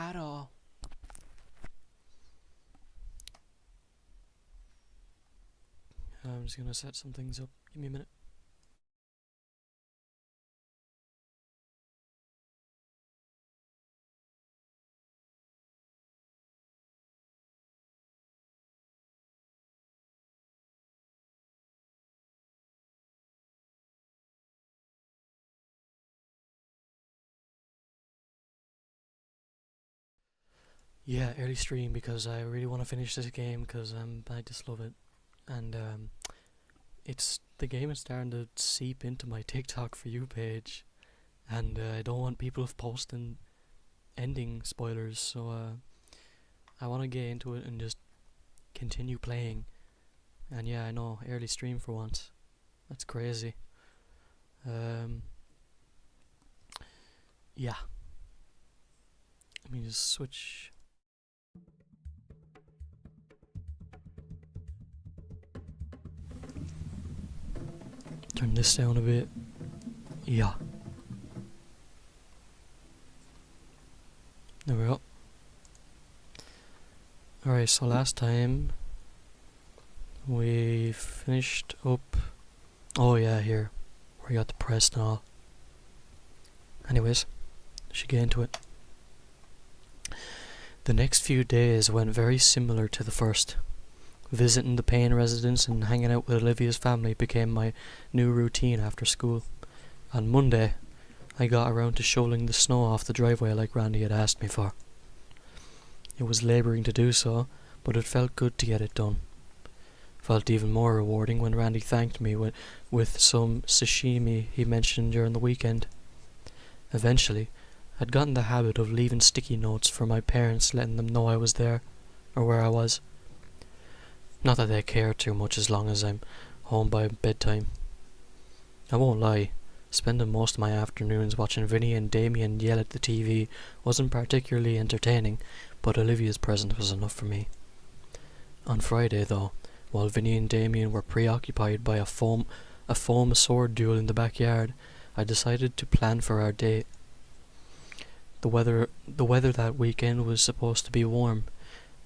gator. I'm just gonna set some things up. Give me a minute. Yeah, early stream because I really want to finish this game because I just love it, and it's the game is starting to seep into my TikTok for you page, and I don't want people posting ending spoilers, so I want to get into it and just continue playing. And yeah, I know, early stream for once. That's crazy. Um, yeah. Let me just switch. Turn this down a bit. Yeah. There we go. Alright, so last time we finished up. Oh yeah, here. Where you got the press and all. Anyways, should get into it. The next few days went very similar to the first. Visiting the Payne residence and hanging out with Olivia's family became my new routine after school. On Monday, I got around to shoveling the snow off the driveway like Randy had asked me for. It was labouring to do so, but it felt good to get it done. Felt even more rewarding when Randy thanked me with some sashimi he mentioned during the weekend. Eventually, I'd gotten the habit of leaving sticky notes for my parents, letting them know I was there, or where I was. Not that they care too much as long as I'm home by bedtime. I won't lie, spending most of my afternoons watching Vinny and Damien yell at the TV wasn't particularly entertaining, but Olivia's presence was enough for me. On Friday, though, while Vinny and Damien were preoccupied by a foam sword duel in the backyard, I decided to plan for our date. The weather that weekend was supposed to be warm,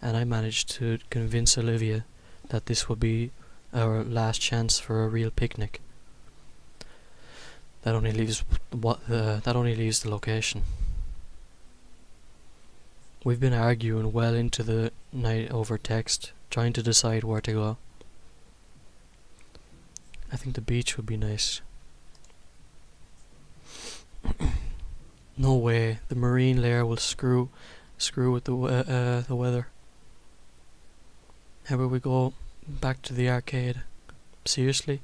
and I managed to convince Olivia that this would be our last chance for a real picnic. That only leaves the location. We've been arguing well into the night over text, trying to decide where to go. I think the beach would be nice. No way, the marine layer will screw with the weather. How about we go back to the arcade? Seriously?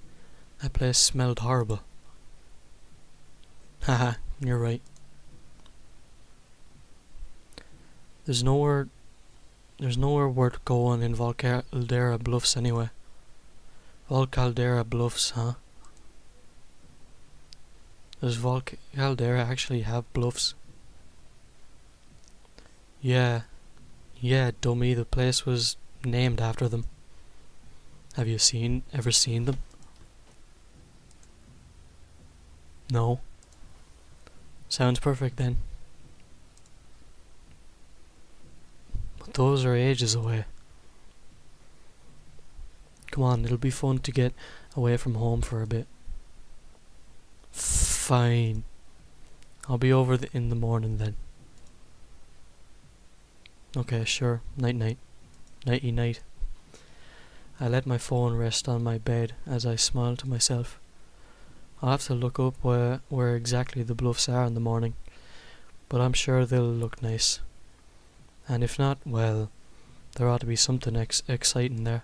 That place smelled horrible. Haha, you're right. There's nowhere worth going in Caldera Bluffs anyway. Caldera Bluffs, huh? Does Caldera actually have bluffs? Yeah, dummy, the place was named after them. Have you ever seen them? No. Sounds perfect then. But those are ages away. Come on, it'll be fun to get away from home for a bit. Fine. I'll be over in the morning then. Okay, sure. Night. Nighty night. I let my phone rest on my bed as I smiled to myself. I'll have to look up where exactly the bluffs are in the morning, but I'm sure they'll look nice. And if not, well, there ought to be something exciting there.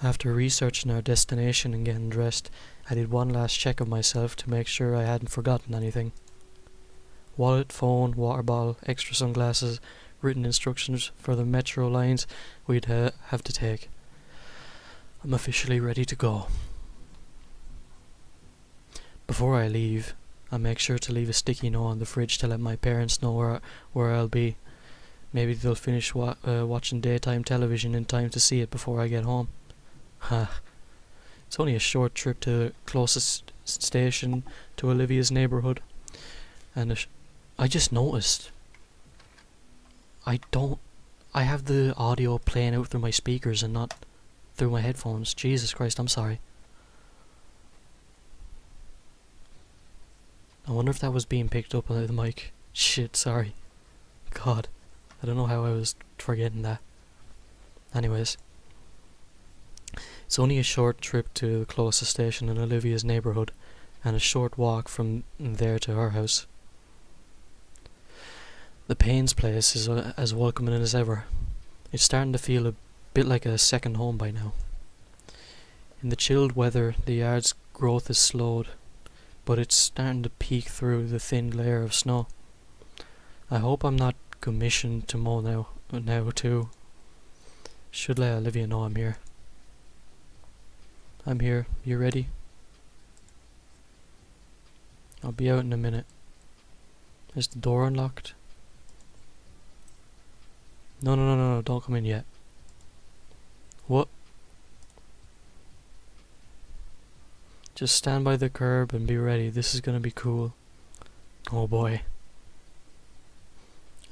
After researching our destination and getting dressed, I did one last check of myself to make sure I hadn't forgotten anything. Wallet, phone, water bottle, extra sunglasses, written instructions for the metro lines we'd have to take. I'm officially ready to go. Before I leave, I make sure to leave a sticky note on the fridge to let my parents know where I'll be. Maybe they'll finish watching daytime television in time to see it before I get home. Ha. It's only a short trip to the closest station to Olivia's neighbourhood, and I just noticed. I don't. I have the audio playing out through my speakers and not through my headphones. Jesus Christ, I'm sorry. I wonder if that was being picked up on the mic. Shit, sorry. God, I don't know how I was forgetting that. Anyways, it's only a short trip to the closest station in Olivia's neighbourhood, and a short walk from there to her house. The Payne's place is as welcoming as ever. It's starting to feel a bit like a second home by now. In the chilled weather, the yard's growth is slowed, but it's starting to peek through the thin layer of snow. I hope I'm not commissioned to mow now too. Should let Olivia know I'm here. I'm here. You ready? I'll be out in a minute. Is the door unlocked? No, don't come in yet. What? Just stand by the curb and be ready. This is gonna be cool. Oh boy.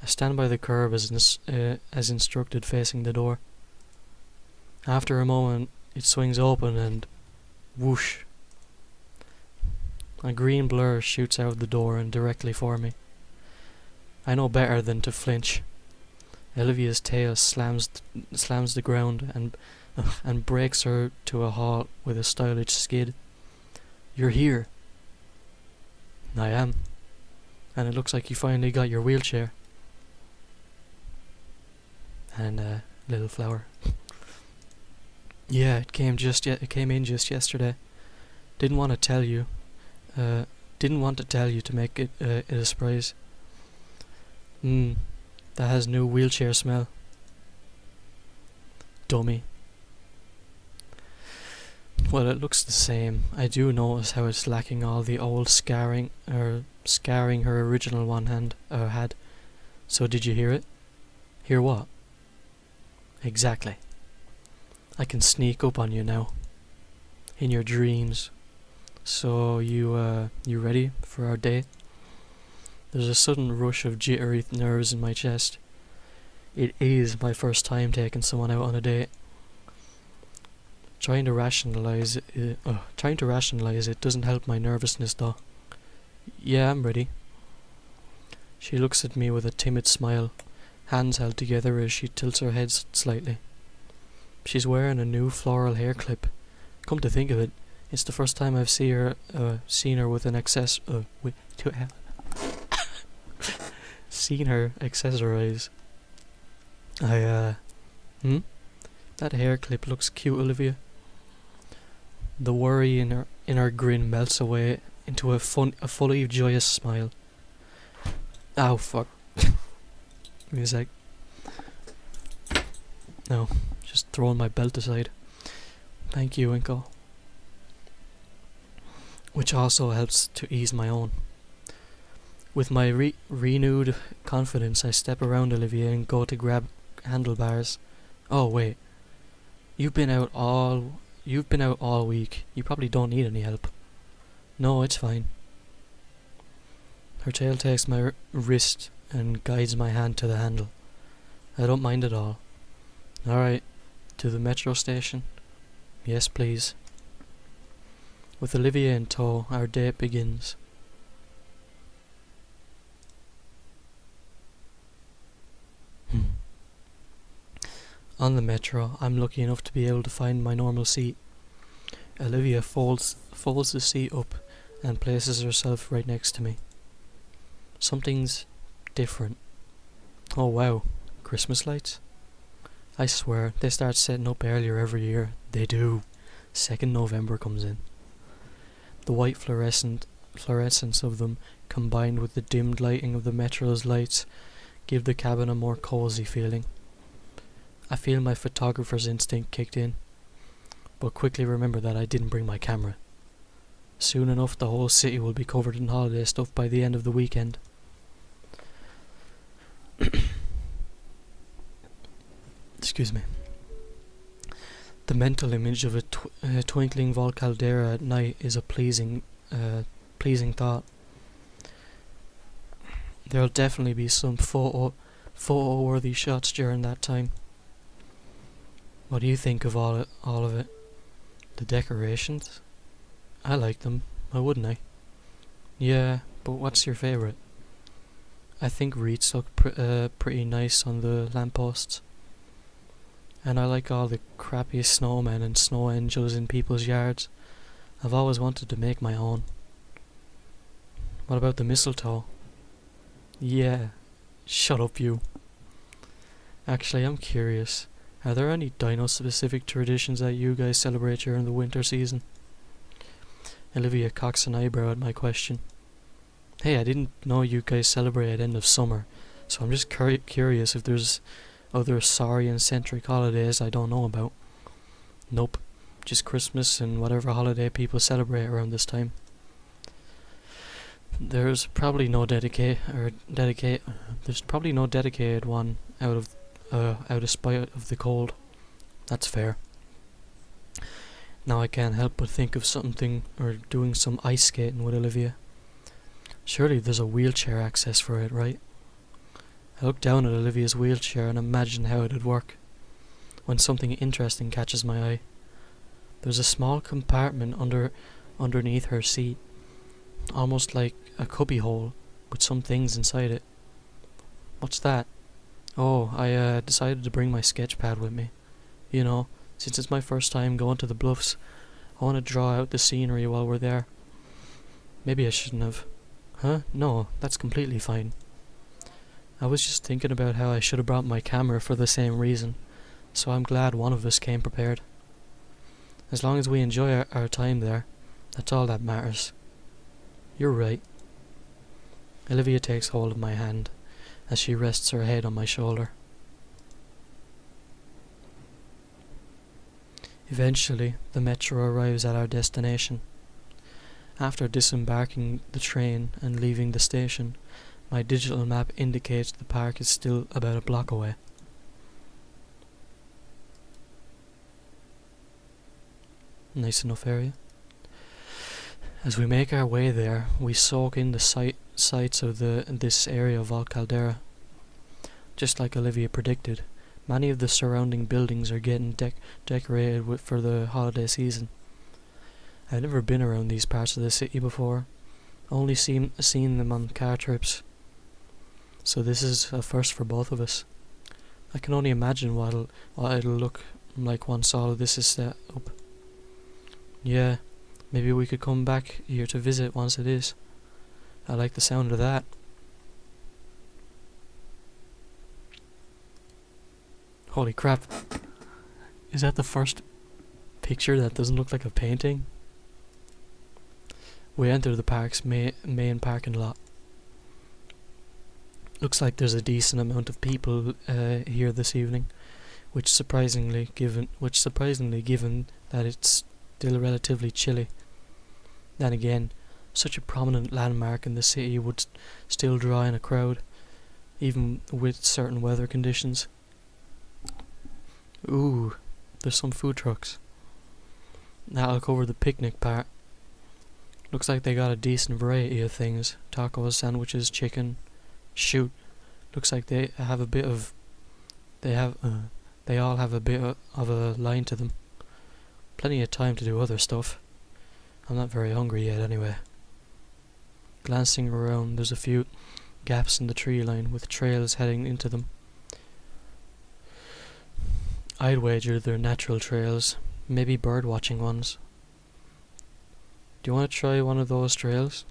I stand by the curb as instructed, facing the door. After a moment, it swings open and whoosh. A green blur shoots out the door and directly for me. I know better than to flinch. Olivia's tail slams the ground and breaks her to a halt with a stylish skid. You're here. I am. And it looks like you finally got your wheelchair. And a little flower. Yeah, it came in just yesterday. Didn't want to tell you to make it a surprise. That has new wheelchair smell. Dummy. Well, it looks the same. I do notice how it's lacking all the old scarring her original one had. So did you hear it? Hear what? Exactly. I can sneak up on you now. In your dreams. So you ready for our date? There's a sudden rush of jittery nerves in my chest. It is my first time taking someone out on a date. Trying to rationalize it doesn't help my nervousness though. Yeah, I'm ready. She looks at me with a timid smile, hands held together as she tilts her head slightly. She's wearing a new floral hair clip. Come to think of it, it's the first time I've seen her with an seen her accessorize. That hair clip looks cute, Olivia. The worry in her grin melts away into a fully joyous smile. Ow, fuck. Give me a sec. No, just throwing my belt aside. Thank you, Inko. Which also helps to ease my own. With my renewed confidence, I step around Olivia and go to grab handlebars. Oh wait, you've been out all week. You probably don't need any help. No, it's fine. Her tail takes my wrist and guides my hand to the handle. I don't mind at all. Alright, to the metro station? Yes, please. With Olivia in tow, our date begins. On the metro, I'm lucky enough to be able to find my normal seat. Olivia folds the seat up and places herself right next to me. Something's different. Oh wow, Christmas lights? I swear, they start setting up earlier every year. They do. 2nd November comes in. The white fluorescence of them, combined with the dimmed lighting of the metro's lights, give the cabin a more cozy feeling. I feel my photographer's instinct kicked in, but quickly remember that I didn't bring my camera. Soon enough the whole city will be covered in holiday stuff by the end of the weekend. Excuse me. The mental image of a twinkling volcaldera at night is a pleasing thought. There'll definitely be some photo-worthy shots during that time. What do you think of all of it? The decorations? I like them. Why wouldn't I? Yeah, but what's your favourite? I think wreaths look pretty nice on the lampposts. And I like all the crappy snowmen and snow angels in people's yards. I've always wanted to make my own. What about the mistletoe? Yeah, shut up you. Actually, I'm curious. Are there any dino-specific traditions that you guys celebrate during the winter season? Olivia cocks an eyebrow at my question. Hey, I didn't know you guys celebrate at end of summer, so I'm just curious if there's other Saurian-centric holidays I don't know about. Nope, just Christmas and whatever holiday people celebrate around this time. There's probably no dedicated one out of spite of the cold. That's fair. Now I can't help but think of something or doing some ice skating with Olivia. Surely there's a wheelchair access for it, right? I look down at Olivia's wheelchair and imagine how it'd work. When something interesting catches my eye. There's a small compartment underneath her seat, almost like a cubby hole with some things inside it. What's that? Oh, I decided to bring my sketch pad with me. You know, since it's my first time going to the Bluffs, I want to draw out the scenery while we're there. Maybe I shouldn't have. Huh? No, that's completely fine. I was just thinking about how I should have brought my camera for the same reason, so I'm glad one of us came prepared. As long as we enjoy our time there, that's all that matters. You're right. Olivia takes hold of my hand as she rests her head on my shoulder. Eventually, the metro arrives at our destination. After disembarking the train and leaving the station, my digital map indicates the park is still about a block away. Nice enough area. As we make our way there, we soak in the sights of this area of Val Caldera. Just like Olivia predicted, many of the surrounding buildings are getting decorated for the holiday season. I've never been around these parts of the city before, only seen them on car trips. So this is a first for both of us. I can only imagine what it'll look like once all of this is set up. Yeah, maybe we could come back here to visit once it is. I like the sound of that. Holy crap. Is that the first picture that doesn't look like a painting? We enter the park's main parking lot. Looks like there's a decent amount of people here this evening, which surprisingly given that it's still relatively chilly. Then again, such a prominent landmark in the city would still draw in a crowd, even with certain weather conditions. Ooh, there's some food trucks. That'll cover the picnic part. Looks like they got a decent variety of things. Tacos, sandwiches, chicken. Shoot, looks like they all have a bit of a line to them. Plenty of time to do other stuff. I'm not very hungry yet anyway. Glancing around, there's a few gaps in the tree line with trails heading into them. I'd wager they're natural trails, maybe bird-watching ones. Do you want to try one of those trails?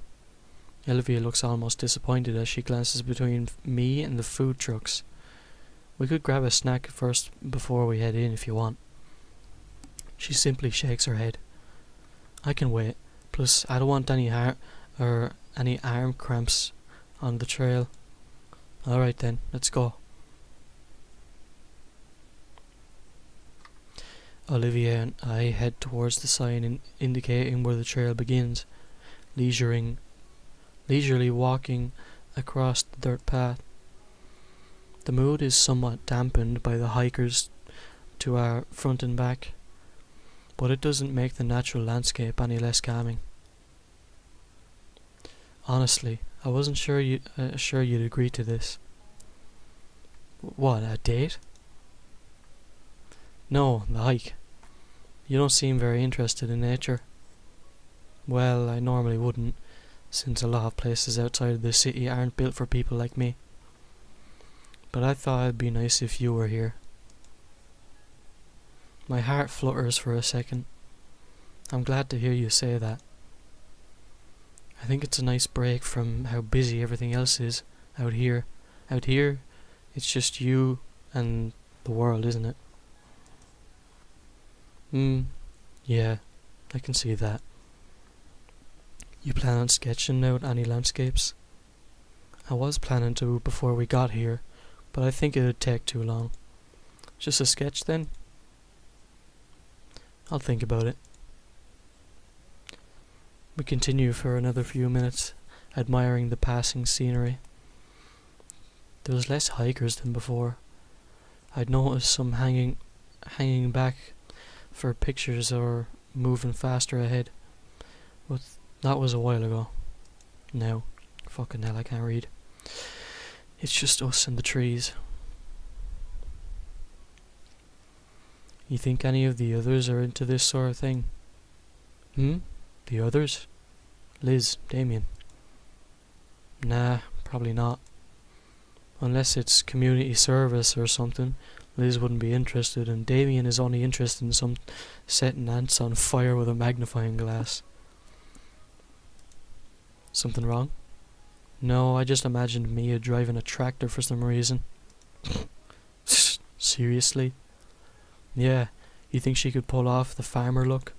Olivia looks almost disappointed as she glances between me and the food trucks. We could grab a snack first before we head in if you want. She simply shakes her head. I can wait. Plus, I don't want any arm cramps on the trail. Alright then, let's go. Olivia and I head towards the sign indicating where the trail begins, leisurely walking across the dirt path. The mood is somewhat dampened by the hikers to our front and back, but it doesn't make the natural landscape any less calming. Honestly, I wasn't sure you'd agree to this. What, a date? No, the hike. You don't seem very interested in nature. Well, I normally wouldn't, since a lot of places outside of the city aren't built for people like me. But I thought it'd be nice if you were here. My heart flutters for a second. I'm glad to hear you say that. I think it's a nice break from how busy everything else is out here. Out here, it's just you and the world, isn't it? Yeah, I can see that. You plan on sketching out any landscapes? I was planning to before we got here, but I think it'd take too long. Just a sketch then? I'll think about it. We continue for another few minutes, admiring the passing scenery. There was less hikers than before. I'd noticed some hanging back for pictures or moving faster ahead, but that was a while ago. Now, fucking hell, I can't read. It's just us and the trees. You think any of the others are into this sort of thing? The others? Liz, Damien. Nah, probably not. Unless it's community service or something, Liz wouldn't be interested, and Damien is only interested in some setting ants on fire with a magnifying glass. Something wrong? No, I just imagined Mia driving a tractor for some reason. Seriously? Yeah, you think she could pull off the farmer look?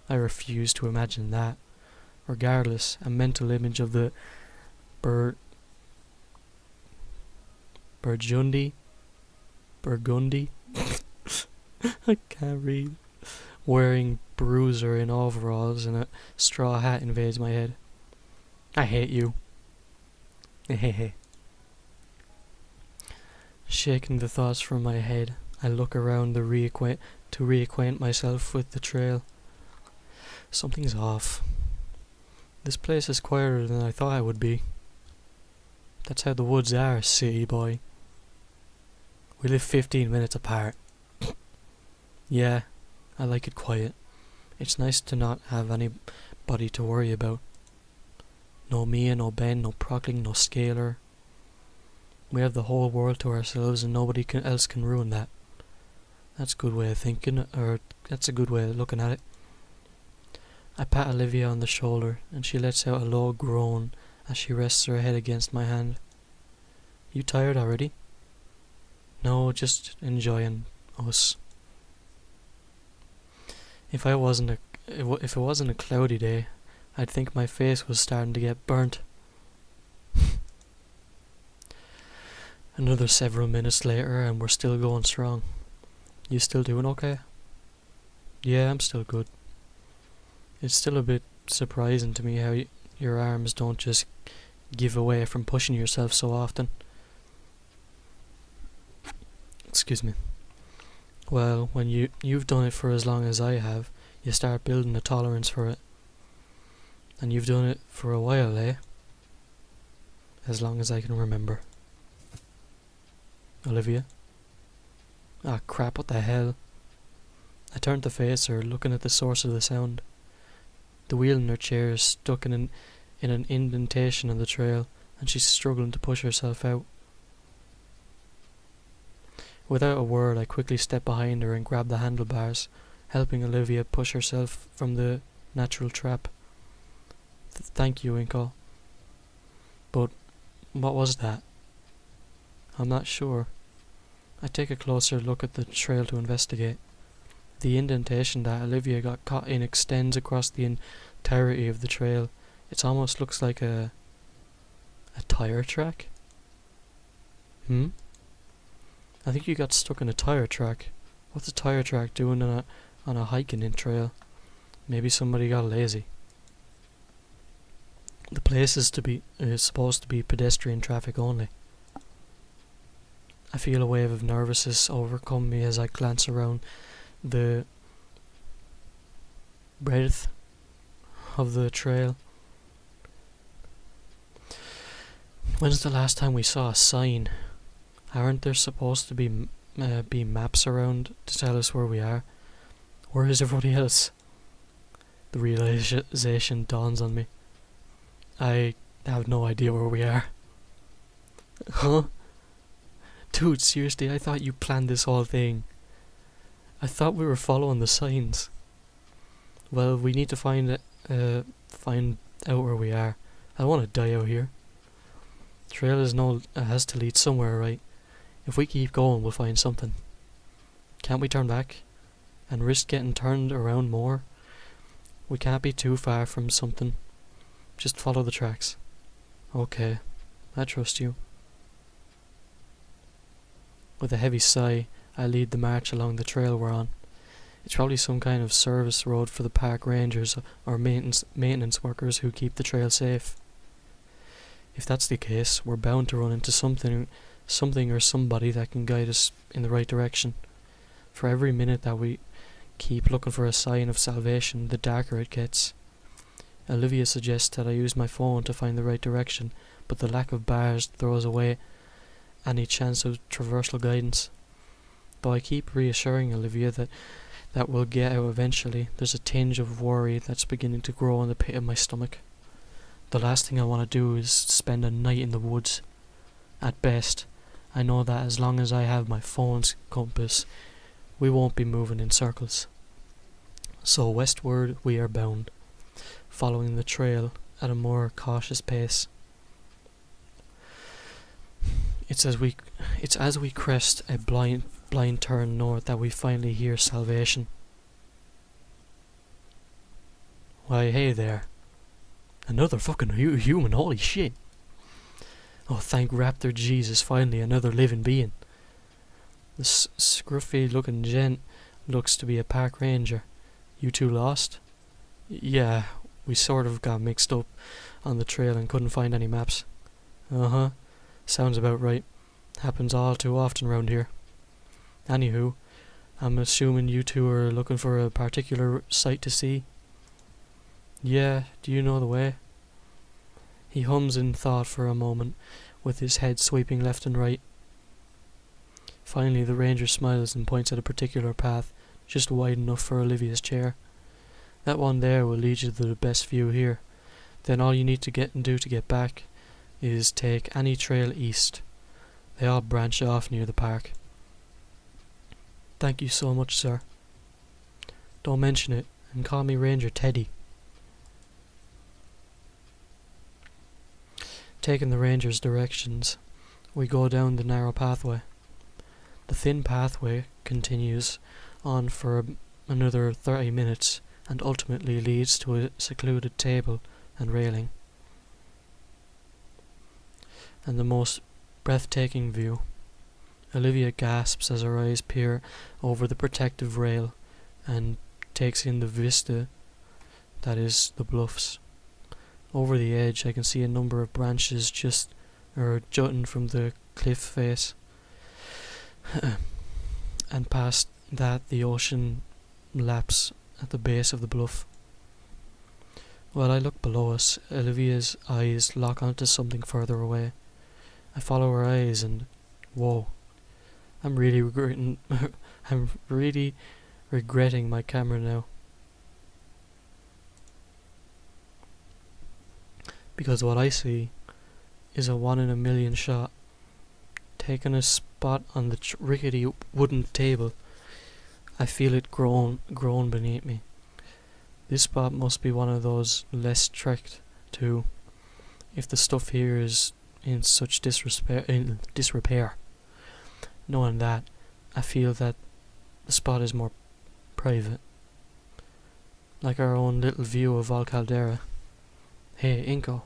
I refuse to imagine that. Regardless, a mental image of the Burgundy? I can't read. Wearing bruiser in overalls and a straw hat invades my head. I hate you. Shaking the thoughts from my head, I look around to reacquaint myself with the trail. Something's off. This place is quieter than I thought it would be. That's how the woods are, city boy. We live 15 minutes apart. Yeah, I like it quiet. It's nice to not have anybody to worry about. No Mia, no Ben, no Prockling, no Scaler. We have the whole world to ourselves and nobody else can ruin that. That's a good way of thinking, or that's a good way of looking at it. I pat Olivia on the shoulder and she lets out a low groan as she rests her head against my hand. You tired already? No, just enjoying us. If it wasn't a cloudy day, I'd think my face was starting to get burnt. Another several minutes later and we're still going strong. You still doing okay? Yeah, I'm still good. It's still a bit surprising to me how your arms don't just give away from pushing yourself so often. Excuse me. Well, when you've done it for as long as I have, you start building a tolerance for it. And you've done it for a while, eh? As long as I can remember. Olivia? Ah, crap, what the hell? I turned to face her, looking at the source of the sound. The wheel in her chair is stuck in an indentation in the trail, and she's struggling to push herself out. Without a word, I quickly step behind her and grab the handlebars, helping Olivia push herself from the natural trap. Thank you, Inkle. But what was that? I'm not sure. I take a closer look at the trail to investigate. The indentation that Olivia got caught in extends across the entirety of the trail. It almost looks like a tire track. I think you got stuck in a tire track. What's a tire track doing on a hiking trail? Maybe somebody got lazy. The place is supposed to be pedestrian traffic only. I feel a wave of nervousness overcome me as I glance around the breadth of the trail. When's the last time we saw a sign? Aren't there supposed to be maps around to tell us where we are? Where is everybody else? The realization dawns on me. I have no idea where we are. Huh? Dude, seriously, I thought you planned this whole thing. I thought we were following the signs. Well, we need to find out where we are. I don't want to die out here. Trail has to lead somewhere, right? If we keep going, we'll find something. Can't we turn back and risk getting turned around more? We can't be too far from something. Just follow the tracks. Okay, I trust you. With a heavy sigh, I lead the march along the trail we're on. It's probably some kind of service road for the park rangers or maintenance workers who keep the trail safe. If that's the case, we're bound to run into something or somebody that can guide us in the right direction. For every minute that we keep looking for a sign of salvation, the darker it gets. Olivia suggests that I use my phone to find the right direction, but the lack of bars throws away any chance of traversal guidance. Though I keep reassuring Olivia that we'll get out eventually, there's a tinge of worry that's beginning to grow in the pit of my stomach. The last thing I want to do is spend a night in the woods. At best, I know that as long as I have my phone's compass, we won't be moving in circles. So westward we are bound, following the trail at a more cautious pace. It's as we crest a blind turn north that we finally hear salvation. Why, hey there. Another fucking human, holy shit. Oh, thank Raptor Jesus, finally another living being. The scruffy looking gent looks to be a park ranger. You two lost? Yeah, we sort of got mixed up on the trail and couldn't find any maps. Uh-huh, sounds about right. Happens all too often round here. Anywho, I'm assuming you two are looking for a particular sight to see? Yeah, do you know the way? He hums in thought for a moment, with his head sweeping left and right. Finally, the ranger smiles and points at a particular path, just wide enough for Olivia's chair. That one there will lead you to the best view here. Then all you need to do to get back is take any trail east. They all branch off near the park. Thank you so much, sir. Don't mention it, and call me Ranger Teddy. Taking the ranger's directions, we go down the narrow pathway. The thin pathway continues on for another 30 minutes and ultimately leads to a secluded table and railing. And the most breathtaking view. Olivia gasps as her eyes peer over the protective rail and takes in the vista that is the bluffs. Over the edge I can see a number of branches jutting from the cliff face. And past that the ocean laps at the base of the bluff. While I look below us, Olivia's eyes lock onto something further away. I follow her eyes and whoa. I'm really regretting my camera now. Because what I see is a 1 in a million shot, taking a spot on the rickety wooden table. I feel it groan beneath me. This spot must be one of those less trekked to, if the stuff here is in such disrepair. Knowing that, I feel that the spot is more private, like our own little view of Val Caldera. Hey, Inko.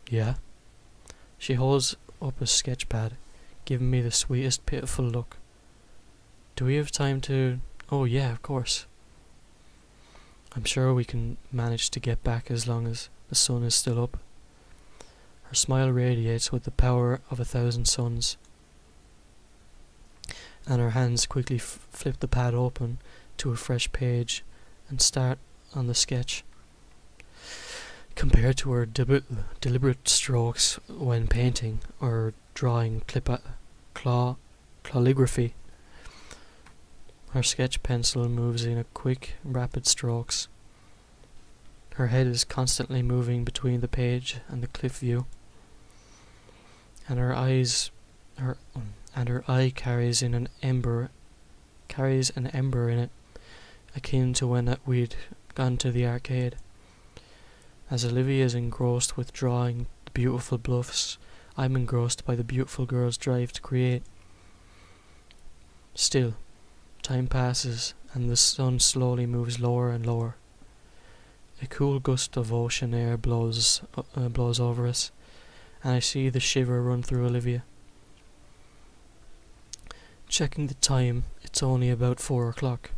Yeah? She holds up a sketch pad, giving me the sweetest pitiful look. Do we have time to... Oh yeah, of course. I'm sure we can manage to get back as long as the sun is still up. Her smile radiates with the power of 1,000 suns, and her hands quickly flip the pad open to a fresh page and start on the sketch. compared to her deliberate strokes when painting or drawing calligraphy. Her sketch pencil moves in a quick, rapid strokes. Her head is constantly moving between the page and the cliff view, and her eye carries an ember in it, akin to when we'd gone to the arcade. As Olivia is engrossed with drawing the beautiful bluffs, I'm engrossed by the beautiful girl's drive to create. Still, time passes, and the sun slowly moves lower and lower. A cool gust of ocean air blows over us, and I see the shiver run through Olivia. Checking the time, it's only about 4 o'clock.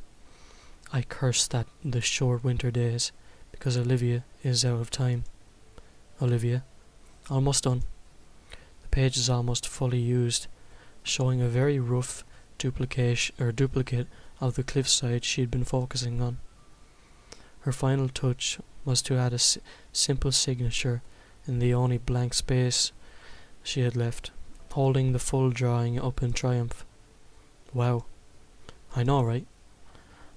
I curse the short winter days, because Olivia is out of time. Olivia, almost done. The page is almost fully used, showing a very rough duplicate of the cliffside she'd been focusing on. Her final touch was to add a simple signature in the only blank space she had left, holding the full drawing up in triumph. Wow. I know, right?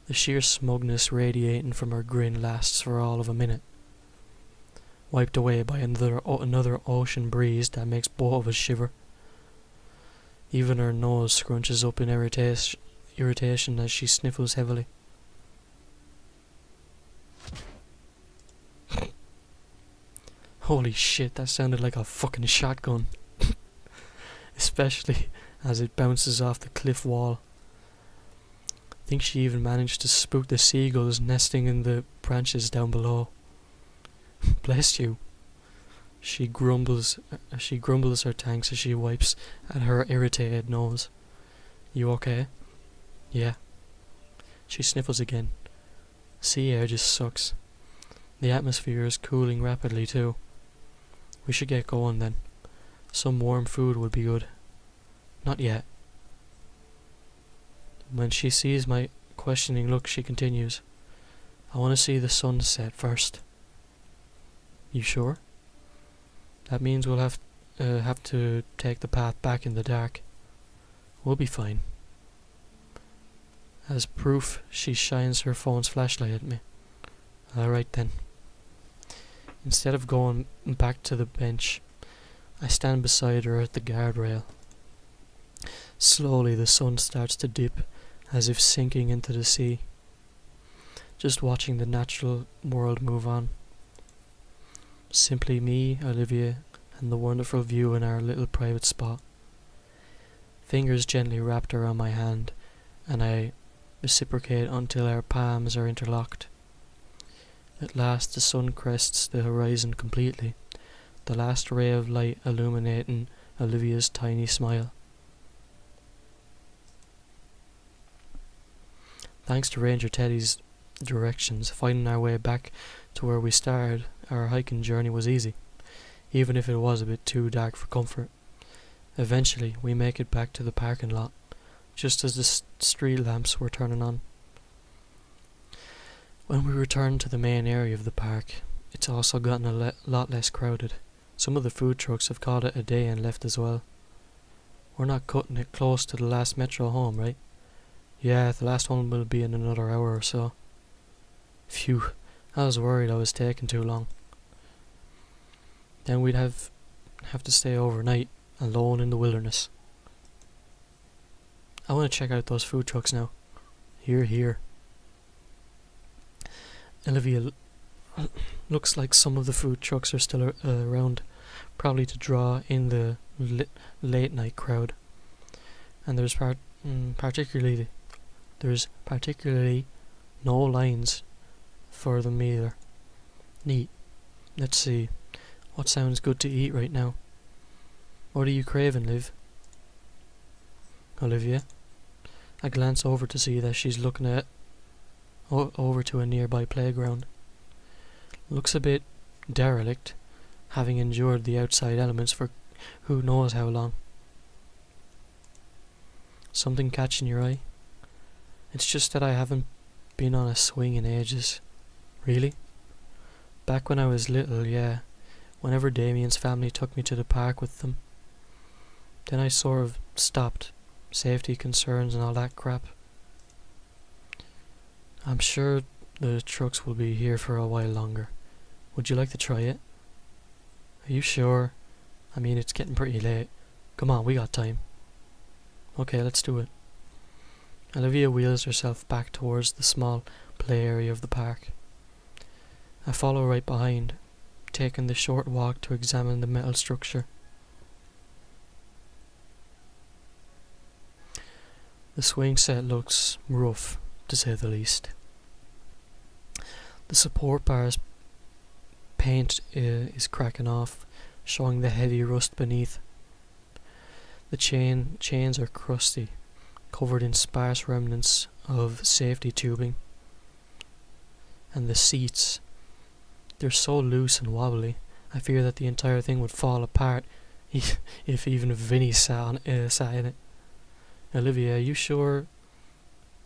The sheer smugness radiating from her grin lasts for all of a minute, wiped away by another ocean breeze that makes both of us shiver. Even her nose scrunches up in irritation as she sniffles heavily. Holy shit, that sounded like a fucking shotgun. Especially as it bounces off the cliff wall. I think she even managed to spook the seagulls nesting in the branches down below. Bless you. She grumbles her thanks as she wipes at her irritated nose. You okay? Yeah. She sniffles again. Sea air just sucks. The atmosphere is cooling rapidly too. We should get going then. Some warm food would be good. Not yet. When she sees my questioning look, she continues, I want to see the sunset first. You sure? That means we'll have to take the path back in the dark. We'll be fine. As proof, she shines her phone's flashlight at me. Alright then. Instead of going back to the bench, I stand beside her at the guardrail. Slowly the sun starts to dip, as if sinking into the sea. Just watching the natural world move on. Simply me, Olivia, and the wonderful view in our little private spot. Fingers gently wrapped around my hand, and I reciprocate until our palms are interlocked. At last the sun crests the horizon completely, the last ray of light illuminating Olivia's tiny smile. Thanks to Ranger Teddy's directions, finding our way back to where we started, our hiking journey was easy, even if it was a bit too dark for comfort. Eventually, we make it back to the parking lot, just as the street lamps were turning on. When we return to the main area of the park, it's also gotten a lot less crowded. Some of the food trucks have called it a day and left as well. We're not cutting it close to the last metro home, right? Yeah, the last one will be in another hour or so. Phew, I was worried I was taking too long. Then we'd have to stay overnight, alone in the wilderness. I want to check out those food trucks now. Here. Olivia, looks like some of the food trucks are still around, probably to draw in the late night crowd. And there's particularly no lines for them either. Neat. Let's see. What sounds good to eat right now? What are you craving, Liv? Olivia? I glance over to see that she's looking over to a nearby playground. Looks a bit derelict, having endured the outside elements for who knows how long. Something catching your eye? It's just that I haven't been on a swing in ages. Really? Back when I was little, yeah. Whenever Damien's family took me to the park with them. Then I sort of stopped. Safety concerns and all that crap. I'm sure the trucks will be here for a while longer. Would you like to try it? Are you sure? I mean, it's getting pretty late. Come on, we got time. Okay, let's do it. Olivia wheels herself back towards the small play area of the park. I follow right behind, taking the short walk to examine the metal structure. The swing set looks rough, to say the least. The support bar's paint is cracking off, showing the heavy rust beneath. The chains are crusty, covered in sparse remnants of safety tubing. And the seats, they're so loose and wobbly, I fear that the entire thing would fall apart if even Vinny sat in it. Olivia, are you sure?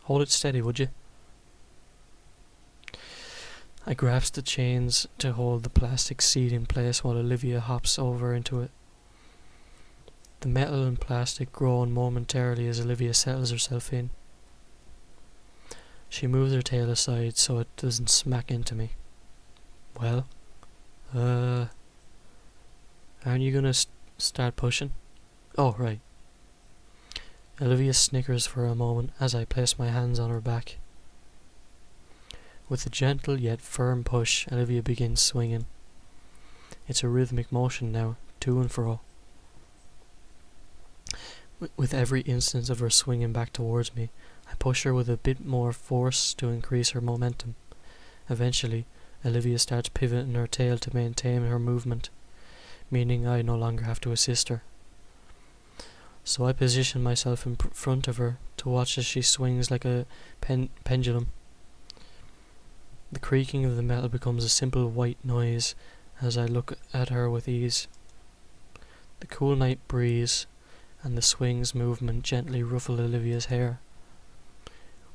Hold it steady, would you? I grasp the chains to hold the plastic seat in place while Olivia hops over into it. The metal and plastic groan momentarily as Olivia settles herself in. She moves her tail aside so it doesn't smack into me. Well, aren't you gonna start pushing? Oh, right. Olivia snickers for a moment as I place my hands on her back. With a gentle yet firm push, Olivia begins swinging. It's a rhythmic motion now, to and fro. With every instance of her swinging back towards me, I push her with a bit more force to increase her momentum. Eventually, Olivia starts pivoting her tail to maintain her movement, meaning I no longer have to assist her. So I position myself in front of her to watch as she swings like a pendulum. The creaking of the metal becomes a simple white noise as I look at her with ease. The cool night breeze and the swing's movement gently ruffle Olivia's hair.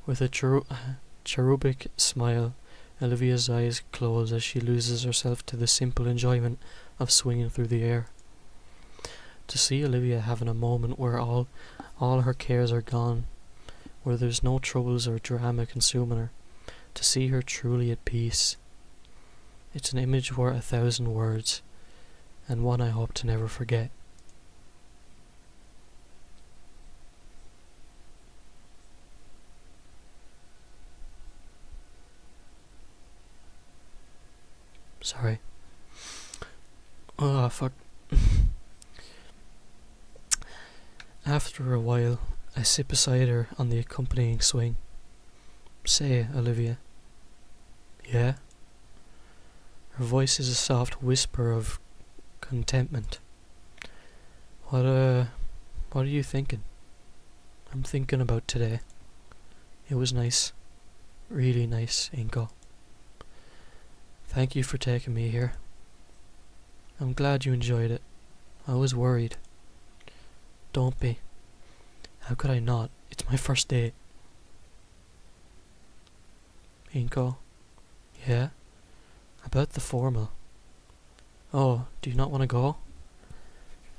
With a cherubic smile, Olivia's eyes close as she loses herself to the simple enjoyment of swinging through the air. To see Olivia having a moment where all her cares are gone, where there's no troubles or drama consuming her, to see her truly at peace. It's an image worth 1,000 words, and one I hope to never forget. Sorry. Oh, fuck. After a while, I sit beside her on the accompanying swing. Say, Olivia. Yeah? Her voice is a soft whisper of contentment. What are you thinking? I'm thinking about today. It was nice. Really nice, Inko. Thank you for taking me here. I'm glad you enjoyed it. I was worried. Don't be. How could I not? It's my first date. Inko? Yeah? About the formal. Oh, do you not want to go?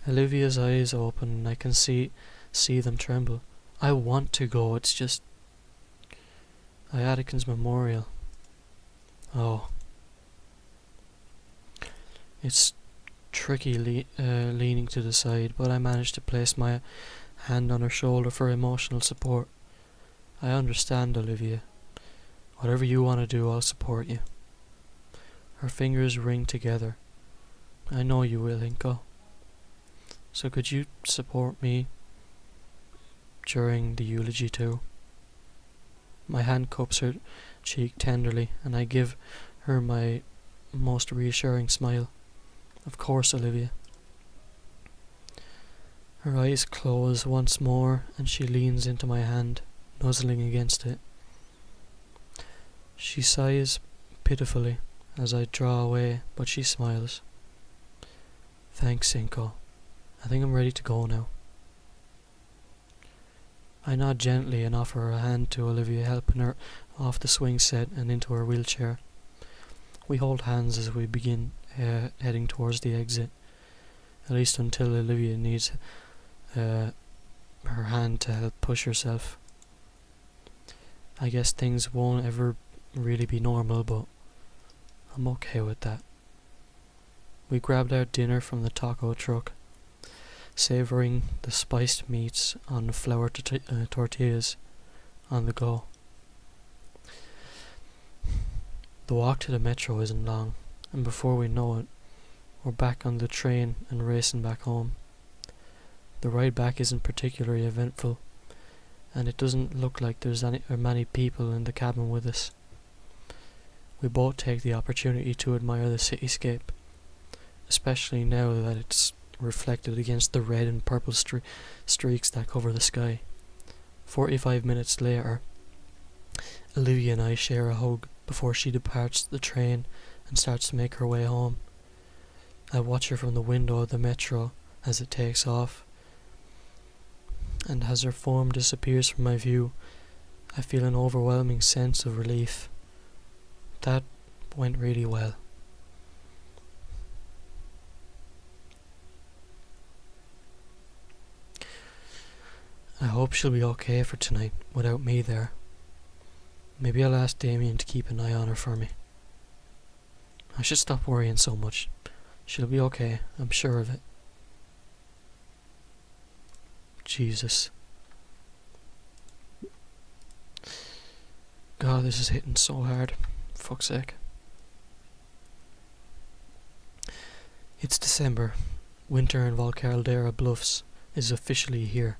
Olivia's eyes open and I can see them tremble. I want to go, it's just... Iadican's memorial. Oh. It's tricky leaning to the side, but I managed to place my hand on her shoulder for emotional support. I understand, Olivia. Whatever you want to do, I'll support you. Her fingers ring together. I know you will, Inko. So could you support me during the eulogy too? My hand cups her cheek tenderly, and I give her my most reassuring smile. Of course, Olivia. Her eyes close once more, and she leans into my hand, nuzzling against it. She sighs pitifully as I draw away, but she smiles. Thanks, Inko. I think I'm ready to go now. I nod gently and offer a hand to Olivia, helping her off the swing set and into her wheelchair. We hold hands as we begin heading towards the exit, at least until Olivia needs her hand to help push herself. I guess things won't ever really be normal, but I'm okay with that. We grabbed our dinner from the taco truck, savouring the spiced meats on the flour tortillas on the go. The walk to the metro isn't long, and before we know it, we're back on the train and racing back home. The ride back isn't particularly eventful, and it doesn't look like there's many people in the cabin with us. We both take the opportunity to admire the cityscape, especially now that it's reflected against the red and purple streaks that cover the sky. 45 minutes later, Olivia and I share a hug before she departs the train and starts to make her way home. I watch her from the window of the metro as it takes off, and as her form disappears from my view, I feel an overwhelming sense of relief. That went really well. I hope she'll be okay for tonight without me there. Maybe I'll ask Damien to keep an eye on her for me. I should stop worrying so much. She'll be okay, I'm sure of it. Jesus. God, this is hitting so hard. Fuck's sake. It's December. Winter in Valcaldera Bluffs is officially here.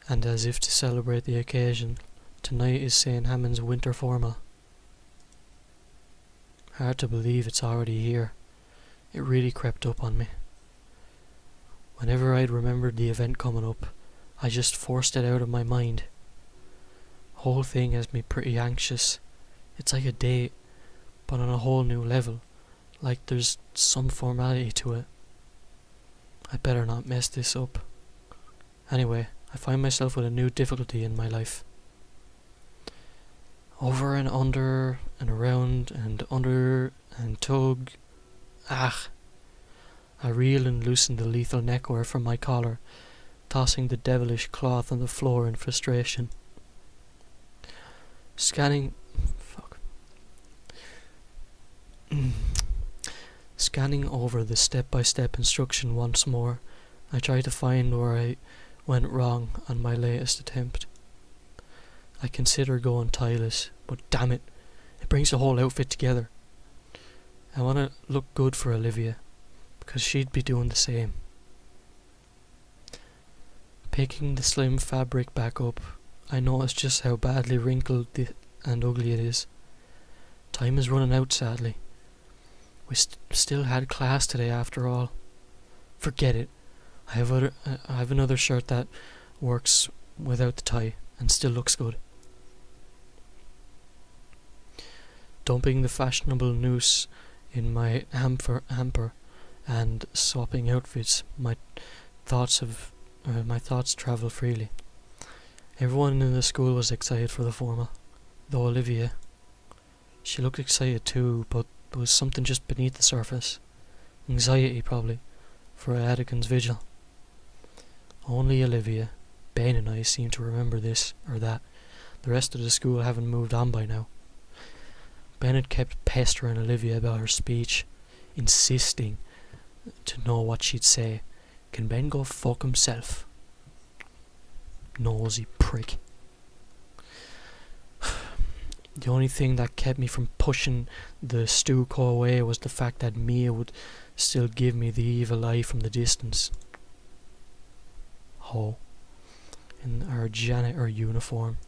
And as if to celebrate the occasion, tonight is St. Hammond's winter formal. Hard to believe it's already here. It really crept up on me. Whenever I'd remembered the event coming up, I just forced it out of my mind. Whole thing has me pretty anxious. It's like a date, but on a whole new level, like there's some formality to it. I better not mess this up. Anyway, I find myself with a new difficulty in my life. Over and under and around and under and tug. Ah! I reel and loosen the lethal neckwear from my collar, tossing the devilish cloth on the floor in frustration. Scanning over the step-by-step instruction once more, I try to find where I went wrong on my latest attempt. I consider going tieless, but damn it, it brings the whole outfit together. I want to look good for Olivia, because she'd be doing the same. Picking the slim fabric back up, I notice just how badly wrinkled and ugly it is. Time is running out, sadly. We still had class today after all. Forget it. I have another shirt that works without the tie and still looks good. Dumping the fashionable noose in my hamper and swapping outfits, my thoughts travel freely. Everyone in the school was excited for the formal, though Olivia, she looked excited too, but there was something just beneath the surface. Anxiety, probably, for Adigan's vigil. Only Olivia, Ben and I seem to remember this or that, the rest of the school haven't moved on by now. Ben had kept pestering Olivia about her speech, insisting to know what she'd say. Can Ben go fuck himself? Nosy prick. The only thing that kept me from pushing the Stuco away was the fact that Mia would still give me the evil eye from the distance. Ho. In her janitor uniform.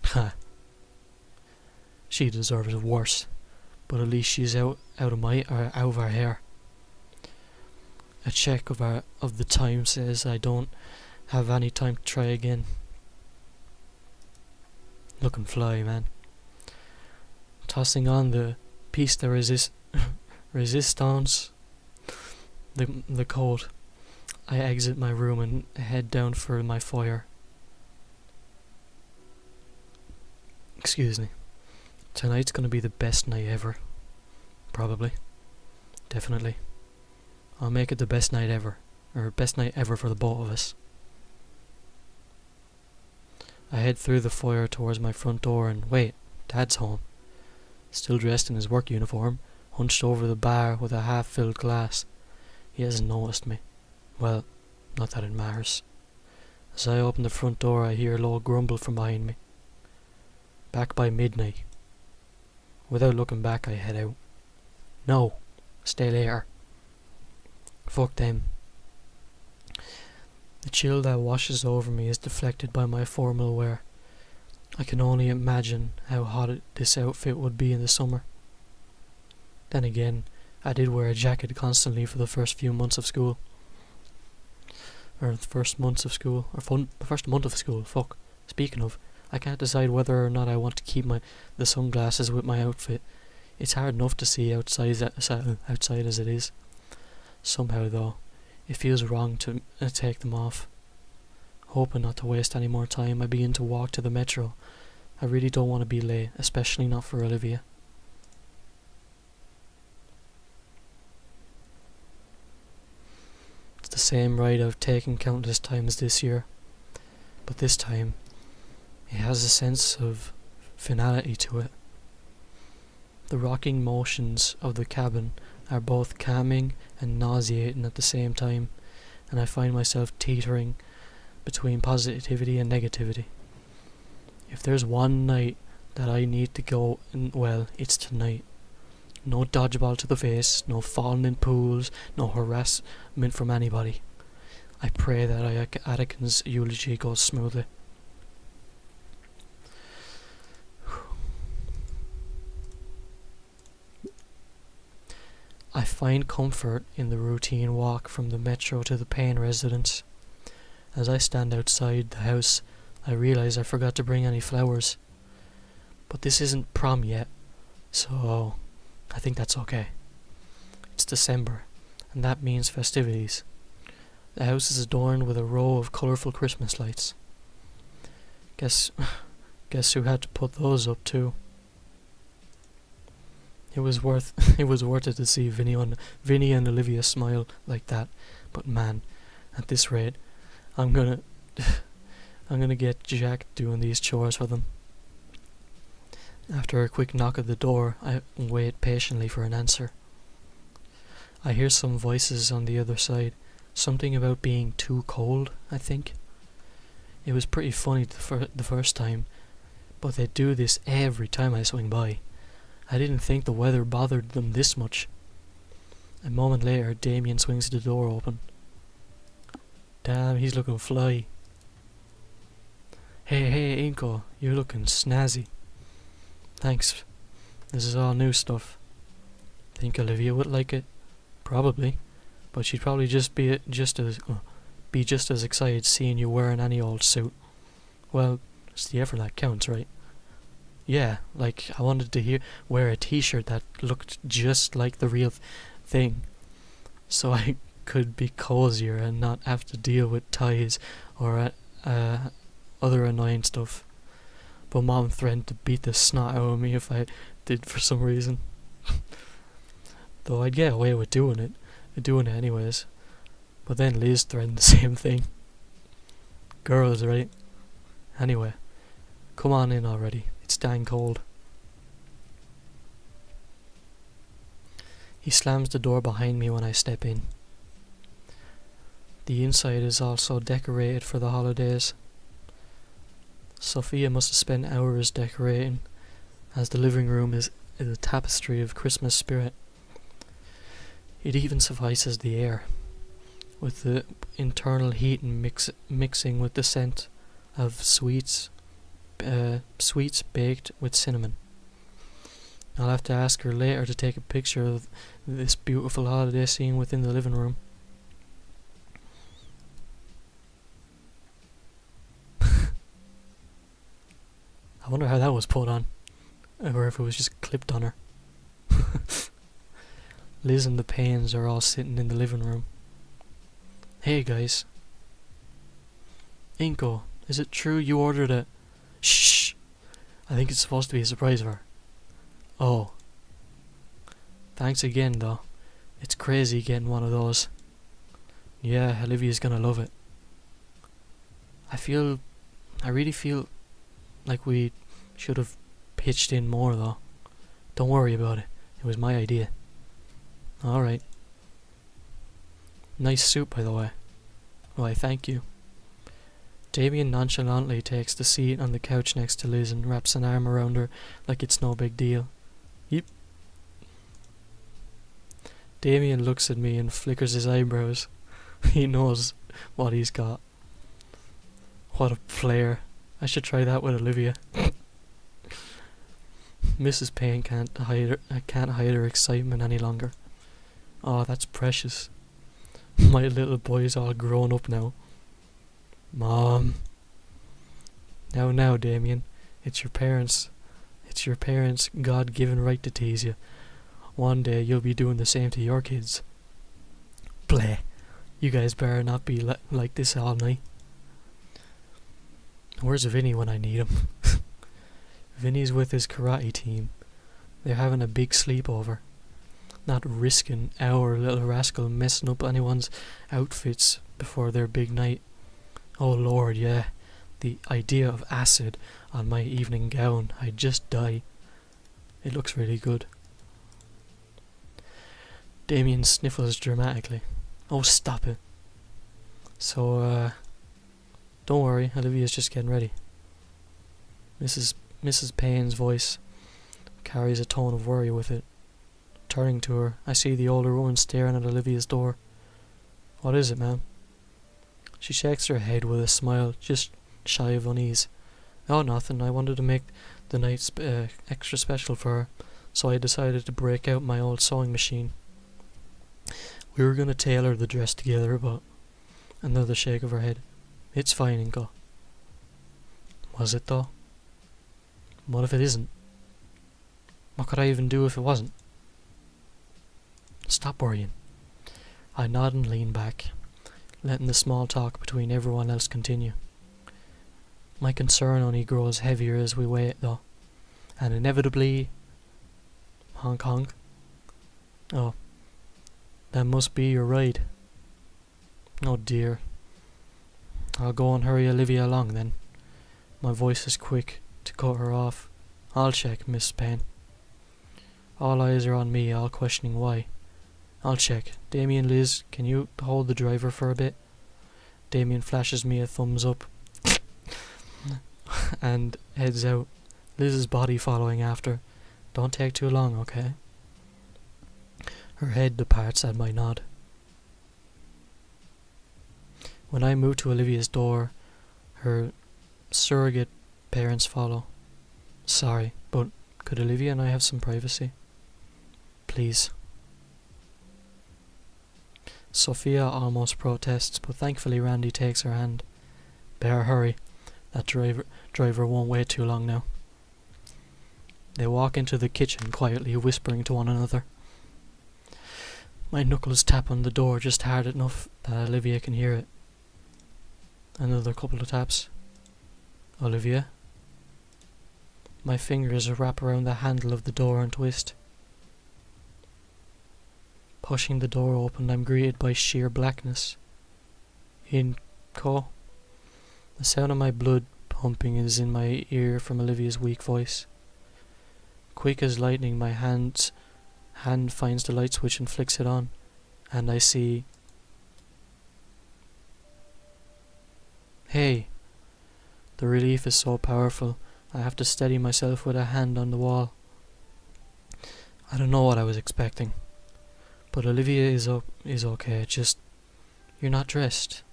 Ha. She deserves worse, but at least she's out of our hair. A check of the time says I don't have any time to try again. Looking fly, man. Tossing on the piece de resistance, the coat, I exit my room and head down for my foyer. Excuse me. Tonight's gonna be the best night ever. Probably. Definitely. I'll make it the best night ever. Or best night ever for the both of us. I head through the foyer towards my front door and wait, Dad's home. Still dressed in his work uniform, hunched over the bar with a half-filled glass. He hasn't noticed me. Well, not that it matters. As I open the front door, I hear a low grumble from behind me. Back by midnight. Without looking back, I head out. No, stay later. Fuck them. The chill that washes over me is deflected by my formal wear. I can only imagine how hot this outfit would be in the summer. Then again, I did wear a jacket constantly for the first few months of school. Or the first months of school. The first month of school, fuck. Speaking of, I can't decide whether or not I want to keep the sunglasses with my outfit. It's hard enough to see outside as it is. Somehow though, it feels wrong to take them off. Hoping not to waste any more time, I begin to walk to the metro. I really don't want to be late, especially not for Olivia. It's the same ride I've taken countless times this year, but this time it has a sense of finality to it. The rocking motions of the cabin are both calming and nauseating at the same time, and I find myself teetering between positivity and negativity. If there's one night that I need to go, well, it's tonight. No dodgeball to the face, no falling in pools, no harassment from anybody. I pray that Attican's eulogy goes smoothly. I find comfort in the routine walk from the metro to the Payne residence. As I stand outside the house, I realize I forgot to bring any flowers. But this isn't prom yet, so I think that's okay. It's December, and that means festivities. The house is adorned with a row of colourful Christmas lights. Guess who had to put those up too? It was worth it to see Vinny and Olivia smile like that. But man, at this rate, I'm gonna get Jack doing these chores for them. After a quick knock at the door, I wait patiently for an answer. I hear some voices on the other side. Something about being too cold, I think. It was pretty funny the first time, but they do this every time I swing by. I didn't think the weather bothered them this much. A moment later, Damien swings the door open. Damn, he's looking fly. Hey, Inko, you're looking snazzy. Thanks. This is all new stuff. Think Olivia would like it? Probably, but she'd probably just be just as excited seeing you wearing any old suit. Well, it's the effort that counts, right? Yeah, like I wanted to wear a t-shirt that looked just like the real thing, so I could be cozier and not have to deal with ties or other annoying stuff. But Mom threatened to beat the snot out of me if I did for some reason. Though I'd get away with doing it anyways. But then Liz threatened the same thing. Girls, right? Anyway, come on in already. It's dang cold. He slams the door behind me when I step in. The inside is also decorated for the holidays. Sophia must have spent hours decorating, as the living room is a tapestry of Christmas spirit. It even suffices the air, with the internal heat and mixing with the scent of sweets baked with cinnamon. I'll have to ask her later to take a picture of this beautiful holiday scene within the living room. I wonder how that was put on, or if it was just clipped on her. Liz and the Paynes are all sitting in the living room. Hey guys. Inko, is it true you ordered a... Shh! I think it's supposed to be a surprise for her. Oh, thanks again though. It's crazy getting one of those. Yeah, Olivia's gonna love it. I really feel like we should have pitched in more though. Don't worry about it. It was my idea. Alright. Nice suit, by the way. Why, thank you. Damien nonchalantly takes the seat on the couch next to Liz and wraps an arm around her like it's no big deal. Yep. Damien looks at me and flickers his eyebrows. He knows what he's got. What a flair. I should try that with Olivia. Mrs. Payne can't hide her excitement any longer. Oh, that's precious. My little boy's all grown up now. Mom. Now, Damien. It's your parents' God-given right to tease you. One day you'll be doing the same to your kids. Bleh. You guys better not be like this all night. Where's Vinny when I need him? Vinny's with his karate team. They're having a big sleepover. Not risking our little rascal messing up anyone's outfits before their big night. Oh Lord, yeah. The idea of acid on my evening gown. I'd just die. It looks really good. Damien sniffles dramatically. Oh, stop it. So, don't worry, Olivia's just getting ready. Mrs. Payne's voice carries a tone of worry with it. Turning to her, I see the older woman staring at Olivia's door. What is it, ma'am? She shakes her head with a smile, just shy of unease. Oh, nothing. I wanted to make the night extra special for her, so I decided to break out my old sewing machine. We were going to tailor the dress together, but... Another shake of her head. It's fine, Inko. Was it, though? What if it isn't? What could I even do if it wasn't? Stop worrying. I nod and lean back, letting the small talk between everyone else continue. My concern only grows heavier as we wait, though, and inevitably... Honk honk. Oh, that must be your ride. Oh dear. I'll go and hurry Olivia along then. My voice is quick to cut her off. I'll check, Miss Payne. All eyes are on me, all questioning why. I'll check. Damien, Liz, can you hold the driver for a bit? Damien flashes me a thumbs up and heads out, Liz's body following after. Don't take too long, okay? Her head departs at my nod. When I move to Olivia's door, her surrogate parents follow. Sorry, but could Olivia and I have some privacy? Please. Sophia almost protests, but thankfully Randy takes her hand. Better hurry. That driver won't wait too long now. They walk into the kitchen quietly, whispering to one another. My knuckles tap on the door just hard enough that Olivia can hear it. Another couple of taps. Olivia? My fingers wrap around the handle of the door and twist. Pushing the door open, I'm greeted by sheer blackness. Inko? The sound of my blood pumping is in my ear from Olivia's weak voice. Quick as lightning, my hand finds the light switch and flicks it on, and I see... Hey! The relief is so powerful, I have to steady myself with a hand on the wall. I don't know what I was expecting, but Olivia is okay, just... You're not dressed.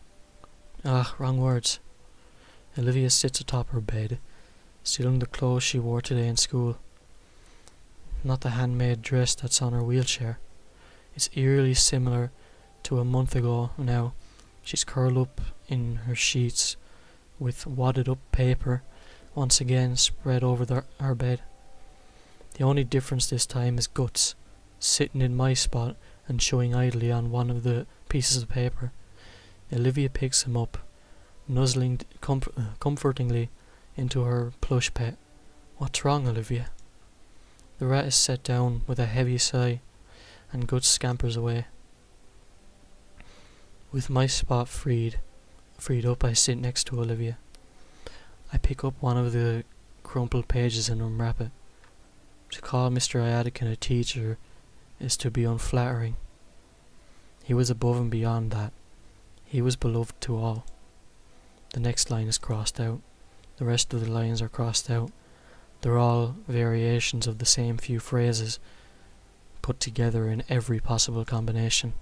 Wrong words. Olivia sits atop her bed, still in the clothes she wore today in school. Not the handmade dress that's on her wheelchair. It's eerily similar to a month ago now. She's curled up in her sheets with wadded up paper once again spread over her bed. The only difference this time is Guts, sitting in my spot and chewing idly on one of the pieces of paper. Olivia picks him up, nuzzling comfortingly into her plush pet. What's wrong, Olivia? The rat is set down with a heavy sigh, and Guts scampers away. With my spot freed up, I sit next to Olivia. I pick up one of the crumpled pages and unwrap it. To call Mr. Iadican a teacher is to be unflattering. He was above and beyond that. He was beloved to all. The next line is crossed out. The rest of the lines are crossed out. They're all variations of the same few phrases, put together in every possible combination.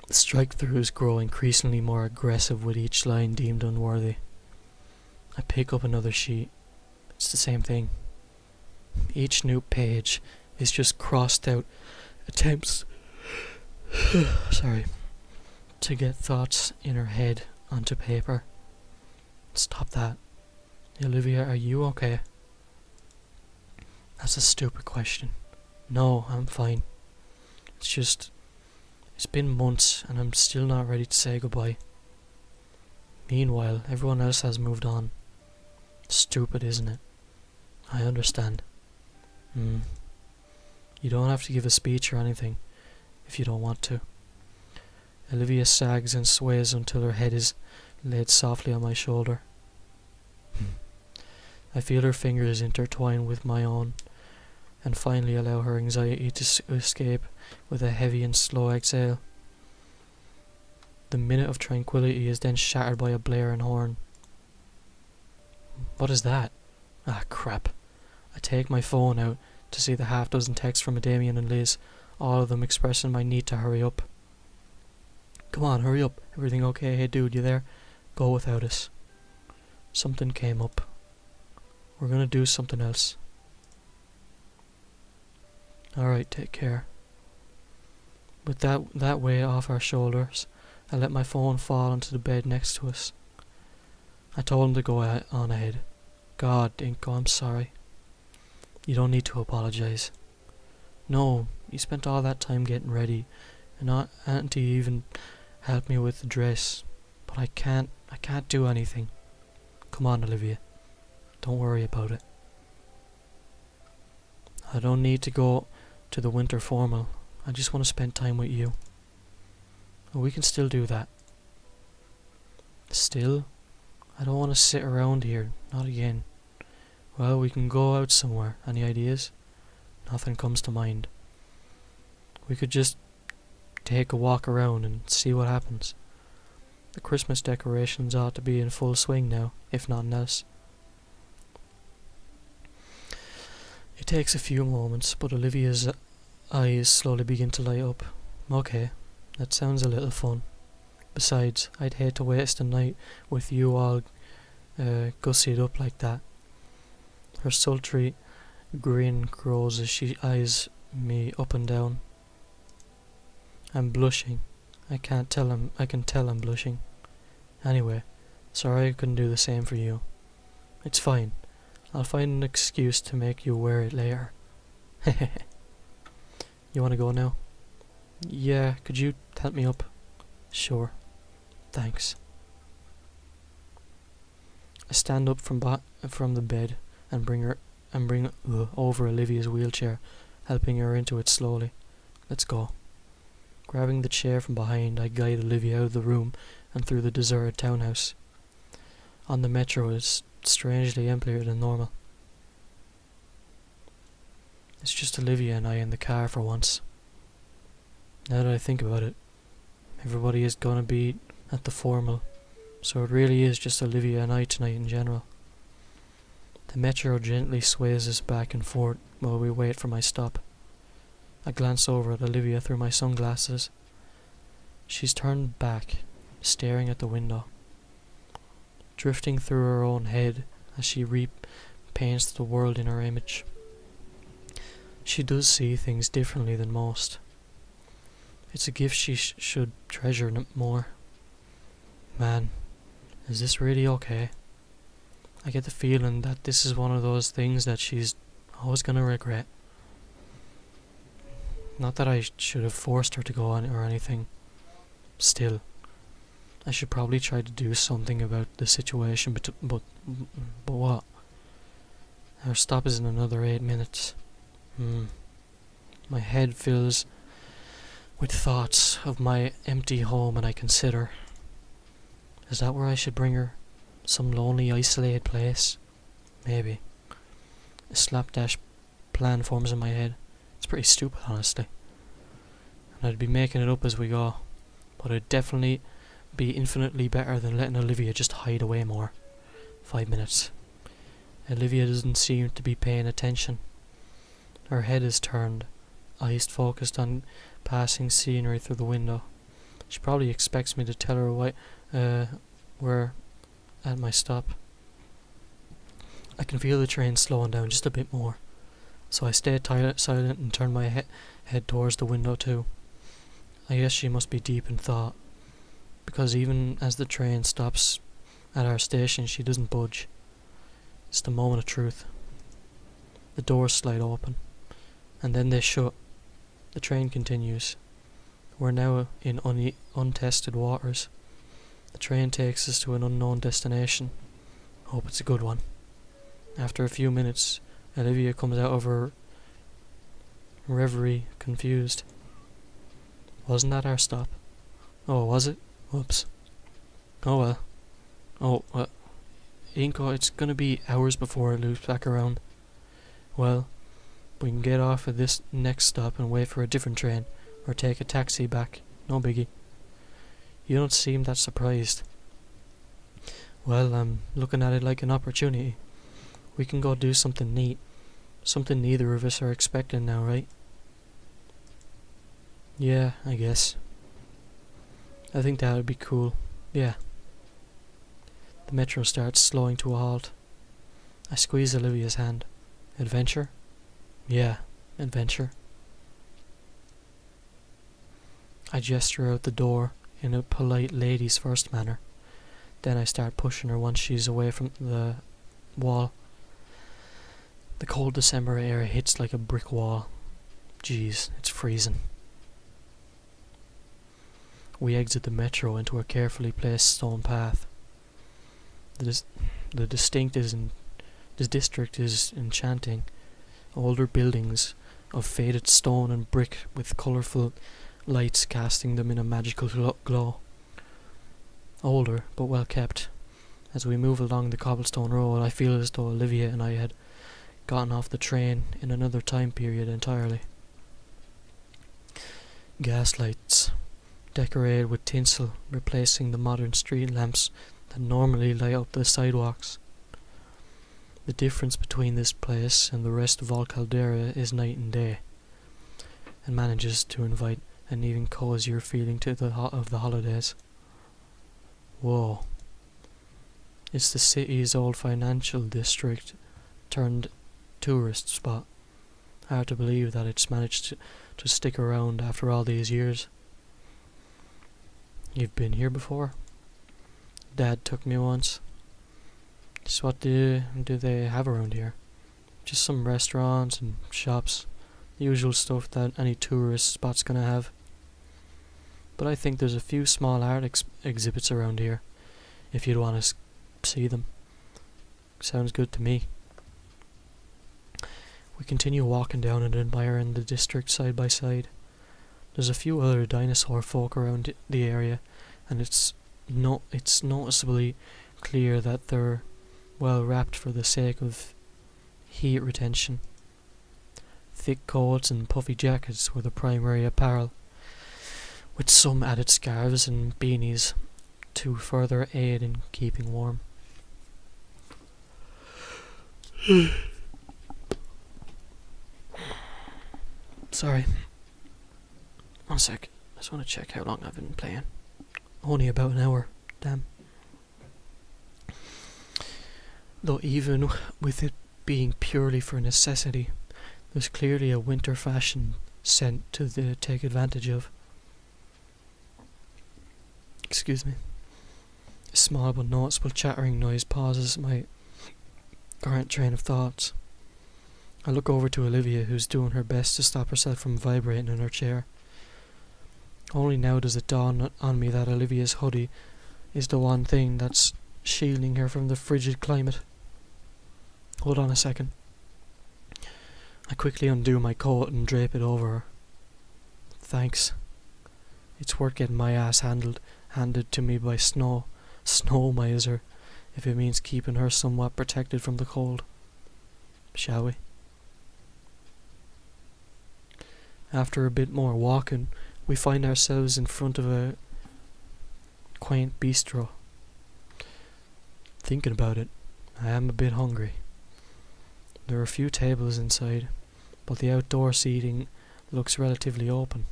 The strike-throughs grow increasingly more aggressive with each line deemed unworthy. I pick up another sheet. It's the same thing. Each new page is just crossed out attempts to get thoughts in her head onto paper. Stop that. Olivia, are you okay? That's a stupid question. No, I'm fine. It's been months and I'm still not ready to say goodbye. Meanwhile, everyone else has moved on. Stupid, isn't it? I understand. You don't have to give a speech or anything if you don't want to. Olivia sags and sways until her head is laid softly on my shoulder. I feel her fingers intertwine with my own, and finally allow her anxiety to escape with a heavy and slow exhale. The minute of tranquility is then shattered by a blaring horn. What is that? Ah, crap. I take my phone out to see the half-dozen texts from Damien and Liz, all of them expressing my need to hurry up. Come on, hurry up. Everything okay? Hey dude, you there? Go without us. Something came up. We're gonna do something else. Alright, take care. With that weight off our shoulders, I let my phone fall onto the bed next to us. I told him to go on ahead. God, Dinko, I'm sorry. You don't need to apologize. No, you spent all that time getting ready, and Auntie even helped me with the dress. But I can't do anything. Come on, Olivia. Don't worry about it. I don't need to go to the winter formal. I just want to spend time with you. And we can still do that. Still? I don't want to sit around here. Not again. Well, we can go out somewhere. Any ideas? Nothing comes to mind. We could just take a walk around and see what happens. The Christmas decorations ought to be in full swing now, if nothing else. It takes a few moments, but Olivia's eyes slowly begin to light up. Okay, that sounds a little fun. Besides, I'd hate to waste a night with you all gussied up like that. Her sultry grin grows as she eyes me up and down. I'm blushing. I can tell I'm blushing. Anyway, sorry I couldn't do the same for you. It's fine. I'll find an excuse to make you wear it later. You wanna go now? Yeah, could you help me up? Sure. Thanks. I stand up from the bed and bring over Olivia's wheelchair, helping her into it slowly. Let's go. Grabbing the chair from behind, I guide Olivia out of the room and through the deserted townhouse. On the metro, it's strangely emptier than normal. It's just Olivia and I in the car for once. Now that I think about it, everybody is gonna be at the formal, so it really is just Olivia and I tonight in general. The metro gently sways us back and forth while we wait for my stop. I glance over at Olivia through my sunglasses. She's turned back, staring at the window, drifting through her own head as she repaints the world in her image. She does see things differently than most. It's a gift she should treasure more. Man, is this really okay? I get the feeling that this is one of those things that she's always gonna regret. Not that I should have forced her to go on or anything. Still, I should probably try to do something about the situation, but what? Our stop is in another 8 minutes. My head fills with thoughts of my empty home, and I consider, is that where I should bring her? Some lonely, isolated place? Maybe. A slapdash plan forms in my head. It's pretty stupid, honestly. And I'd be making it up as we go. But it'd definitely be infinitely better than letting Olivia just hide away more. 5 minutes. Olivia doesn't seem to be paying attention. Her head is turned, eyes focused on passing scenery through the window. She probably expects me to tell her we're at my stop. I can feel the train slowing down just a bit more, so I stay silent and turn my head towards the window too. I guess she must be deep in thought, because even as the train stops at our station, she doesn't budge. It's the moment of truth. The doors slide open, and then they shut. The train continues. We're now in untested waters. The train takes us to an unknown destination. Hope it's a good one. After a few minutes, Olivia comes out of her reverie, confused. Wasn't that our stop? Oh, was it? Whoops. Oh well. Oh, well. Inko, it's gonna be hours before it loops back around. Well, we can get off at this next stop and wait for a different train, or take a taxi back. No biggie. You don't seem that surprised. Well, I'm looking at it like an opportunity. We can go do something neat. Something neither of us are expecting now, right? Yeah, I guess. I think that would be cool. Yeah. The metro starts slowing to a halt. I squeeze Olivia's hand. Adventure? Yeah, adventure. I gesture out the door in a polite ladies first manner. Then I start pushing her once she's away from the wall. The cold December air hits like a brick wall. Jeez, it's freezing. We exit the metro into a carefully placed stone path. The district is enchanting. Older buildings of faded stone and brick with colourful lights casting them in a magical glow. Older, but well kept. As we move along the cobblestone road, I feel as though Olivia and I had gotten off the train in another time period entirely. Gas lights, decorated with tinsel, replacing the modern street lamps that normally light up the sidewalks. The difference between this place and the rest of all Caldera is night and day, and manages to invite an even cozier feeling to the of the holidays. Whoa. It's the city's old financial district turned tourist spot. Hard to believe that it's managed to stick around after all these years. You've been here before? Dad took me once. So what do they have around here? Just some restaurants and shops. The usual stuff that any tourist spot's gonna have. But I think there's a few small art exhibits around here, if you'd want to see them. Sounds good to me. We continue walking down and admiring the district side by side. There's a few other dinosaur folk around the area, and it's noticeably clear that they're well wrapped for the sake of heat retention. Thick coats and puffy jackets were the primary apparel, with some added scarves and beanies to further aid in keeping warm. Sorry. 1 sec. I just want to check how long I've been playing. Only about an hour. Damn. Though even with it being purely for necessity, there's clearly a winter fashion scent to take advantage of. Excuse me. A small but noticeable chattering noise pauses my current train of thoughts. I look over to Olivia, who's doing her best to stop herself from vibrating in her chair. Only now does it dawn on me that Olivia's hoodie is the one thing that's shielding her from the frigid climate. Hold on a second. I quickly undo my coat and drape it over her. Thanks. It's worth getting my ass handed to me by Snow Miser, if it means keeping her somewhat protected from the cold. Shall we? After a bit more walking, we find ourselves in front of a quaint bistro. Thinking about it, I am a bit hungry. There are a few tables inside, but the outdoor seating looks relatively open,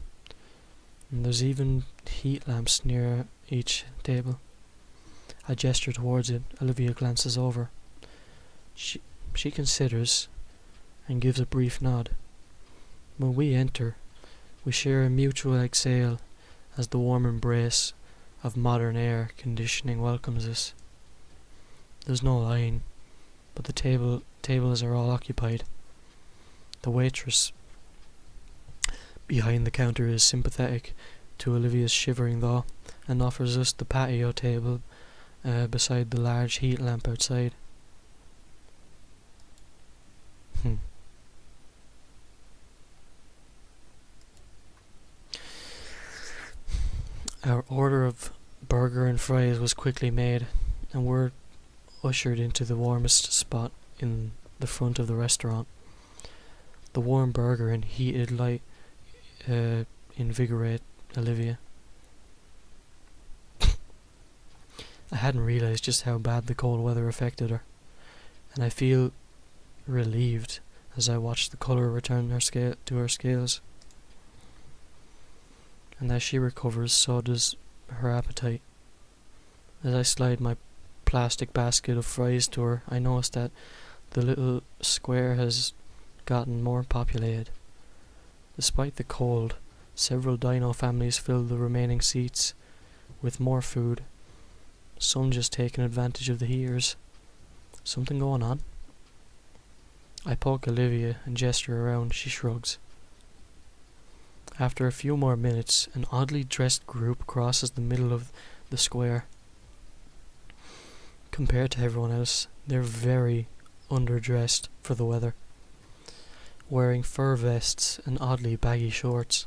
and there's even heat lamps near each table. I gesture towards it. Olivia glances over. She considers and gives a brief nod. When we enter, we share a mutual exhale as the warm embrace of modern air conditioning welcomes us. There's no line, but the tables are all occupied. The waitress behind the counter is sympathetic to Olivia's shivering thaw and offers us the patio table beside the large heat lamp outside. Our order of burger and fries was quickly made, and we're ushered into the warmest spot in the front of the restaurant. The warm burger and heated light invigorate Olivia. I hadn't realised just how bad the cold weather affected her, and I feel relieved as I watch the colour return to her scales. And as she recovers, so does her appetite. As I slide my plastic basket of fries to her, I notice that the little square has gotten more populated. Despite the cold, several dino families fill the remaining seats with more food, some just taking advantage of the heaters. Something going on? I poke Olivia and gesture around. She shrugs. After a few more minutes, an oddly dressed group crosses the middle of the square. Compared to everyone else, they're very underdressed for the weather, wearing fur vests and oddly baggy shorts.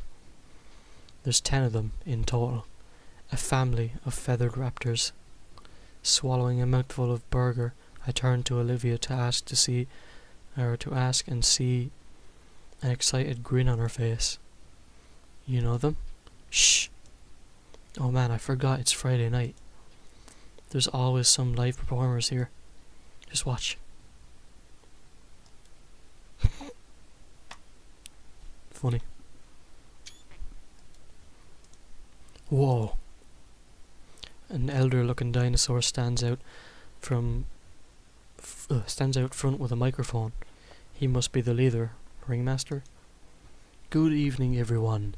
There's 10 of them in total, a family of feathered raptors. Swallowing a mouthful of burger, I turn to Olivia to ask and see an excited grin on her face. You know them? Shh! Oh man, I forgot it's Friday night. There's always some live performers here. Just watch. Funny. Whoa! An elder-looking dinosaur stands out front with a microphone. He must be the leader, ringmaster. Good evening, everyone.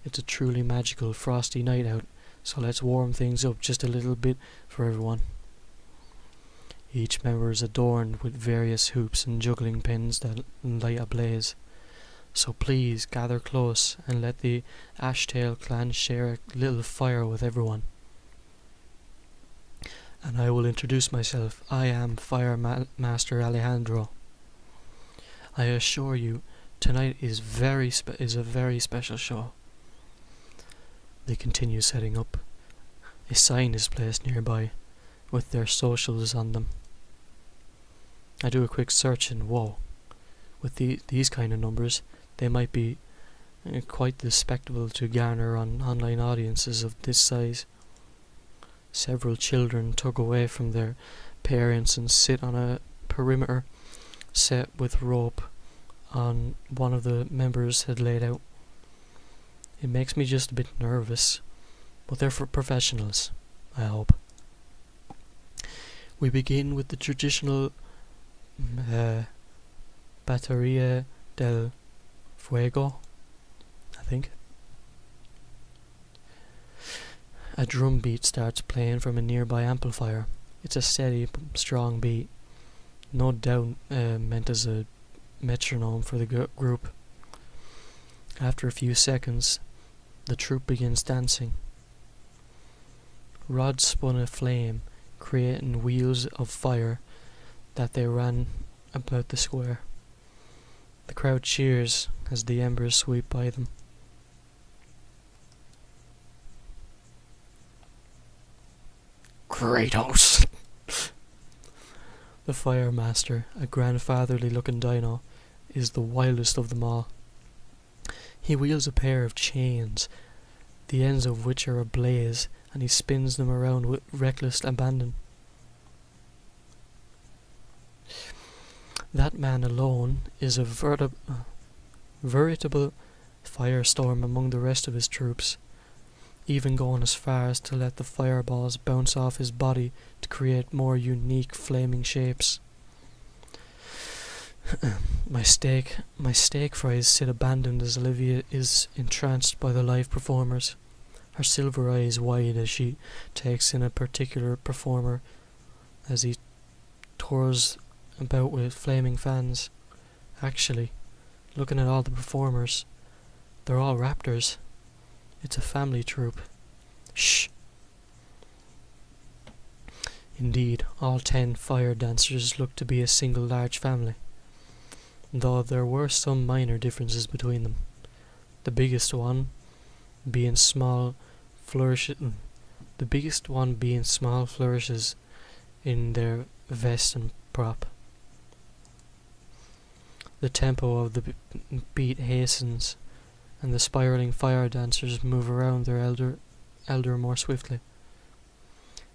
It's a truly magical frosty night out, so let's warm things up just a little bit for everyone. Each member is adorned with various hoops and juggling pins that light a blaze. So please gather close and let the Ashtail clan share a little fire with everyone. And I will introduce myself. I am Fire Master Alejandro. I assure you, tonight is a very special show. They continue setting up. A sign is placed nearby, with their socials on them. I do a quick search and whoa, with these kind of numbers, they might be quite the spectacle to garner on online audiences of this size. Several children tug away from their parents and sit on a perimeter set with rope on one of the members had laid out. It makes me just a bit nervous, but they're for professionals, I hope. We begin with the traditional Bateria del Fuego, I think. A drum beat starts playing from a nearby amplifier. It's a steady, strong beat, no doubt meant as a metronome for the group. After a few seconds, the troupe begins dancing. Rod spun a flame, creating wheels of fire that they ran about the square. The crowd cheers as the embers sweep by them. Kratos! The Fire Master, a grandfatherly-looking dino, is the wildest of them all. He wields a pair of chains, the ends of which are ablaze, and he spins them around with reckless abandon. That man alone is a veritable firestorm among the rest of his troops, even going as far as to let the fireballs bounce off his body to create more unique flaming shapes. My steak fries sit abandoned as Olivia is entranced by the live performers, her silver eyes wide as she takes in a particular performer as he tours about with flaming fans. Actually, looking at all the performers, they're all raptors. It's a family troupe. Shh! Indeed, all 10 fire dancers look to be a single large family, though there were some minor differences between them. The biggest one being small flourishes in their vest and prop. The tempo of the beat hastens, and the spiraling fire dancers move around their elder more swiftly.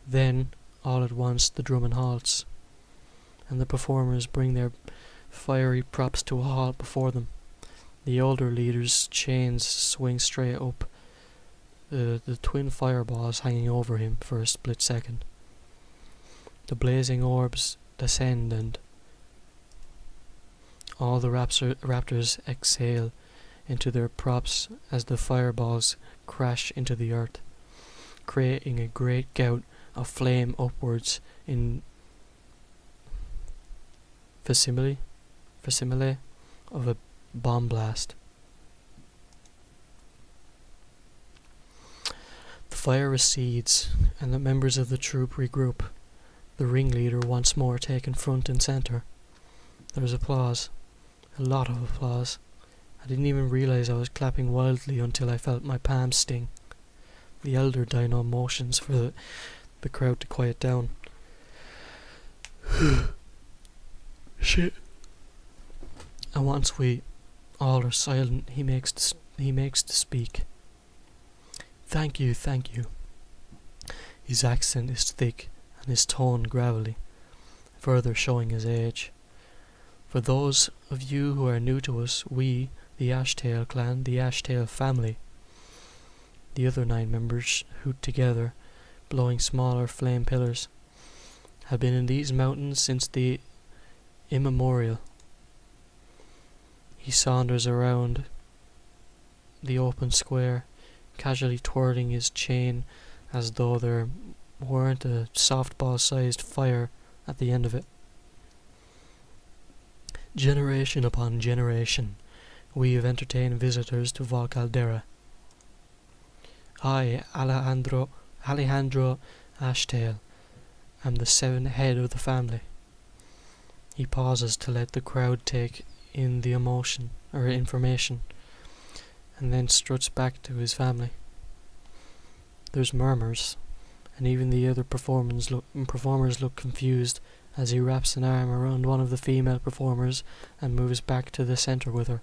Then, all at once, the drumming halts, and the performers bring their fiery props to a halt before them. The older leader's chains swing straight up, the twin fireballs hanging over him for a split second. The blazing orbs descend, and all the raptors exhale into their props as the fireballs crash into the earth, creating a great gout of flame upwards in facsimile of a bomb blast. The fire recedes, and the members of the troop regroup, the ringleader once more taken front and centre. There's applause. A lot of applause. I didn't even realise I was clapping wildly until I felt my palms sting. The elder dino motions for the crowd to quiet down. Shit. And once we all are silent, he makes to speak. Thank you. His accent is thick and his tone gravelly, further showing his age. For those of you who are new to us, we, the Ashtail clan, the Ashtail family, the other 9 members hoot together, blowing smaller flame pillars, have been in these mountains since the immemorial. He saunters around the open square, casually twirling his chain as though there weren't a softball-sized fire at the end of it. Generation upon generation, we have entertained visitors to Val Caldera. I, Alejandro Ashtail, am the 7th head of the family. He pauses to let the crowd take in the information, and then struts back to his family. There's murmurs, and even the other performers look confused as he wraps an arm around one of the female performers and moves back to the centre with her.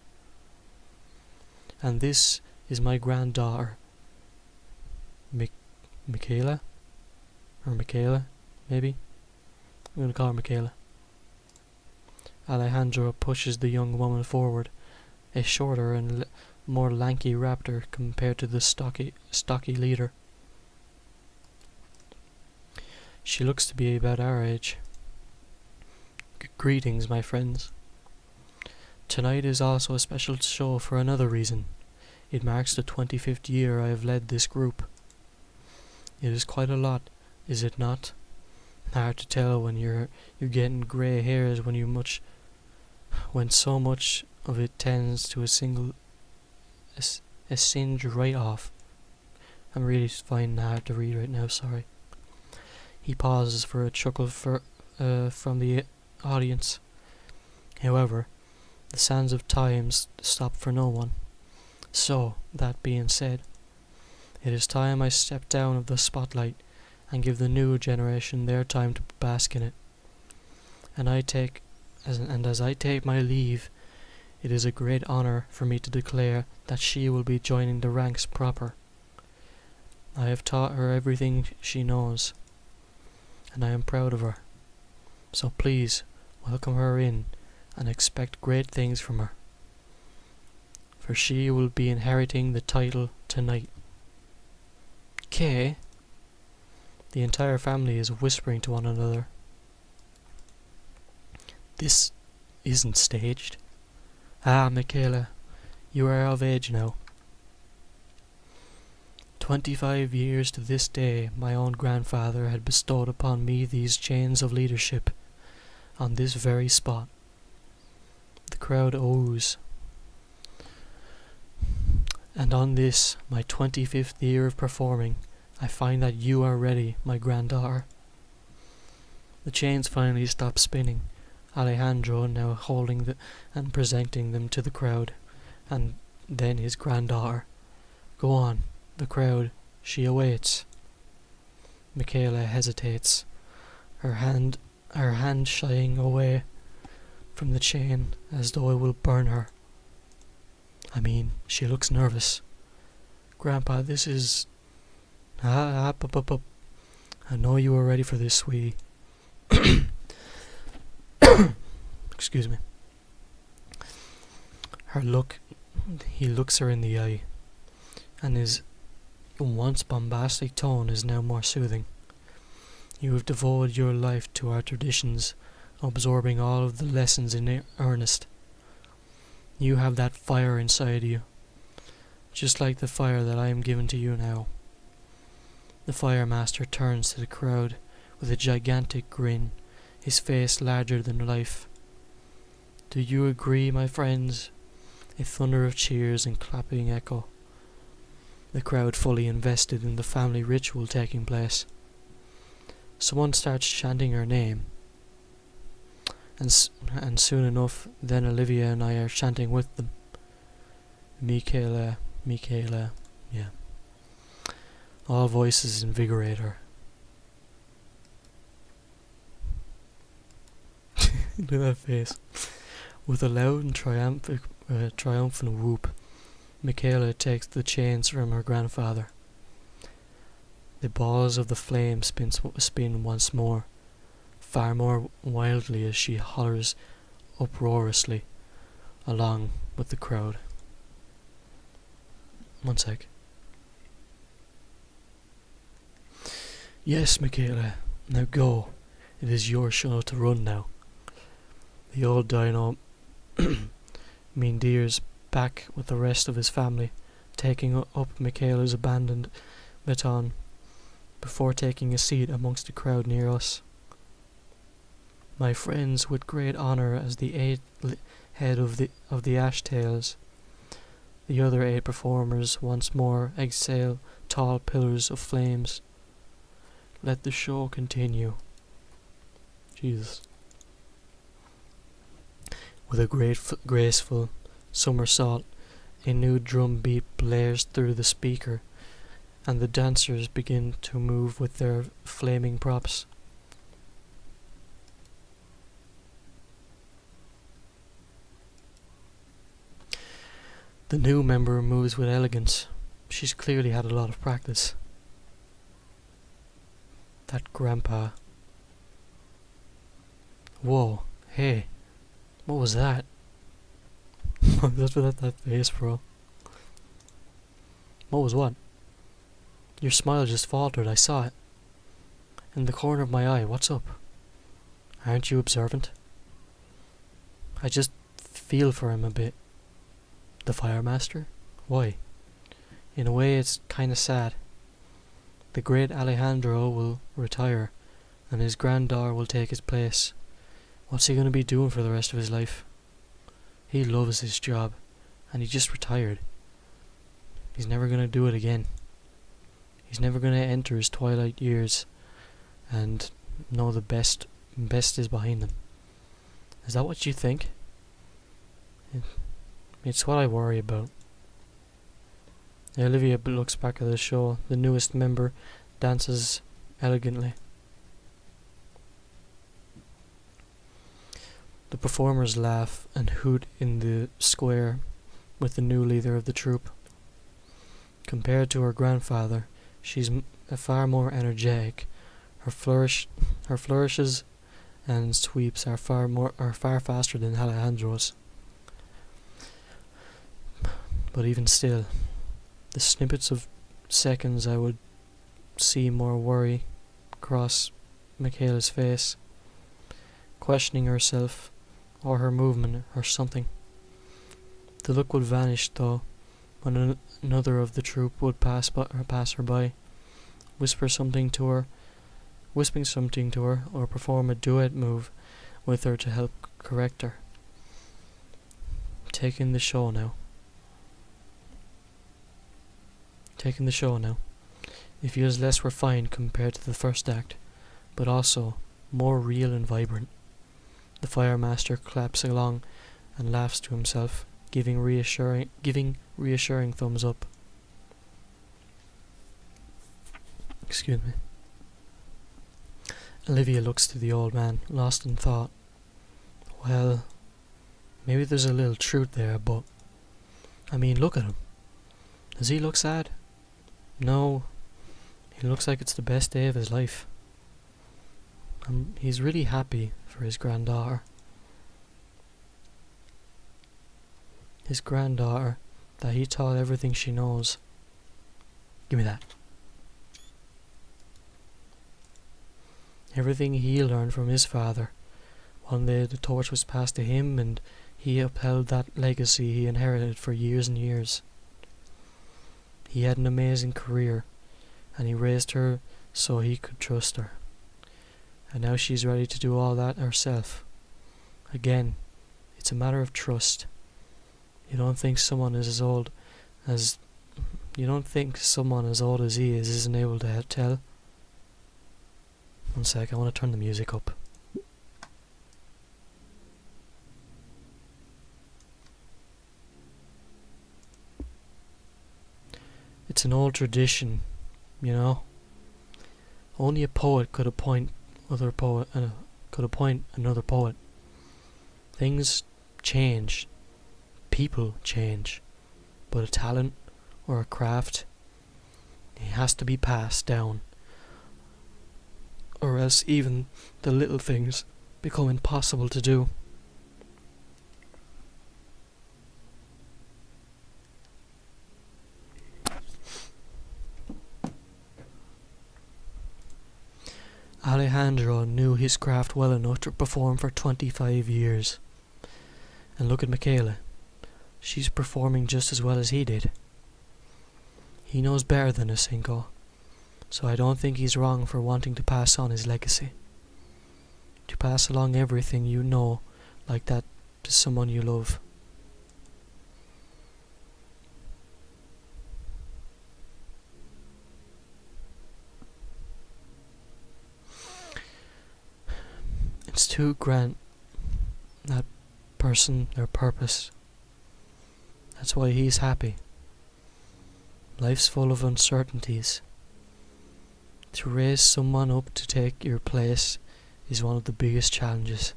And this is my granddaughter, Michaela, maybe? I'm going to call her Michaela. Alejandro pushes the young woman forward, a shorter and more lanky raptor compared to the stocky leader. She looks to be about our age. Greetings, my friends. Tonight is also a special show for another reason. It marks the 25th year I have led this group. It is quite a lot, is it not? Hard to tell when you're getting grey hairs when so much of it tends to a singe right off. I'm really finding it hard to read right now, sorry. He pauses for a chuckle from the audience. However, The sands of time stop for no one. So, that being said, it is time I step down of the spotlight and give the new generation their time to bask in it. And as I take my leave, it is a great honour for me to declare that she will be joining the ranks proper. I have taught her everything she knows, and I am proud of her. So please, welcome her in, and expect great things from her. For she will be inheriting the title tonight. Kay? The entire family is whispering to one another. This isn't staged. Ah, Michaela, you are of age now. 25 years to this day, my own grandfather had bestowed upon me these chains of leadership, on this very spot. The crowd oos. And on this, my 25th year of performing, I find that you are ready, my granddaughter. The chains finally stop spinning, Alejandro now holding and presenting them to the crowd, and then his granddaughter. Go on, the crowd, she awaits. Michaela hesitates, her hand shying away from the chain as though it will burn her. I mean, she looks nervous. Grandpa, this is... Up. I know you are ready for this, sweetie. Excuse me. He looks her in the eye, and his once bombastic tone is now more soothing. You have devoted your life to our traditions, absorbing all of the lessons in earnest. You have that fire inside you, just like the fire that I am giving to you now. The fire master turns to the crowd with a gigantic grin, his face larger than life. Do you agree, my friends? A thunder of cheers and clapping echo. The crowd fully invested in the family ritual taking place. Someone starts chanting her name, and soon enough, then Olivia and I are chanting with them. Michaela, yeah. All voices invigorate her. Look at that face. With a loud and triumphant whoop, Michaela takes the chains from her grandfather. The balls of the flame spin once more, far more wildly as she hollers uproariously along with the crowd. One sec. Yes, Michaela, now go. It is your show to run now. The old dino meandeers back with the rest of his family, taking up Michaela's abandoned baton before taking a seat amongst the crowd near us. My friends, with great honour as the head of the Ashtails, the other 8 performers once more exhale tall pillars of flames. Let the show continue. Jesus. With a graceful somersault, a new drum beat blares through the speaker, and the dancers begin to move with their flaming props. The new member moves with elegance. She's clearly had a lot of practice. That grandpa. Whoa, hey, what was that? That's without that face, bro. What was what? Your smile just faltered, I saw it. In the corner of my eye, what's up? Aren't you observant? I just feel for him a bit. The fire master? Why? In a way, it's kinda sad. The great Alejandro will retire, and his granddaughter will take his place. What's he gonna be doing for the rest of his life? He loves his job, and he just retired. He's never gonna do it again. He's never gonna enter his twilight years and know the best is behind him. Is that what you think? It's what I worry about. Olivia looks back at the show. The newest member dances elegantly. The performers laugh and hoot in the square with the new leader of the troupe. Compared to her grandfather, she's far more energetic. Her flourishes and sweeps are far faster than Alejandro's. But even still, the snippets of seconds I would see more worry cross Michaela's face, questioning herself or her movement or something. The look would vanish though when another of the troupe would pass her by, whispering something to her, or perform a duet move with her to help correct her. Taking the show now. It feels less refined compared to the first act, but also more real and vibrant. The fire master claps along and laughs to himself, giving reassuring thumbs up. Excuse me. Olivia looks to the old man, lost in thought. Well, maybe there's a little truth there, but I mean, look at him. Does he look sad? No, he looks like it's the best day of his life. He's really happy for his granddaughter. His granddaughter that he taught everything she knows. Give me that. Everything he learned from his father. One day the torch was passed to him and he upheld that legacy he inherited for years and years. He had an amazing career and he raised her so he could trust her. And now she's ready to do all that herself. Again, it's a matter of trust. You don't think someone as old as he is isn't able to tell? One sec, I want to turn the music up. It's an old tradition, you know. Only a poet could appoint another poet. Things change, people change, but a talent or a craft, it has to be passed down, or else even the little things become impossible to do. Alejandro knew his craft well enough to perform for 25 years. And look at Michaela. She's performing just as well as he did. He knows better than a Cinco, so I don't think he's wrong for wanting to pass on his legacy. To pass along everything you know like that to someone you love. It's to grant that person their purpose. That's why he's happy. Life's full of uncertainties. To raise someone up to take your place is one of the biggest challenges.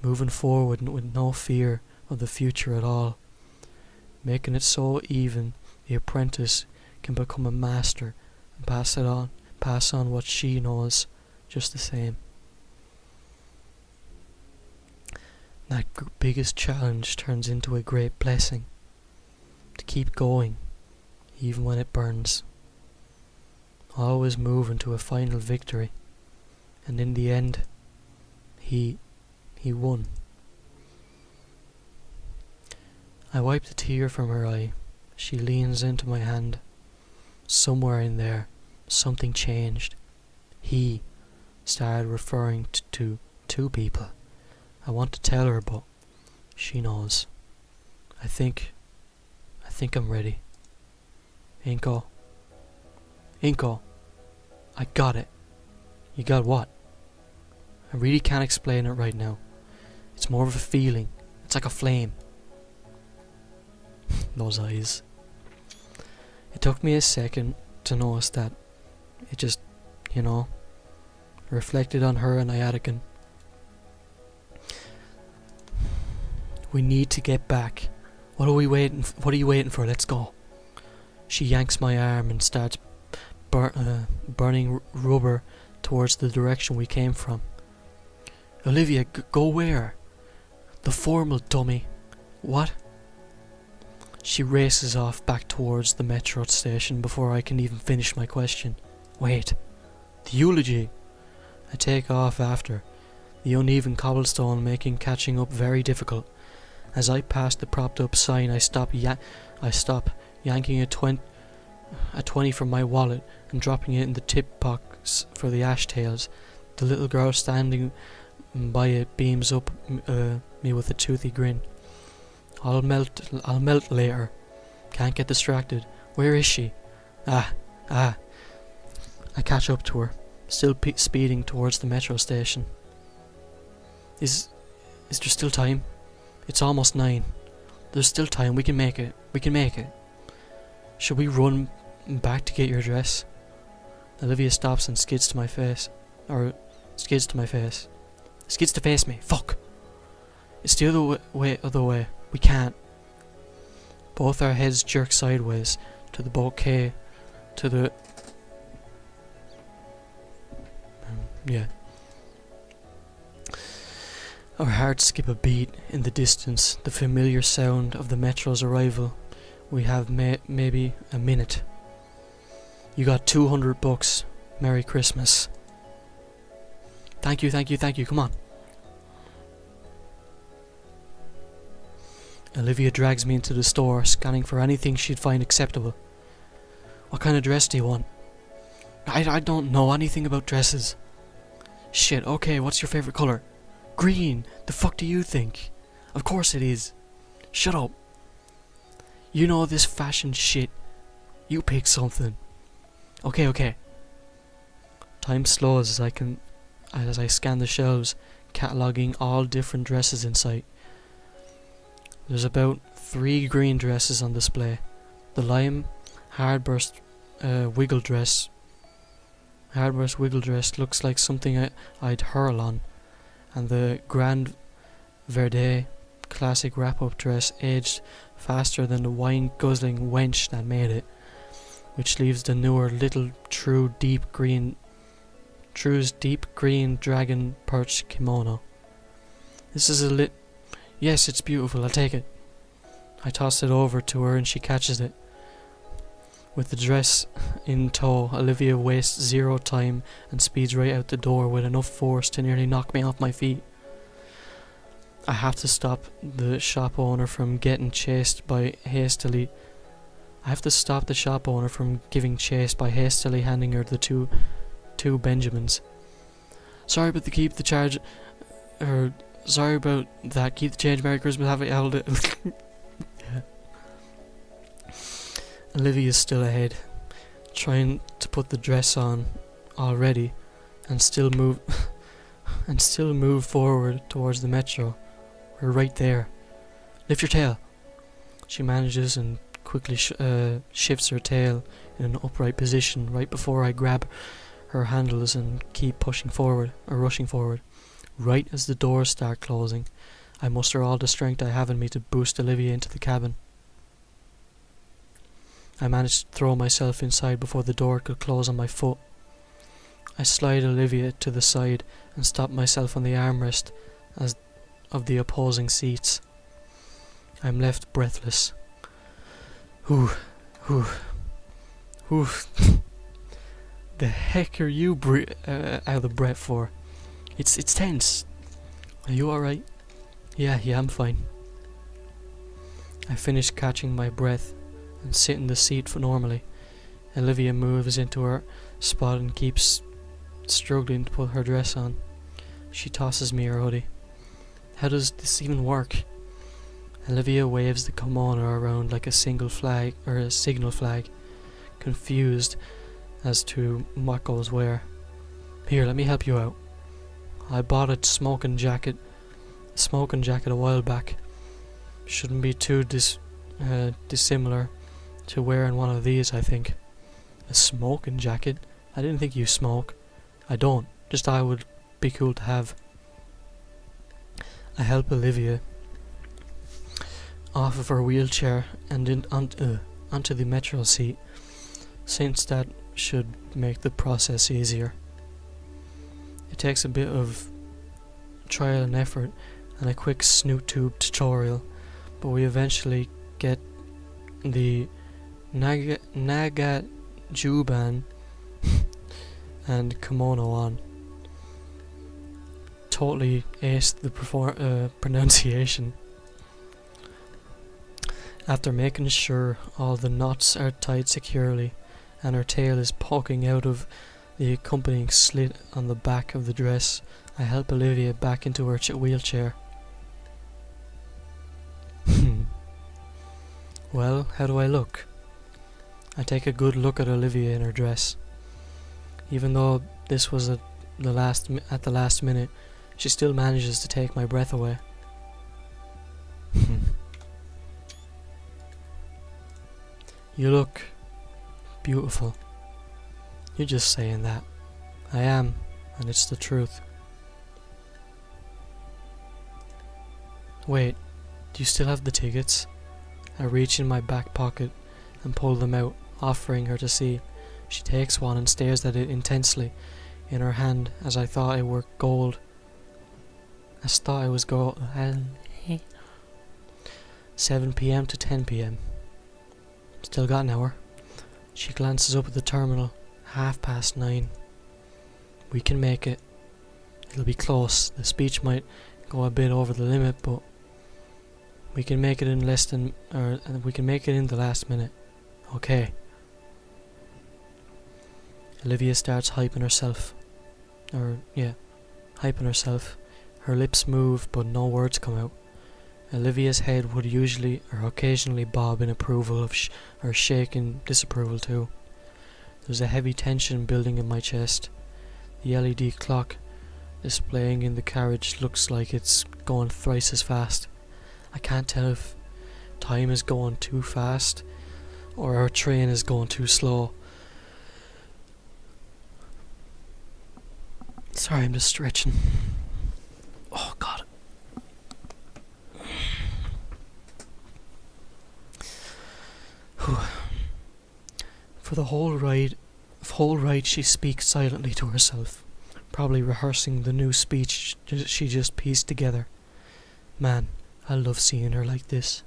Moving forward with no fear of the future at all. Making it so even the apprentice can become a master and pass on what she knows just the same. That biggest challenge turns into a great blessing. To keep going, even when it burns. Always moving to a final victory. And in the end, he won. I wipe the tear from her eye. She leans into my hand. Somewhere in there, something changed. He started referring to two people. I want to tell her, but she knows. I think I'm ready. Inko, I got it. You got what? I really can't explain it right now. It's more of a feeling, It's like a flame. Those eyes. It took me a second to notice that. It just, reflected on her and Iadican. We need to get back. What are you waiting for? Let's go. She yanks my arm and starts burning rubber towards the direction we came from. Olivia, go where? The formal, dummy. What? She races off back towards the metro station before I can even finish my question. Wait. The eulogy. I take off after, the uneven cobblestone making catching up very difficult. As I pass the propped up sign, I stop yanking a 20 from my wallet and dropping it in the tip box for the ashtails. The little girl standing by it beams up me with a toothy grin. I'll melt later. Can't get distracted. Where is she? Ah. I catch up to her, still speeding towards the metro station. Is there still time? It's almost 9. There's still time. We can make it. Should we run back to get your dress? Olivia stops and skids to face me. Fuck! It's the other way. We can't. Both our heads jerk sideways to the bouquet, Our hearts skip a beat in the distance, the familiar sound of the metro's arrival. We have maybe a minute. You got $200. Merry Christmas. Thank you, come on. Olivia drags me into the store, scanning for anything she'd find acceptable. What kind of dress do you want? I don't know anything about dresses. Shit, okay, what's your favourite colour? Green! The fuck do you think? Of course it is. Shut up. You know this fashion shit. You pick something. Okay. Time slows as I scan the shelves, cataloguing all different dresses in sight. There's about 3 green dresses on display. The lime hardburst wiggle dress looks like something I'd hurl on, and the Grand Verde classic wrap-up dress aged faster than the wine-guzzling wench that made it, which leaves the newer little True's deep green dragon perch kimono. This is Yes, it's beautiful, I'll take it. I toss it over to her and she catches it. With the dress in tow, Olivia wastes 0 time and speeds right out the door with enough force to nearly knock me off my feet. I have to stop the shop owner from giving chase by hastily handing her the two Benjamins. Sorry about keep the change, Merry Christmas, have it held it. Yeah. Olivia's still ahead, trying to put the dress on already, and still move forward towards the metro. We're right there. Lift your tail. She manages and quickly shifts her tail in an upright position right before I grab her handles and keep rushing forward. Right as the doors start closing, I muster all the strength I have in me to boost Olivia into the cabin. I managed to throw myself inside before the door could close on my foot. I slide Olivia to the side and stop myself on the armrest of the opposing seats. I'm left breathless. Whew. The heck are you out of breath for? It's tense. Are you alright? Yeah, I'm fine. I finish catching my breath and sit in the seat for normally. Olivia moves into her spot and keeps struggling to put her dress on. She tosses me her hoodie. How does this even work? Olivia waves the kimono around like a signal flag, confused as to what goes where. Here, let me help you out. I bought a smoking jacket a while back. shouldn't be too dissimilar to wearing one of these, I think. A smoking jacket? I didn't think you smoke. I don't, just thought it would be cool to have. I help Olivia off of her wheelchair and onto the metro seat, since that should make the process easier. It takes a bit of trial and effort and a quick snoot tube tutorial, but we eventually get the Nagajuban and kimono on. Totally aced the pronunciation. After making sure all the knots are tied securely and her tail is poking out of the accompanying slit on the back of the dress, I help Olivia back into her wheelchair. Well, how do I look? I take a good look at Olivia in her dress. Even though this was at the last minute, she still manages to take my breath away. You look beautiful. You're just saying that. I am, and it's the truth. Wait, do you still have the tickets? I reach in my back pocket and pull them out, offering her to see. She takes one and stares at it intensely in her hand as I thought it were gold. 7 p.m. to 10 p.m. Still got an hour. She glances up at the terminal. 9:30. We can make it. It'll be close. The speech might go a bit over the limit, but we can make it in we can make it in the last minute. Okay. Olivia starts hyping herself. Hyping herself. Her lips move, but no words come out. Olivia's head would usually or occasionally bob in approval or shake in disapproval too. There's a heavy tension building in my chest. The LED clock displaying in the carriage looks like it's going thrice as fast. I can't tell if time is going too fast or our train is going too slow. Sorry, I'm just stretching. Oh God. For the whole ride she speaks silently to herself, probably rehearsing the new speech she just pieced together. Man, I love seeing her like this.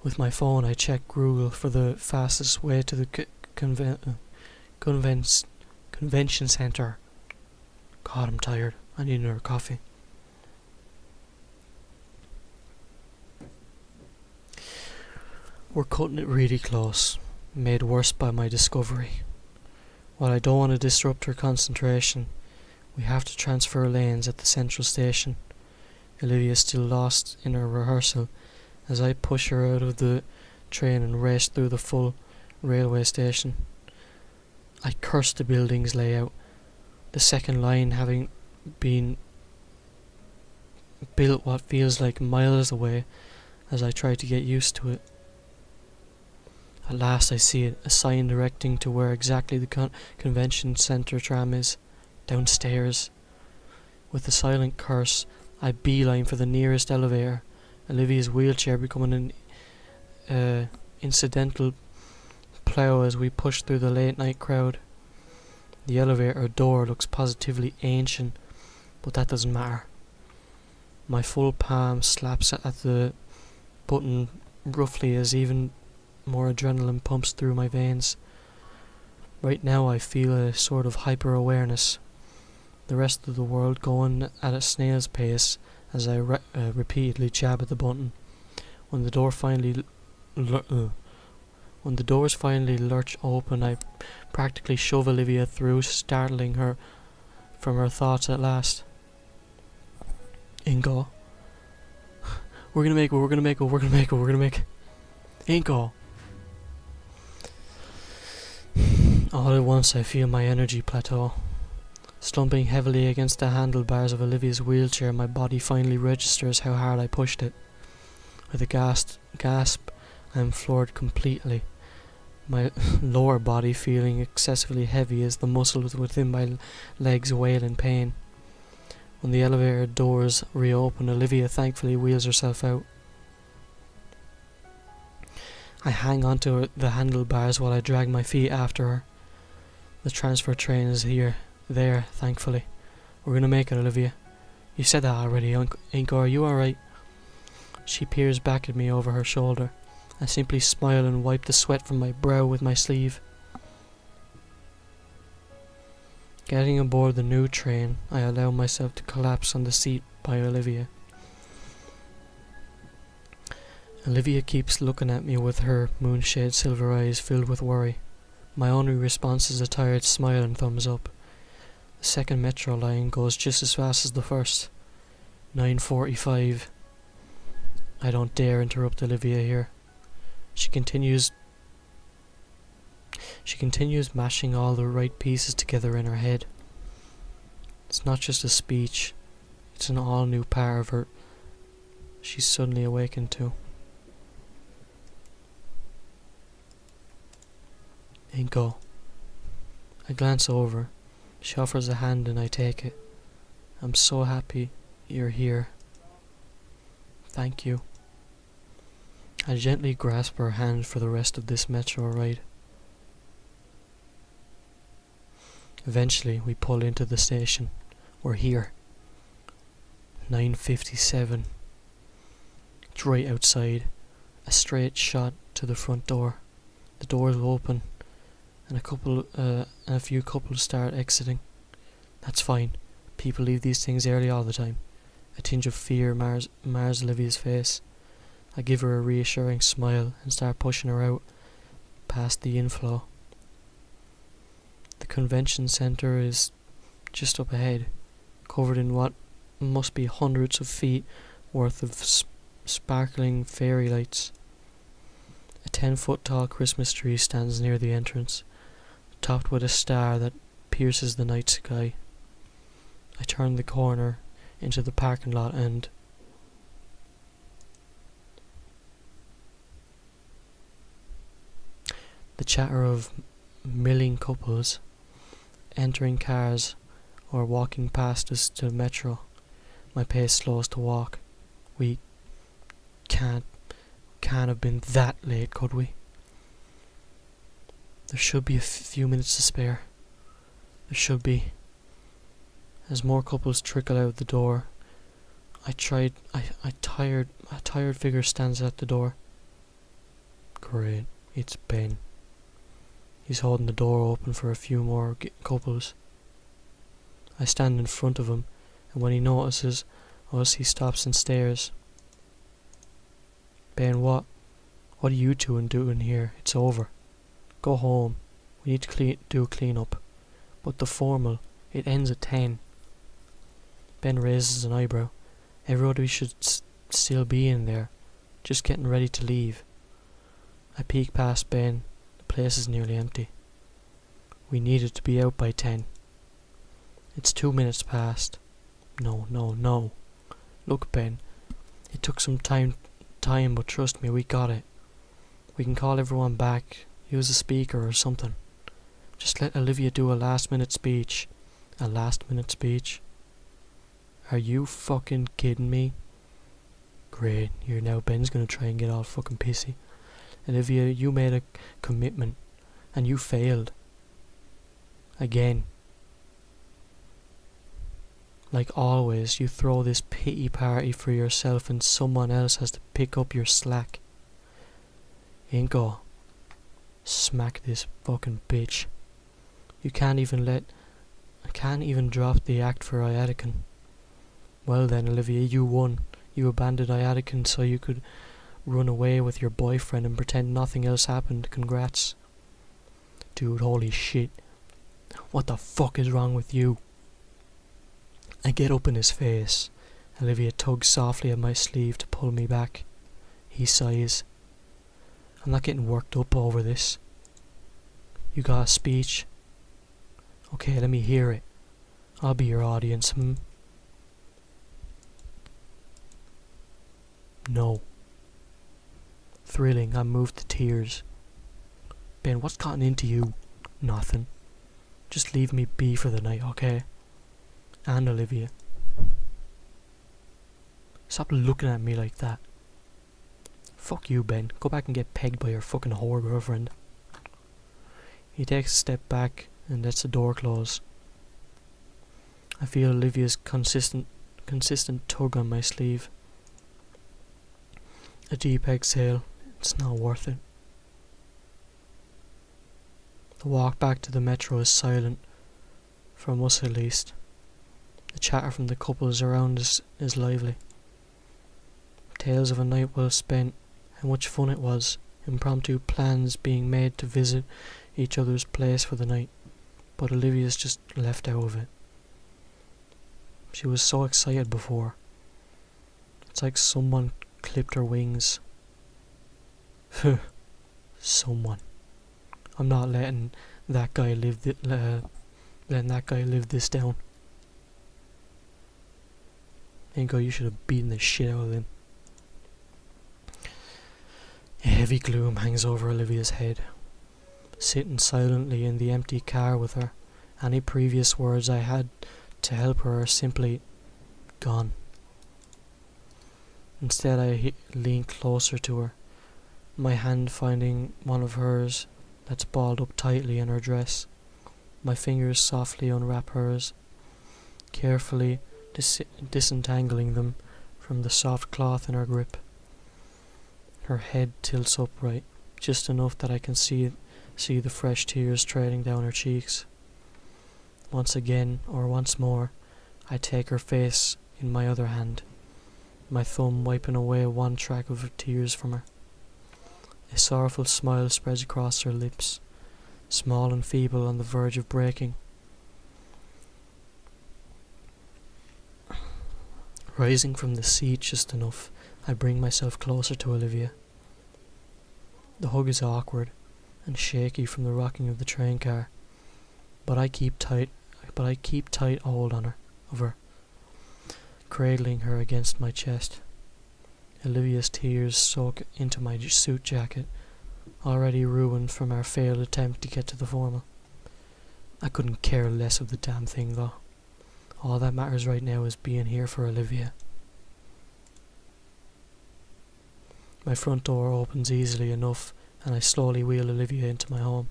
With my phone I check Google for the fastest way to the convention centre. God, I'm tired. I need another coffee. We're cutting it really close, made worse by my discovery. While I don't want to disrupt her concentration, we have to transfer lanes at the central station. Olivia is still lost in her rehearsal as I push her out of the train and race through the full railway station. I curse the building's layout, the second line having been built what feels like miles away as I try to get used to it. At last I see it, a sign directing to where exactly the convention centre tram is, downstairs. With a silent curse, I beeline for the nearest elevator, Olivia's wheelchair becoming an incidental plough as we push through the late night crowd. The elevator door looks positively ancient, but that doesn't matter. My full palm slaps at the button roughly as even more adrenaline pumps through my veins. Right now I feel a sort of hyper-awareness, the rest of the world going at a snail's pace as I repeatedly jab at the button. When the doors finally lurch open, I practically shove Olivia through, startling her from her thoughts at last. Ingo. We're gonna make it. Ingo. All at once I feel my energy plateau. Slumping heavily against the handlebars of Olivia's wheelchair, my body finally registers how hard I pushed it. With a gasp, I am floored completely, my lower body feeling excessively heavy as the muscles within my legs wail in pain. When the elevator doors reopen, Olivia thankfully wheels herself out. I hang onto the handlebars while I drag my feet after her. The transfer train is there, thankfully. We're gonna make it, Olivia. You said that already, Inko, are you alright? She peers back at me over her shoulder. I simply smile and wipe the sweat from my brow with my sleeve. Getting aboard the new train, I allow myself to collapse on the seat by Olivia. Olivia keeps looking at me with her moonshade silver eyes filled with worry. My only response is a tired smile and thumbs up. The second metro line goes just as fast as the first. 9:45. I don't dare interrupt Olivia here. She continues mashing all the right pieces together in her head. It's not just a speech, it's an all new part of her she's suddenly awakened to. Inko. I glance over. She offers a hand and I take it. I'm so happy you're here. Thank you. I gently grasp her hand for the rest of this metro ride. Eventually, we pull into the station. We're here. 9:57. It's right outside. A straight shot to the front door. The doors open, and a few couples start exiting. That's fine. People leave these things early all the time. A tinge of fear mars Olivia's face. I give her a reassuring smile and start pushing her out past the inflow. The convention centre is just up ahead, covered in what must be hundreds of feet worth of sparkling fairy lights. A 10-foot tall Christmas tree stands near the entrance, topped with a star that pierces the night sky. I turn the corner into the parking lot and the chatter of milling couples entering cars or walking past us to the metro. My pace slows to walk. We can't have been that late, could we? There should be a few minutes to spare. There should be. As more couples trickle out the door, a tired figure stands at the door. Great, it's Ben. He's holding the door open for a few more couples. I stand in front of him, and when he notices us, he stops and stares. Ben, what are you two doing here? It's over. Go home. We need to do a clean up. But the formal, it ends at 10. Ben raises an eyebrow. Everybody should still be in there, just getting ready to leave. I peek past Ben. The place is nearly empty. We needed to be out by 10. It's 2 minutes past. No. Look, Ben, it took some time, but trust me, we got it. We can call everyone back, use a speaker or something. Just let Olivia do a last-minute speech. A last-minute speech? Are you fucking kidding me? Great, here now Ben's gonna try and get all fucking pissy. Olivia, you made a commitment, and you failed. Again. Like always, you throw this pity party for yourself and someone else has to pick up your slack. Inko, smack this fucking bitch. I can't even drop the act for Iadican. Well then, Olivia, you won. You abandoned Iadican so you could run away with your boyfriend and pretend nothing else happened. Congrats. Dude, holy shit. What the fuck is wrong with you? I get up in his face. Olivia tugs softly at my sleeve to pull me back. He sighs. I'm not getting worked up over this. You got a speech? Okay, let me hear it. I'll be your audience, No. thrilling, I'm moved to tears. Ben, what's gotten into you? Nothing. Just leave me be for the night, okay? And Olivia. Stop looking at me like that. Fuck you, Ben. Go back and get pegged by your fucking whore girlfriend. He takes a step back and lets the door close. I feel Olivia's consistent tug on my sleeve. A deep exhale. It's not worth it. The walk back to the metro is silent, from us at least. The chatter from the couples around us is lively. Tales of a night well spent, how much fun it was, impromptu plans being made to visit each other's place for the night, but Olivia's just left out of it. She was so excited before. It's like someone clipped her wings. Someone. I'm not letting that guy live this down. Ingo, you should have beaten the shit out of him. A heavy gloom hangs over Olivia's head. Sitting silently in the empty car with her, any previous words I had to help her are simply gone. Instead, I lean closer to her, my hand finding one of hers that's balled up tightly in her dress. My fingers softly unwrap hers, carefully disentangling them from the soft cloth in her grip. Her head tilts upright, just enough that I can see the fresh tears trailing down her cheeks. Once again, or once more, I take her face in my other hand, my thumb wiping away one track of tears from her. A sorrowful smile spreads across her lips, small and feeble on the verge of breaking. Rising from the seat just enough, I bring myself closer to Olivia. The hug is awkward and shaky from the rocking of the train car, but I keep tight hold of her, cradling her against my chest. Olivia's tears soak into my suit jacket, already ruined from our failed attempt to get to the formal. I couldn't care less of the damn thing though. All that matters right now is being here for Olivia. My front door opens easily enough and I slowly wheel Olivia into my home.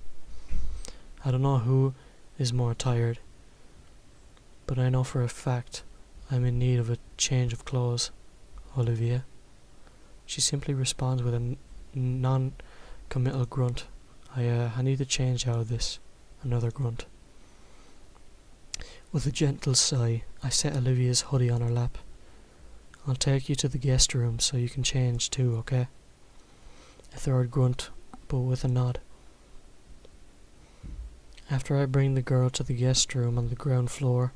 I don't know who is more tired, but I know for a fact I'm in need of a change of clothes. Olivia. She simply responds with a non-committal grunt. I need to change out of this. Another grunt. With a gentle sigh, I set Olivia's hoodie on her lap. I'll take you to the guest room so you can change too, okay? A third grunt, but with a nod. After I bring the girl to the guest room on the ground floor,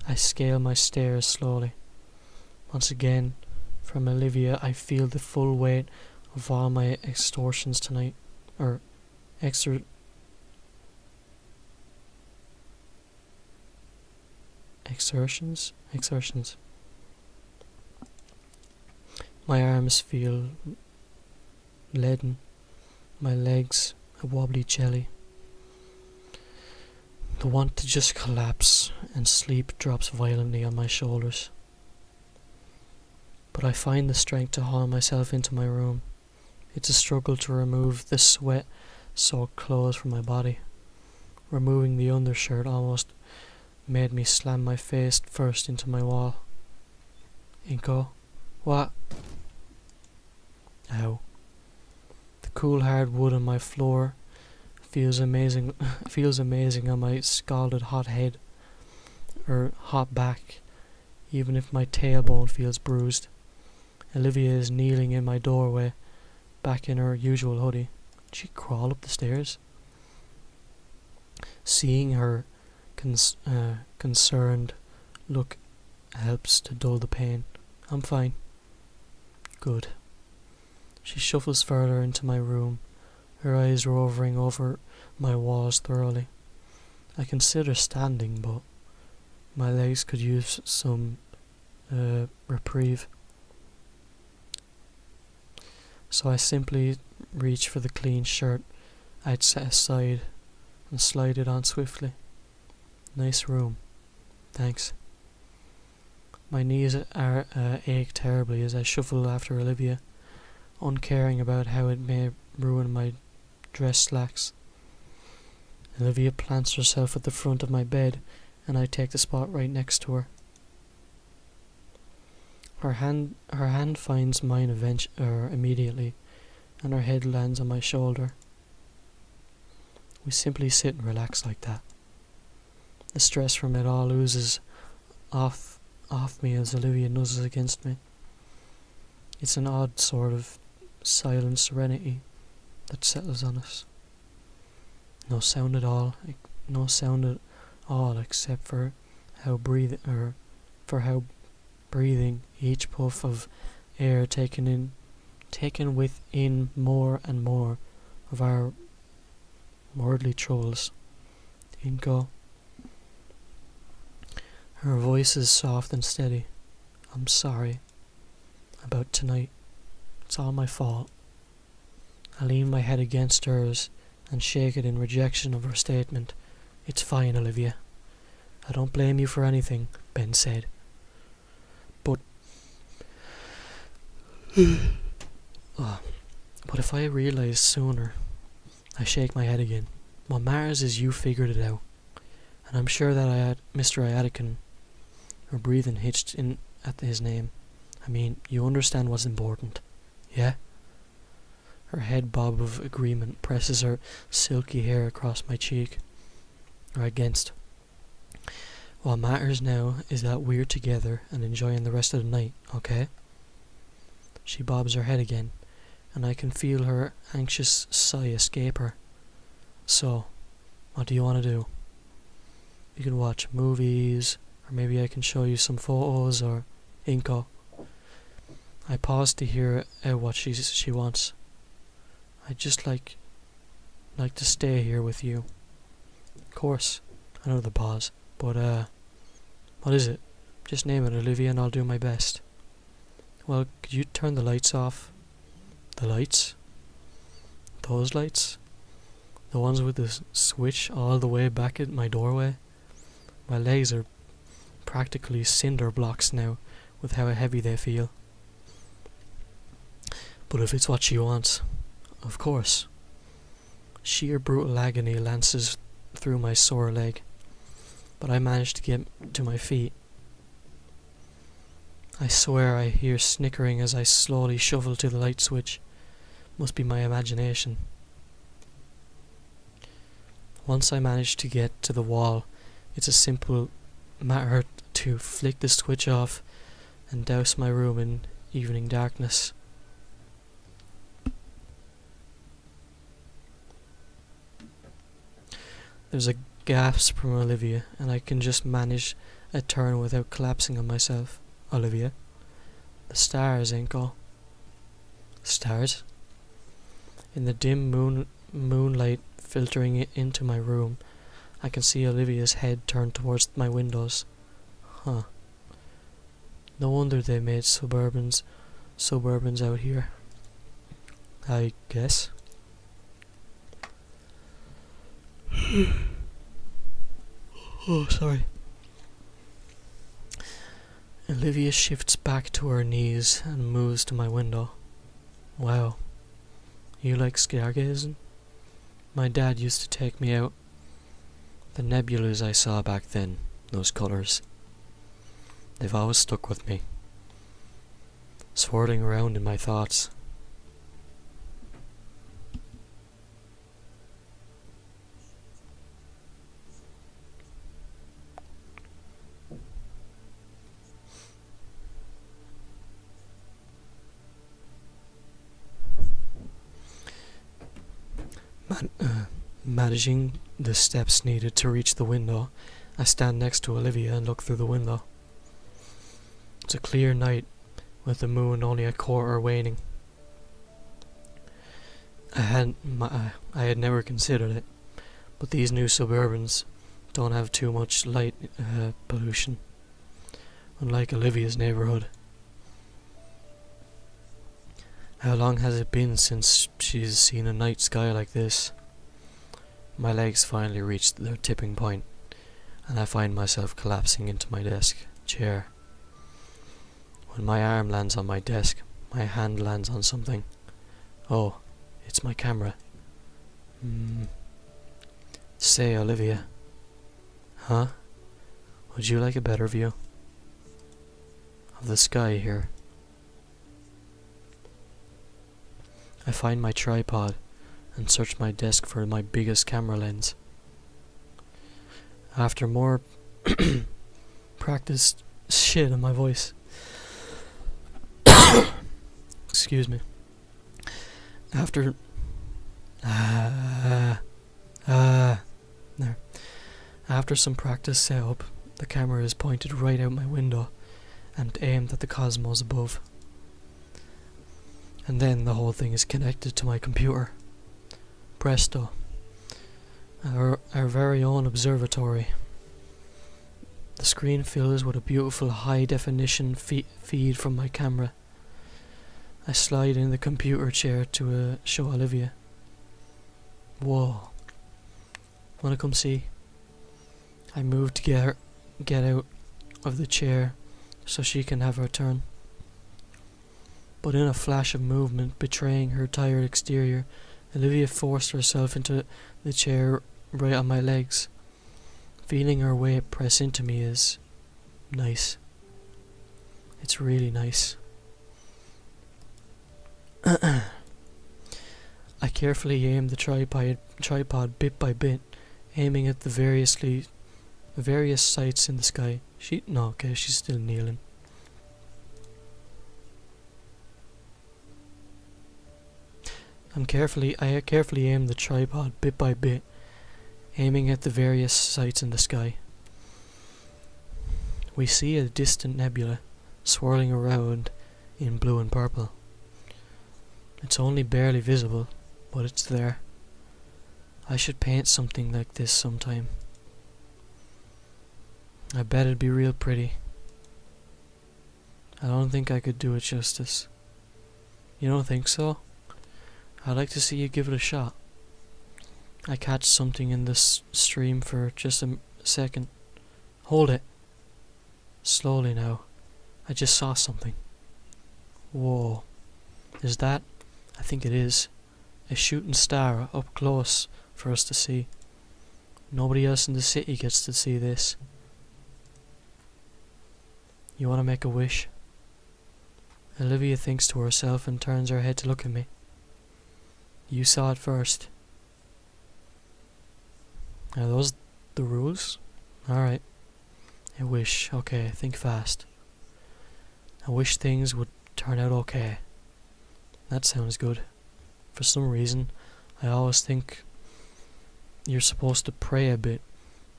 I scale my stairs slowly. Once again, from Olivia, I feel the full weight of all my extortions tonight. Exertions. My arms feel leaden, my legs a wobbly jelly. The want to just collapse and sleep drops violently on my shoulders. But I find the strength to haul myself into my room. It's a struggle to remove the sweat-soaked clothes from my body. Removing the undershirt almost made me slam my face first into my wall. Inko, what? Ow. The cool hard wood on my floor feels amazing on my scalded hot head, or hot back, even if my tailbone feels bruised. Olivia is kneeling in my doorway, back in her usual hoodie. Did she crawl up the stairs? Seeing her concerned look helps to dull the pain. I'm fine. Good. She shuffles further into my room, her eyes rovering over my walls thoroughly. I consider standing, but my legs could use some reprieve. so I simply reached for the clean shirt I'd set aside and slid it on swiftly. Nice room, thanks. My knees ache terribly as I shuffle after Olivia, uncaring about how it may ruin my dress slacks. Olivia plants herself at the front of my bed, and I take the spot right next to her. Her hand finds mine immediately, and her head lands on my shoulder. We simply sit and relax like that. The stress from it all oozes off me as Olivia nuzzles against me. It's an odd sort of silent serenity that settles on us. No sound at all except for how breathing each puff of air taken within more and more of our worldly troubles. Inko. Her voice is soft and steady. I'm sorry about tonight. It's all my fault. I lean my head against hers and shake it in rejection of her statement. It's fine, Olivia. I don't blame you for anything, Ben said. But but if I realised sooner. I shake my head again. What matters is you figured it out. And I'm sure that Mr. Iadican, her breathing hitched in at his name. I mean, you understand what's important, yeah? Her head bob of agreement presses her silky hair across my cheek, or against. What matters now is that we're together and enjoying the rest of the night, okay? She bobs her head again, and I can feel her anxious sigh escape her. So, what do you want to do? You can watch movies, or maybe I can show you some photos, or Inko. I pause to hear out what she wants. I'd just like to stay here with you. Of course, another pause, but what is it? Just name it, Olivia, and I'll do my best. Well, could you turn the lights off? The lights? Those lights? The ones with the switch all the way back at my doorway? My legs are practically cinder blocks now with how heavy they feel. But if it's what she wants, of course. Sheer brutal agony lances through my sore leg, but I manage to get to my feet. I swear I hear snickering as I slowly shuffle to the light switch. Must be my imagination. Once I manage to get to the wall, it's a simple matter to flick the switch off and douse my room in evening darkness. There's a gasp from Olivia, and I can just manage a turn without collapsing on myself. Olivia? The stars, Inko. Stars? In the dim moonlight filtering into my room, I can see Olivia's head turned towards my windows. Huh. No wonder they made suburbans out here. I guess. Oh, sorry. Olivia shifts back to her knees and moves to my window. Wow. You like stargazing? My dad used to take me out. The nebulas I saw back then, those colours, they've always stuck with me, swirling around in my thoughts. Managing the steps needed to reach the window, I stand next to Olivia and look through the window. It's a clear night, with the moon only a quarter waning. I had never considered it, but these new suburbans don't have too much light pollution, unlike Olivia's neighbourhood. How long has it been since she's seen a night sky like this? My legs finally reach their tipping point, and I find myself collapsing into my desk chair. When my arm lands on my desk, my hand lands on something. Oh, it's my camera. Say, Olivia. Huh? Would you like a better view of the sky here? I find my tripod and search my desk for my biggest camera lens. After more practice shit in my voice. Excuse me. After there. After some practice setup, the camera is pointed right out my window and aimed at the cosmos above. And then the whole thing is connected to my computer. Presto. Our very own observatory. The screen fills with a beautiful high-definition feed from my camera. I slide in the computer chair to show Olivia. Whoa. Wanna come see? I move to get out of the chair so she can have her turn. But in a flash of movement betraying her tired exterior, Olivia forced herself into the chair right on my legs. Feeling her weight press into me is nice. It's really nice. I carefully aim the tripod bit by bit, aiming at the various sights in the sky. She's still kneeling. I carefully aim the tripod bit by bit, aiming at the various sights in the sky. We see a distant nebula swirling around in blue and purple. It's only barely visible, but it's there. I should paint something like this sometime. I bet it'd be real pretty. I don't think I could do it justice. You don't think so? I'd like to see you give it a shot. I catch something in this stream for just a second. Hold it. Slowly now. I just saw something. Whoa. Is that? I think it is. A shooting star up close for us to see. Nobody else in the city gets to see this. You want to make a wish? Olivia thinks to herself and turns her head to look at me. You saw it first. Are those the rules? Alright. A wish. Okay, think fast. I wish things would turn out okay. That sounds good. For some reason, I always think you're supposed to pray a bit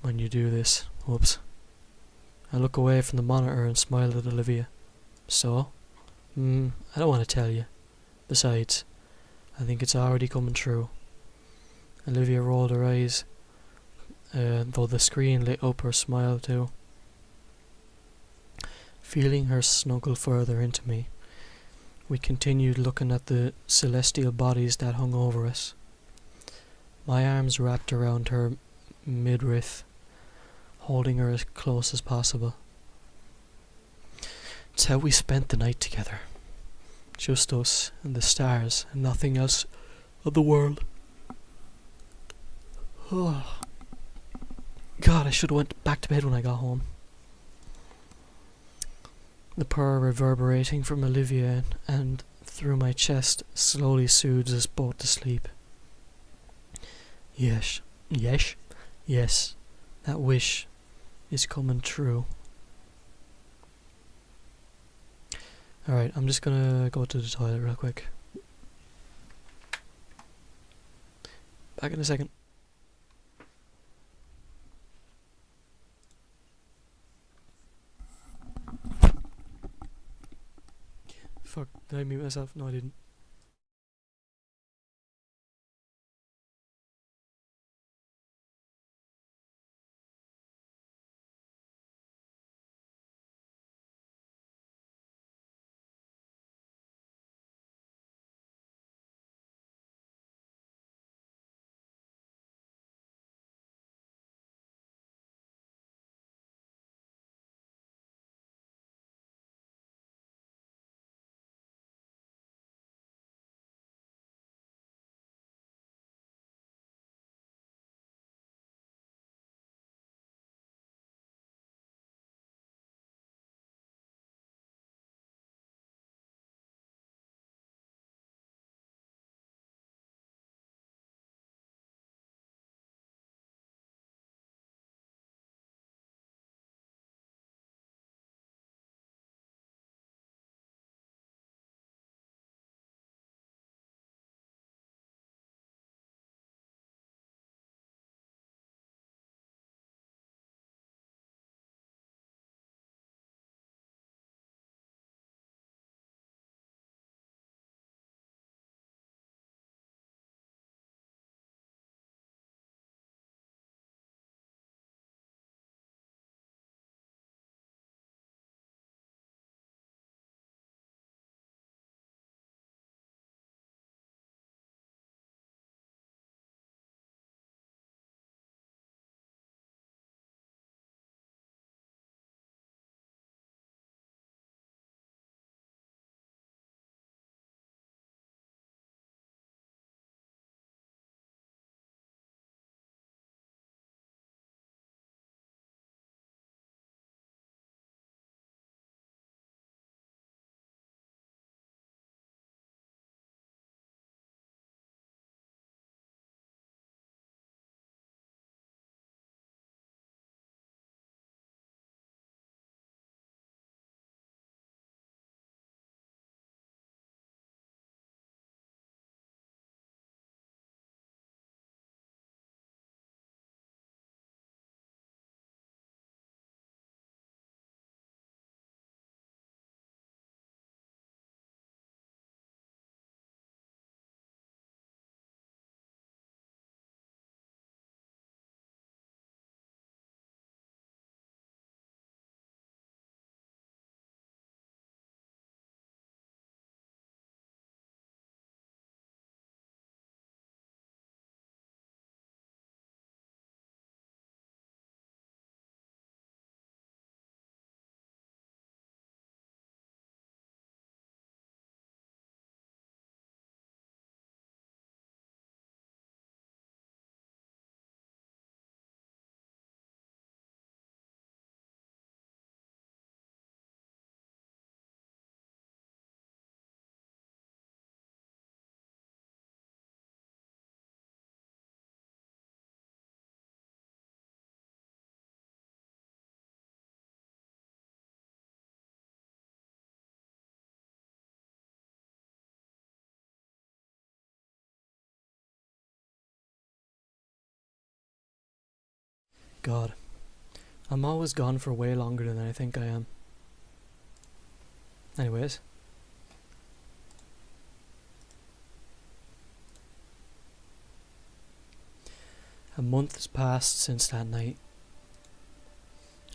when you do this. Whoops. I look away from the monitor and smile at Olivia. So? I don't want to tell you. Besides, I think it's already coming true. Olivia rolled her eyes, though the screen lit up her smile too. Feeling her snuggle further into me, we continued looking at the celestial bodies that hung over us. My arms wrapped around her midriff, holding her as close as possible. It's how we spent the night together. Just us and the stars and nothing else of the world. Oh. God, I should have went back to bed when I got home. The purr reverberating from Olivia and through my chest slowly soothes us both to sleep. Yes, that wish is coming true. Alright, I'm just gonna go to the toilet real quick. Back in a second. Fuck, did I mute myself? No, I didn't. God, I'm always gone for way longer than I think I am. Anyways. A month has passed since that night.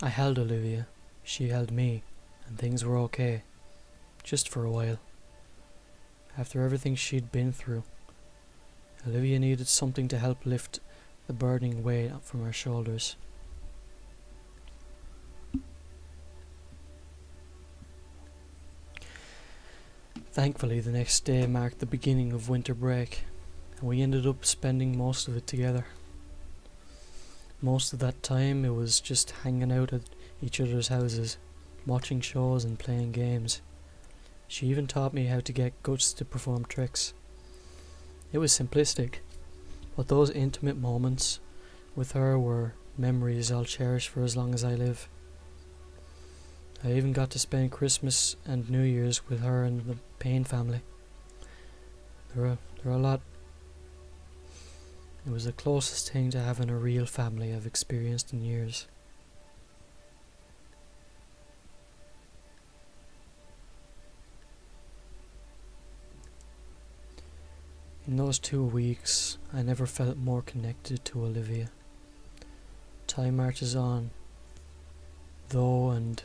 I held Olivia, she held me, and things were okay. Just for a while. After everything she'd been through, Olivia needed something to help lift the burdening weight from her shoulders. Thankfully, the next day marked the beginning of winter break, and we ended up spending most of it together. Most of that time it was just hanging out at each other's houses, watching shows and playing games. She even taught me how to get guts to perform tricks. It was simplistic, but those intimate moments with her were memories I'll cherish for as long as I live. I even got to spend Christmas and New Year's with her and the Payne family. There are a lot. It was the closest thing to having a real family I've experienced in years. In those 2 weeks, I never felt more connected to Olivia. Time marches on, though, and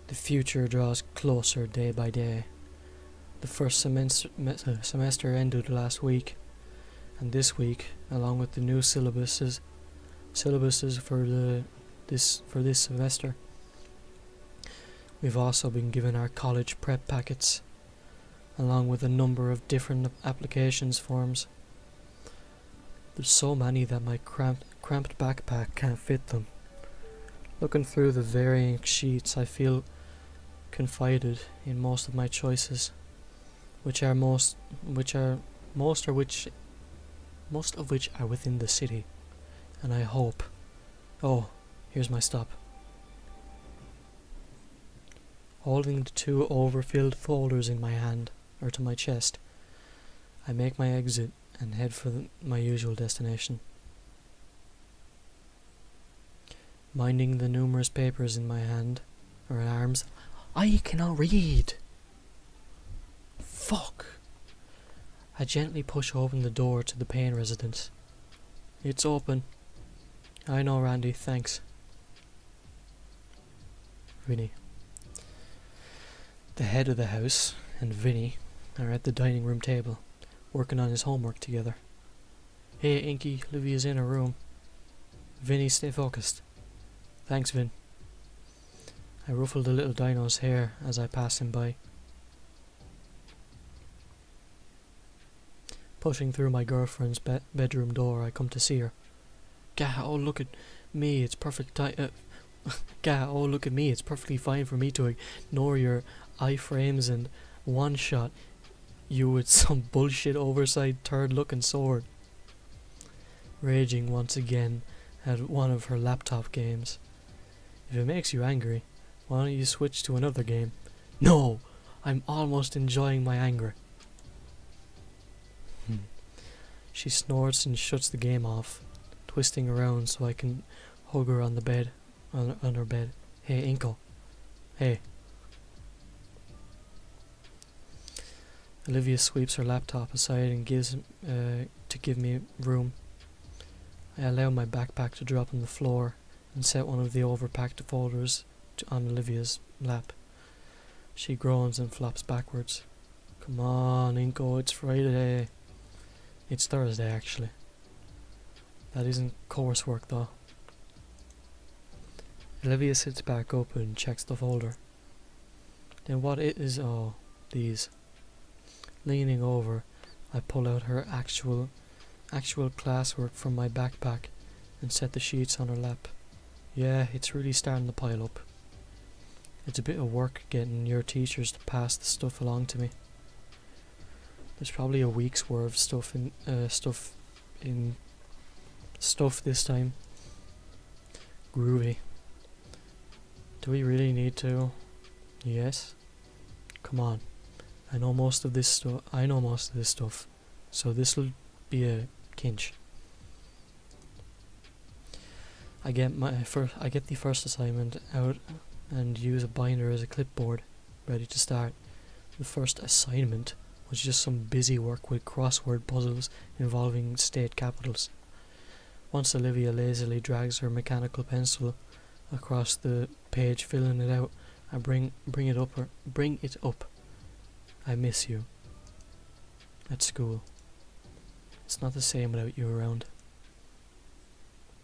the future draws closer day by day. The first semester ended last week, and this week, along with the new syllabuses for this semester, we've also been given our college prep packets, along with a number of different applications forms. There's so many that my cramped backpack can't fit them. Looking through the varying sheets, I feel confided in most of my choices, most of which are within the city, and I hope. Oh, here's my stop. Holding the 2 overfilled folders in my hand, or to my chest, I make my exit and head for my usual destination. Minding the numerous papers in my hand, or arms, I cannot read! Fuck! I gently push open the door to the Payne residence. It's open. I know, Randy, thanks. Vinny. The head of the house and Vinny are at the dining room table, working on his homework together. Hey, Inky, Olivia's in her room. Vinny, stay focused. Thanks, Vin. I ruffle the little dino's hair as I pass him by. Pushing through my girlfriend's bedroom door, I come to see her. Gah, oh look at me, it's perfectly fine for me to ignore your iframes and one-shot you with some bullshit oversized third-looking sword. Raging once again at one of her laptop games. If it makes you angry, why don't you switch to another game? No! I'm almost enjoying my anger. She snorts and shuts the game off, twisting around so I can hug her on the bed, on her bed. Hey, Inkle. Hey. Olivia sweeps her laptop aside and to give me room. I allow my backpack to drop on the floor and set one of the overpacked folders on Olivia's lap. She groans and flops backwards. Come on, Inko, it's Friday. It's Thursday, actually. That isn't coursework, though. Olivia sits back up and checks the folder. Then what it is? Oh, these. Leaning over, I pull out her actual classwork from my backpack and set the sheets on her lap. Yeah, it's really starting to pile up. It's a bit of work getting your teachers to pass the stuff along to me. There's probably a week's worth of stuff this time. Groovy. Do we really need to? Yes. Come on. I know most of this stuff, so this'll be a kinch. I get the first assignment out and use a binder as a clipboard, ready to start. The first assignment was just some busy work with crossword puzzles involving state capitals. Once Olivia lazily drags her mechanical pencil across the page, filling it out, I bring it up. I miss you. At school. It's not the same without you around.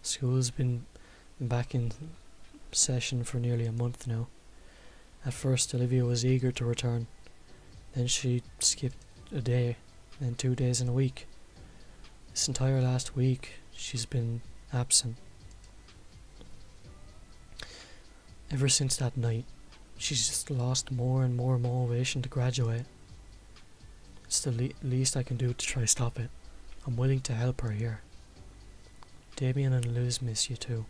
School's been back in session for nearly a month now. At first, Olivia was eager to return. Then she skipped a day, then 2 days in a week. This entire last week, she's been absent. Ever since that night, she's just lost more and more motivation to graduate. It's the least I can do to try stop it. I'm willing to help her here. Damien and Liz miss you too.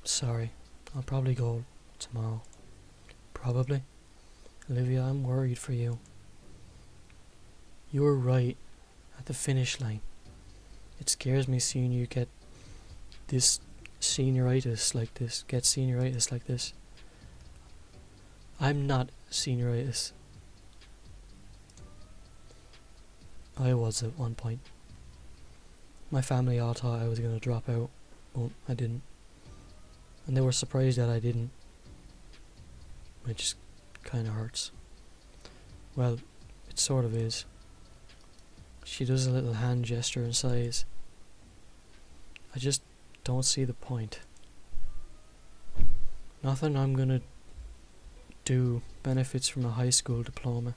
Sorry, I'll probably go tomorrow. Probably. Olivia, I'm worried for you. You were right at the finish line. It scares me seeing you get senioritis like this. I'm not senioritis. I was at one point. My family all thought I was going to drop out, but I didn't. And they were surprised that I didn't, which kind of hurts. Well, it sort of is. She does a little hand gesture and sighs. I just don't see the point. Nothing I'm gonna do benefits from a high school diploma,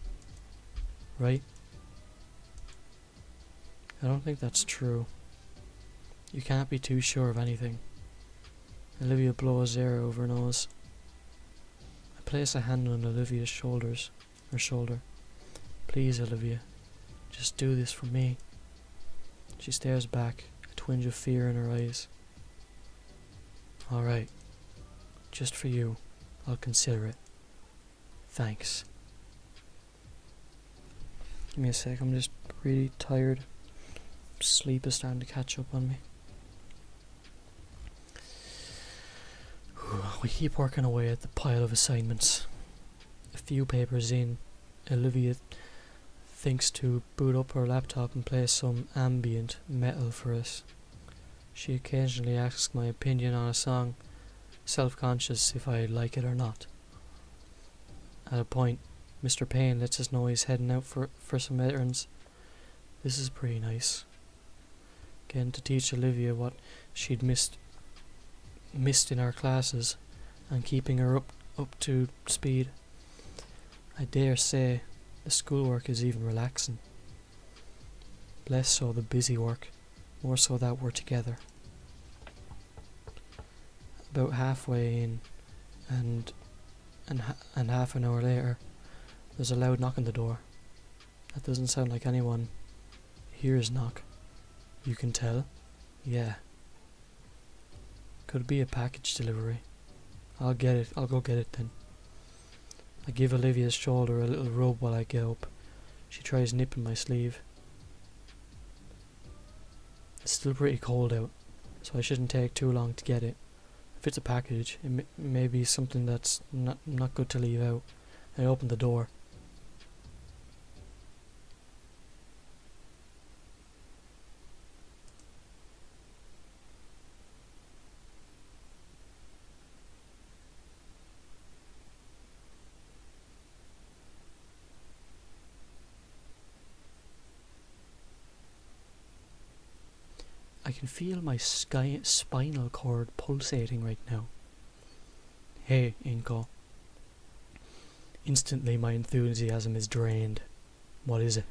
right? I don't think that's true. You can't be too sure of anything. Olivia blows air over her nose. I place a hand on Olivia's shoulder. Please, Olivia, just do this for me. She stares back, a twinge of fear in her eyes. Alright, just for you, I'll consider it. Thanks. Give me a sec, I'm just really tired. Sleep is starting to catch up on me. We keep working away at the pile of assignments. A few papers in, Olivia thinks to boot up her laptop and play some ambient metal for us. She occasionally asks my opinion on a song, self-conscious if I like it or not. At a point, Mr. Payne lets us know he's heading out for some errands. This is pretty nice. Getting to teach Olivia what she'd missed in our classes and keeping her up to speed. I dare say the schoolwork is even relaxing. Less so the busy work, more so that we're together. About halfway in and half an hour later, there's a loud knock on the door. That doesn't sound like anyone hears knock. You can tell? Yeah. Could be a package delivery. I'll go get it then. I give Olivia's shoulder a little rub while I get up. She tries nipping my sleeve. It's still pretty cold out, so I shouldn't take too long to get it. If it's a package, it may be something that's not good to leave out. I open the door. I can feel my spinal cord pulsating right now. Hey, Inko. Instantly my enthusiasm is drained. What is it?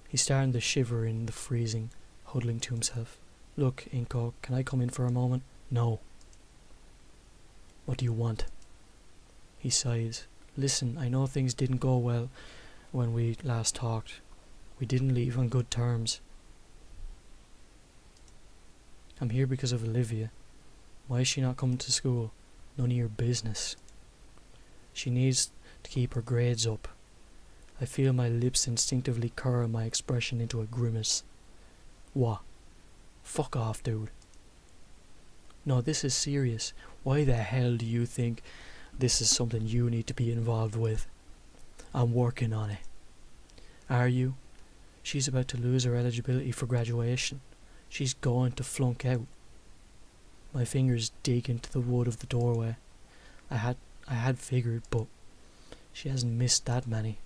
He's starting to shiver in the freezing, huddling to himself. Look, Inko, can I come in for a moment? No. What do you want? He sighs. Listen, I know things didn't go well when we last talked. We didn't leave on good terms. I'm here because of Olivia. Why is she not coming to school? None of your business. She needs to keep her grades up. I feel my lips instinctively curl my expression into a grimace. What? Fuck off, dude. No, this is serious. Why the hell do you think this is something you need to be involved with? I'm working on it. Are you? She's about to lose her eligibility for graduation. She's going to flunk out. My fingers dig into the wood of the doorway. I had figured, but she hasn't missed that many.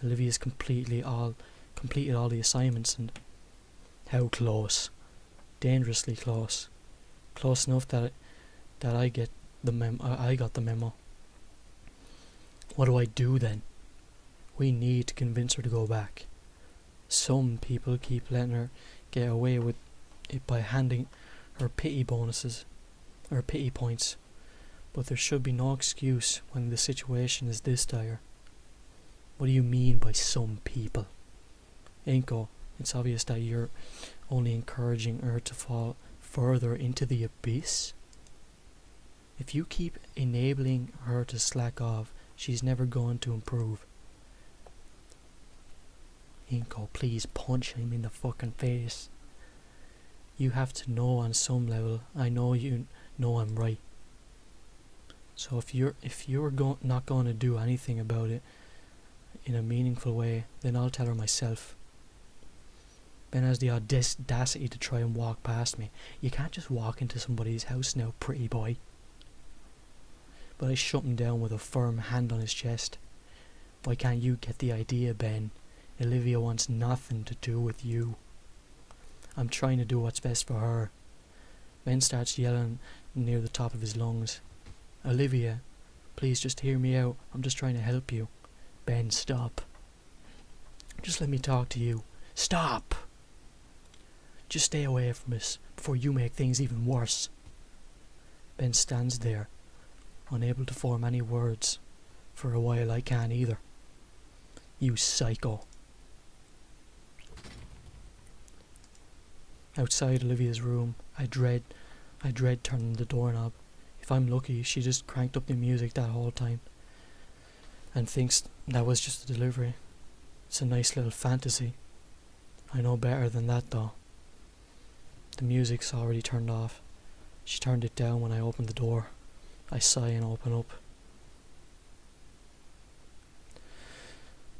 Olivia's completed all the assignments, and how close? Dangerously close. Close enough that I got the memo. What do I do then? We need to convince her to go back. Some people keep letting her get away with it by handing her pity bonuses or pity points, but there should be no excuse when the situation is this dire. What do you mean by some people? Inko, it's obvious that you're only encouraging her to fall further into the abyss. If you keep enabling her to slack off, she's never going to improve. Inko, please punch him in the fucking face. You have to know on some level. I know you know I'm right. So if you're not going to do anything about it in a meaningful way, then I'll tell her myself. Ben has the audacity to try and walk past me. You can't just walk into somebody's house now, pretty boy. But I shut him down with a firm hand on his chest. Why can't you get the idea, Ben? Olivia wants nothing to do with you. I'm trying to do what's best for her. Ben starts yelling near the top of his lungs. Olivia, please just hear me out. I'm just trying to help you. Ben, stop. Just let me talk to you. Stop! Just stay away from us before you make things even worse. Ben stands there, unable to form any words. For a while I can't either. You psycho. Outside Olivia's room, I dread turning the doorknob. If I'm lucky, she just cranked up the music that whole time and thinks that was just a delivery. It's a nice little fantasy. I know better than that though. The music's already turned off. She turned it down when I opened the door. I sigh and open up.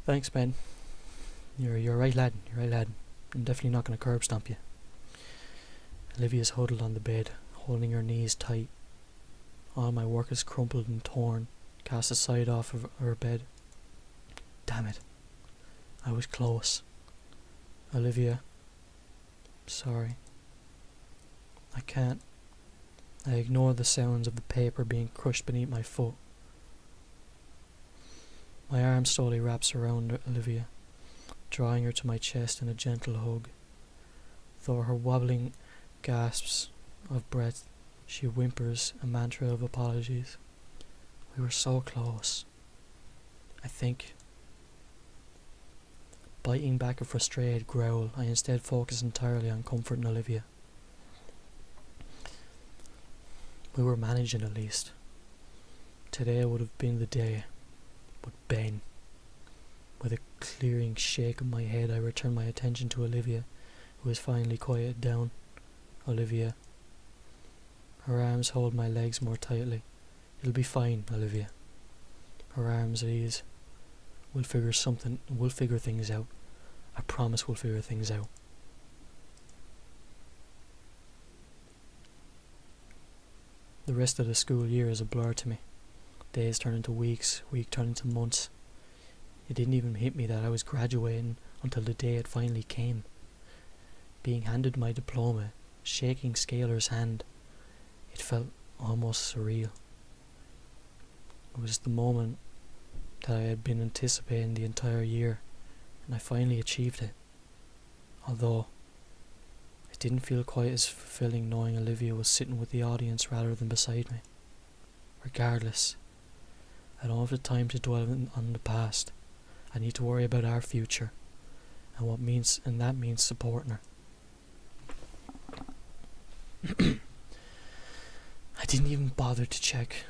Thanks, Ben. You're right, lad. I'm definitely not going to curb stomp you. Olivia's huddled on the bed, holding her knees tight. All my work is crumpled and torn, cast aside off of her bed. Damn it. I was close. Olivia. Sorry. I can't. I ignore the sounds of the paper being crushed beneath my foot. My arm slowly wraps around Olivia, drawing her to my chest in a gentle hug. Though her wobbling gasps of breath, she whimpers a mantra of apologies. We were so close. I think. Biting back a frustrated growl, I instead focus entirely on comforting Olivia. We were managing at least. Today would have been the day. But Ben. With a clearing shake of my head, I return my attention to Olivia, who has finally quieted down. Olivia. Her arms hold my legs more tightly. It'll be fine, Olivia. Her arms at ease. We'll figure things out. I promise we'll figure things out. The rest of the school year is a blur to me. Days turn into weeks, weeks turn into months. It didn't even hit me that I was graduating until the day it finally came. Being handed my diploma, shaking Scalar's hand, it felt almost surreal. It was the moment that I had been anticipating the entire year, and I finally achieved it. Although it didn't feel quite as fulfilling knowing Olivia was sitting with the audience rather than beside me. Regardless, I don't have the time to dwell on the past. I need to worry about our future, and that means supporting her. I didn't even bother to check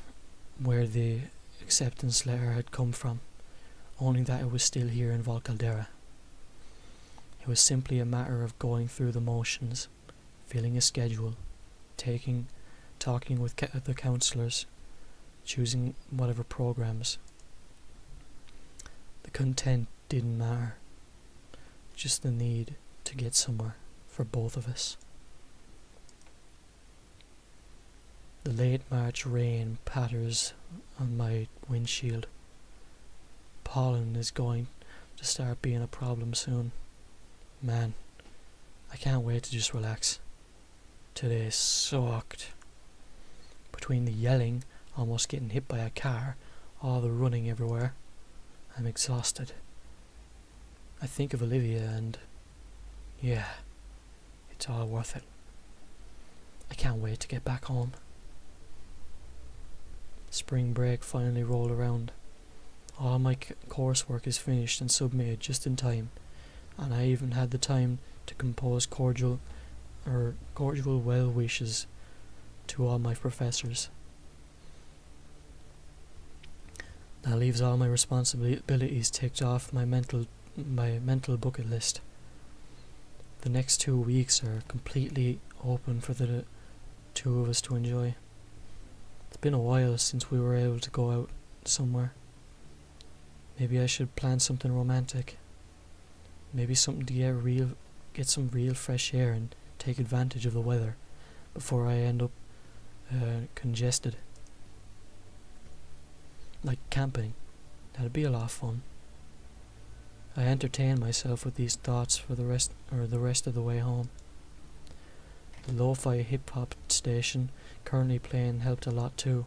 where the acceptance letter had come from, only that it was still here in Val Caldera. It was simply a matter of going through the motions, filling a schedule, talking with the counsellors, choosing whatever programs. The content didn't matter, just the need to get somewhere for both of us. The late March rain patters on my windshield. Pollen is going to start being a problem soon. Man, I can't wait to just relax. Today sucked. Between the yelling, almost getting hit by a car, all the running everywhere, I'm exhausted. I think of Olivia and, yeah, it's all worth it. I can't wait to get back home. Spring break finally rolled around. All my coursework is finished and submitted just in time, and I even had the time to compose cordial well wishes to all my professors. That leaves all my responsibilities ticked off my mental bucket list. The next 2 weeks are completely open for the two of us to enjoy. It's been a while since we were able to go out somewhere. Maybe I should plan something romantic. Maybe something to get some real fresh air and take advantage of the weather before I end up congested. Like camping. That'd be a lot of fun. I entertain myself with these thoughts for the rest of the way home. The lo-fi hip-hop station currently playing helped a lot too.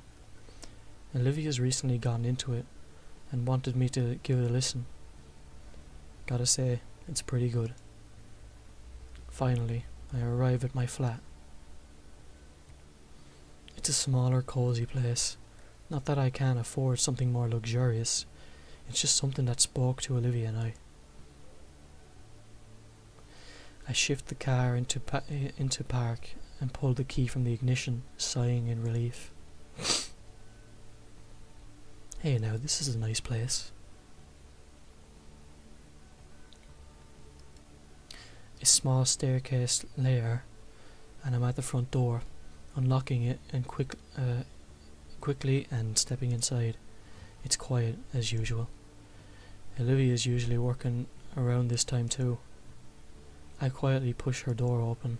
Olivia's recently gotten into it and wanted me to give it a listen. Gotta say, it's pretty good. Finally, I arrive at my flat. It's a smaller, cozy place. Not that I can't afford something more luxurious. It's just something that spoke to Olivia and I. I shift the car into park and pull the key from the ignition, sighing in relief. Hey now, this is a nice place. A small staircase layer, and I'm at the front door, unlocking it and quickly and stepping inside. It's quiet as usual. Olivia is usually working around this time too. I quietly push her door open.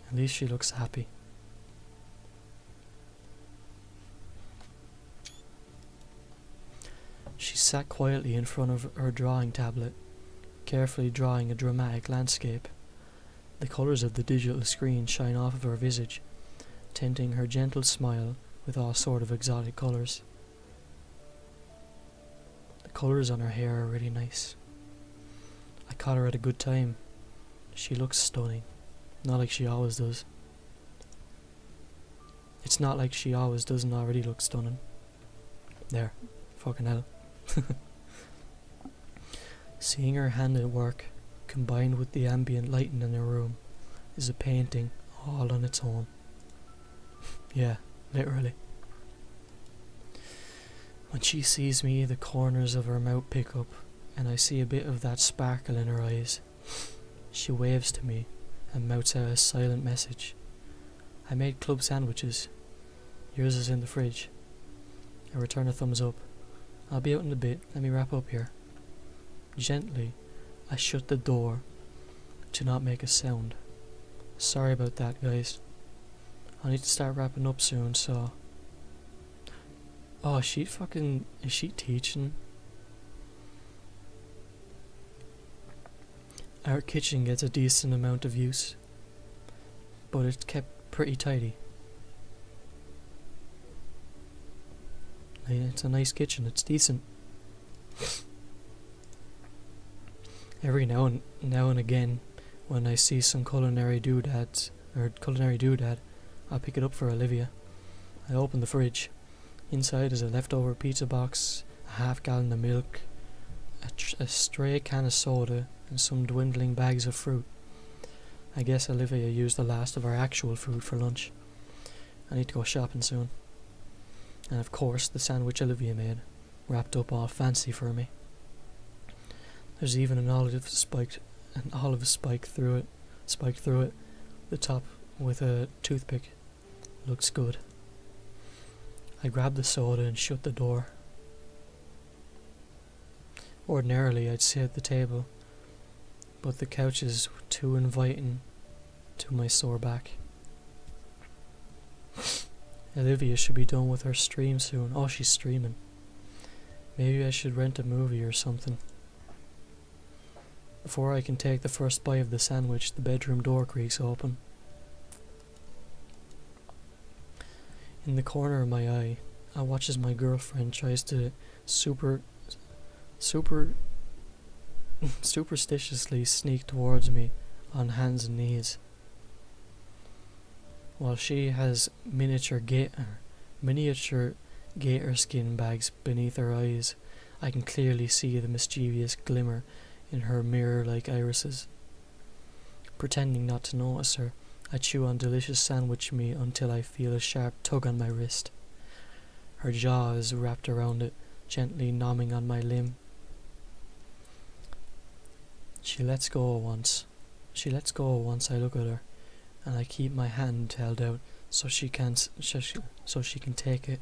At least she looks happy. She sat quietly in front of her drawing tablet, carefully drawing a dramatic landscape. The colours of the digital screen shine off of her visage, tinting her gentle smile with all sort of exotic colours. The colours on her hair are really nice. I caught her at a good time. She looks stunning. Not like she always does. It's not like she always doesn't already look stunning. There. Fucking hell. Seeing her hand at work, combined with the ambient lighting in her room, is a painting all on its own. Yeah, literally. When she sees me, the corners of her mouth pick up, and I see a bit of that sparkle in her eyes. She waves to me and mouths out a silent message. I made club sandwiches. Yours is in the fridge. I return a thumbs up. I'll be out in a bit. Let me wrap up here. Gently, I shut the door to not make a sound. Sorry about that, guys. I need to start wrapping up soon, so... Oh, is she teaching? Our kitchen gets a decent amount of use, but it's kept pretty tidy. It's a nice kitchen, it's decent. Every now and again, when I see some culinary doodad, I'll pick it up for Olivia. I open the fridge. Inside is a leftover pizza box, a half-gallon of milk, a stray can of soda, and some dwindling bags of fruit. I guess Olivia used the last of our actual food for lunch. I need to go shopping soon. And of course, the sandwich Olivia made, wrapped up all fancy for me. There's even an olive spiked through it, the top with a toothpick. Looks good. I grabbed the soda and shut the door. Ordinarily, I'd sit at the table, but the couch is too inviting to my sore back. Olivia should be done with her stream soon. Oh, she's streaming. Maybe I should rent a movie or something. Before I can take the first bite of the sandwich, the bedroom door creaks open. In the corner of my eye, I watch as my girlfriend tries to superstitiously sneak towards me on hands and knees. While she has miniature gator skin bags beneath her eyes, I can clearly see the mischievous glimmer in her mirror-like irises. Pretending not to notice her, I chew on delicious sandwich meat until I feel a sharp tug on my wrist. Her jaw is wrapped around it, gently nomming on my limb. She lets go once I look at her, and I keep my hand held out so she can take it.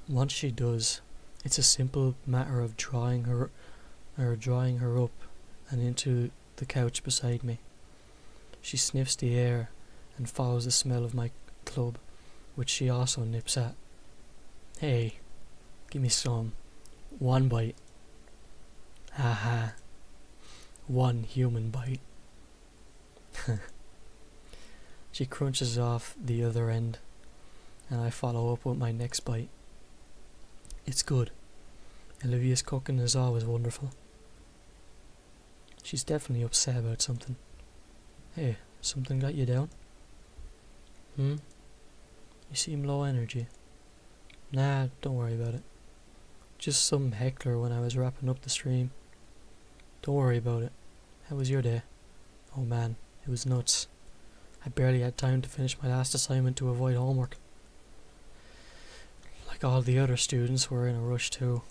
Once she does, it's a simple matter of drawing her up and into the couch beside me. She sniffs the air and follows the smell of my club, which she also nips at. Hey, give me some. One bite. Haha. One human bite. She crunches off the other end, and I follow up with my next bite. It's good. Olivia's cooking is always wonderful. She's definitely upset about something. Hey, something got you down? You seem low energy. Nah, don't worry about it. Just some heckler when I was wrapping up the stream. Don't worry about it. How was your day? Oh man, it was nuts. I barely had time to finish my last assignment to avoid homework. Like all the other students were in a rush too.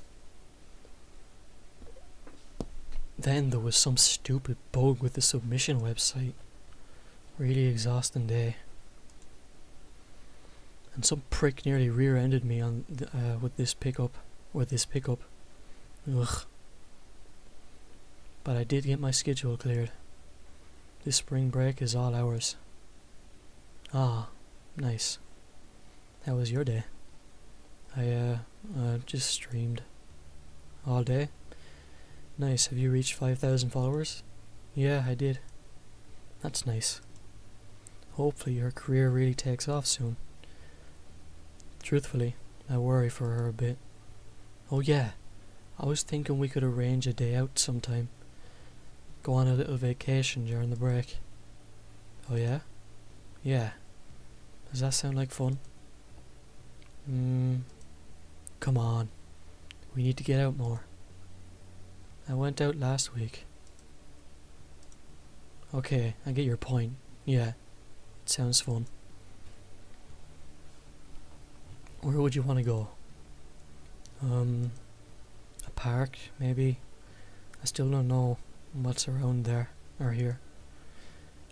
Then there was some stupid bug with the submission website. Really exhausting day. And some prick nearly rear-ended me on with this pickup. Ugh. But I did get my schedule cleared. This spring break is all ours. Ah, nice. How was your day? I just streamed. All day? Nice. Have you reached 5,000 followers? Yeah, I did. That's nice. Hopefully your career really takes off soon. Truthfully, I worry for her a bit. Oh yeah, I was thinking we could arrange a day out sometime. Go on a little vacation during the break. Oh yeah? Yeah. Does that sound like fun? Come on. We need to get out more. I went out last week. Okay, I get your point. Yeah, it sounds fun. Where would you want to go? A park, maybe? I still don't know what's around there, or here.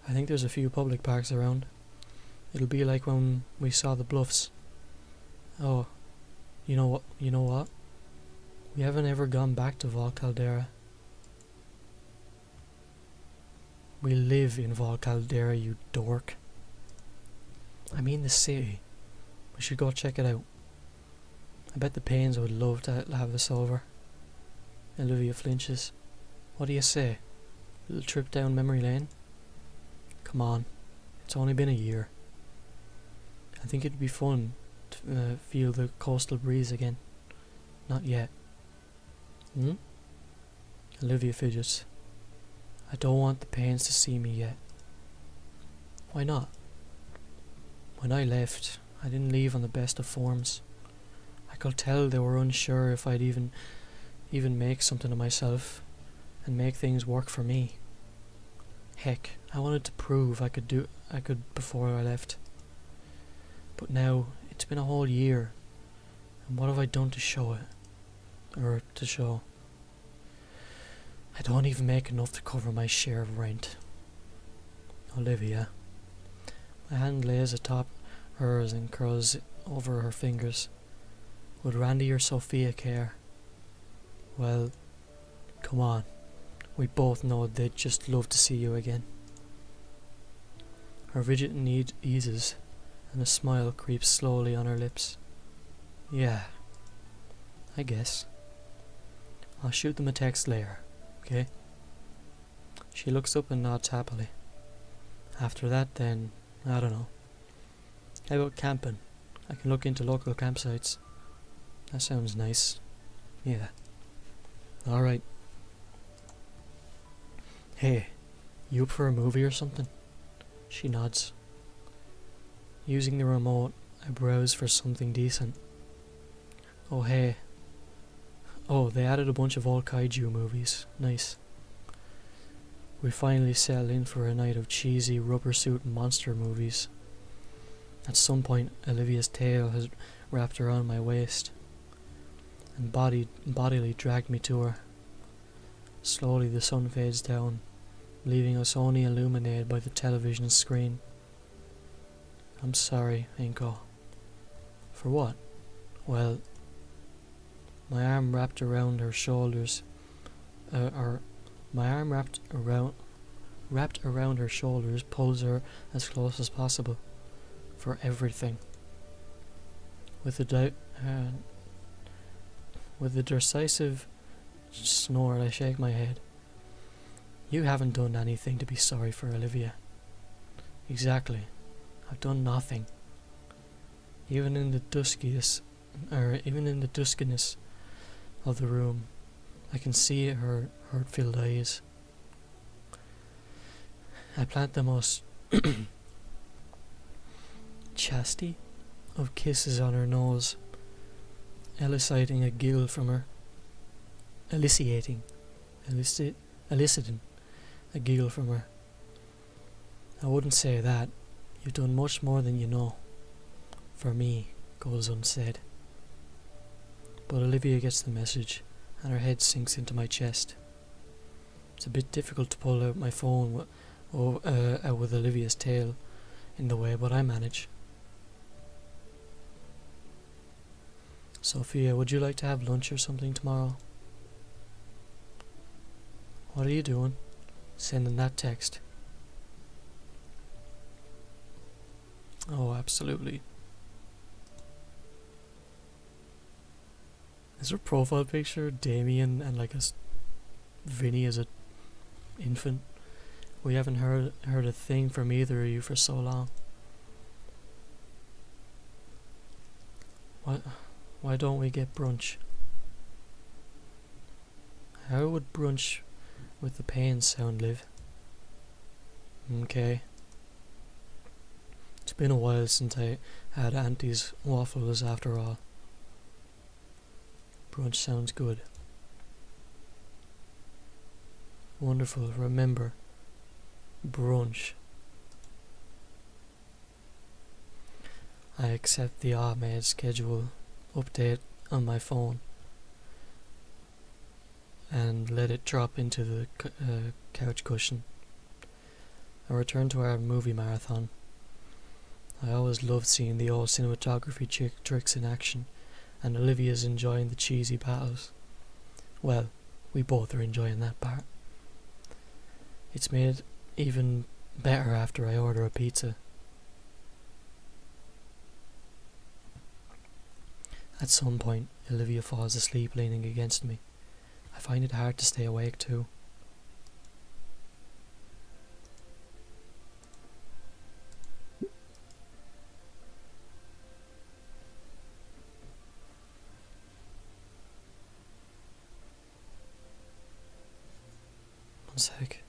I think there's a few public parks around. It'll be like when we saw the bluffs. Oh, you know what? We haven't ever gone back to Val Caldera. We live in Val Caldera, you dork. I mean the city. We should go check it out. I bet the Paynes would love to have us over. Olivia flinches. What do you say? Little trip down memory lane? Come on, it's only been a year. I think it'd be fun to feel the coastal breeze again. Not yet. Olivia fidgets. I don't want the Paynes to see me yet. Why not? When I left, I didn't leave on the best of forms. I could tell they were unsure if I'd even make something of myself and make things work for me. Heck, I wanted to prove I could before I left. But now, it's been a whole year, and what have I done to show it? Or to show? I don't even make enough to cover my share of rent. Olivia. My hand lays atop hers and curls over her fingers. Would Randy or Sophia care? Well, come on. We both know they'd just love to see you again. Her rigid need eases, and a smile creeps slowly on her lips. Yeah, I guess. I'll shoot them a text later, okay? She looks up and nods happily. After that, then, I don't know. How about camping? I can look into local campsites. That sounds nice. Yeah. Alright. Hey, you up for a movie or something? She nods. Using the remote, I browse for something decent. Oh hey. Oh, they added a bunch of old kaiju movies. Nice. We finally settle in for a night of cheesy rubber suit monster movies. At some point, Olivia's tail has wrapped around my waist and bodily dragged me to her. Slowly the sun fades down, leaving us only illuminated by the television screen. I'm sorry, Inko. For what? Well, my arm wrapped around her shoulders, my arm wrapped around her shoulders pulls her as close as possible. For everything. With a decisive snort, I shake my head. You haven't done anything to be sorry for, Olivia. Exactly. I've done nothing. Even in the duskiness of the room, I can see her hurt-filled eyes. I plant the most chastity of kisses on her nose, eliciting a giggle from her. Eliciting a giggle from her. I wouldn't say that. You've done much more than you know. For me, goes unsaid. But Olivia gets the message, and her head sinks into my chest. It's a bit difficult to pull out my phone out with Olivia's tail in the way, but I manage. Sophia, would you like to have lunch or something tomorrow? What are you doing? Sending that text. Oh, absolutely. Is her profile picture Damien and like Vinny as a infant? We haven't heard a thing from either of you for so long. Why don't we get brunch? How would brunch with the pain sound, Liv? Okay. It's been a while since I had Auntie's waffles after all. Brunch sounds good. Wonderful. Remember, brunch. I accept the Ahmed schedule update on my phone and let it drop into the couch cushion. I return to our movie marathon. I always loved seeing the old cinematography tricks in action, and Olivia's enjoying the cheesy battles. Well, we both are enjoying that part. It's made even better after I order a pizza. At some point, Olivia falls asleep leaning against me. I find it hard to stay awake too. One sec.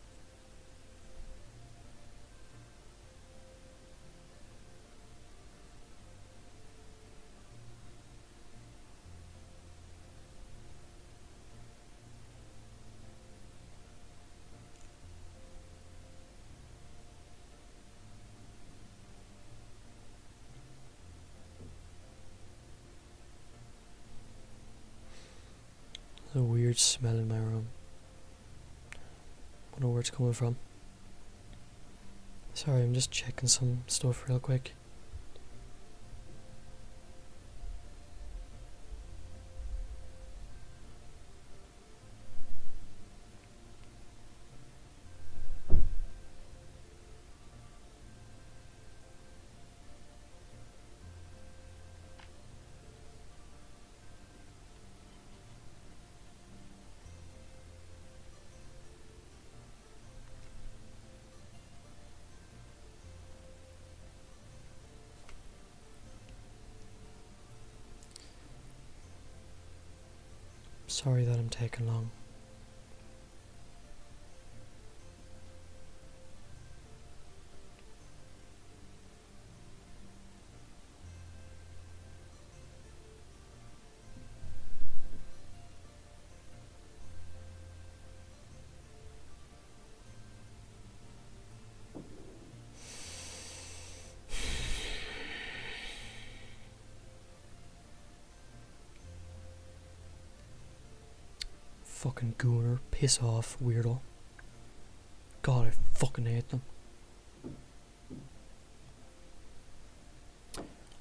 a weird smell in my room. I don't know where it's coming from. Sorry, I'm just checking some stuff real quick. Sorry that I'm taking long. Fucking gooner, piss off, weirdo. God, I fucking hate them.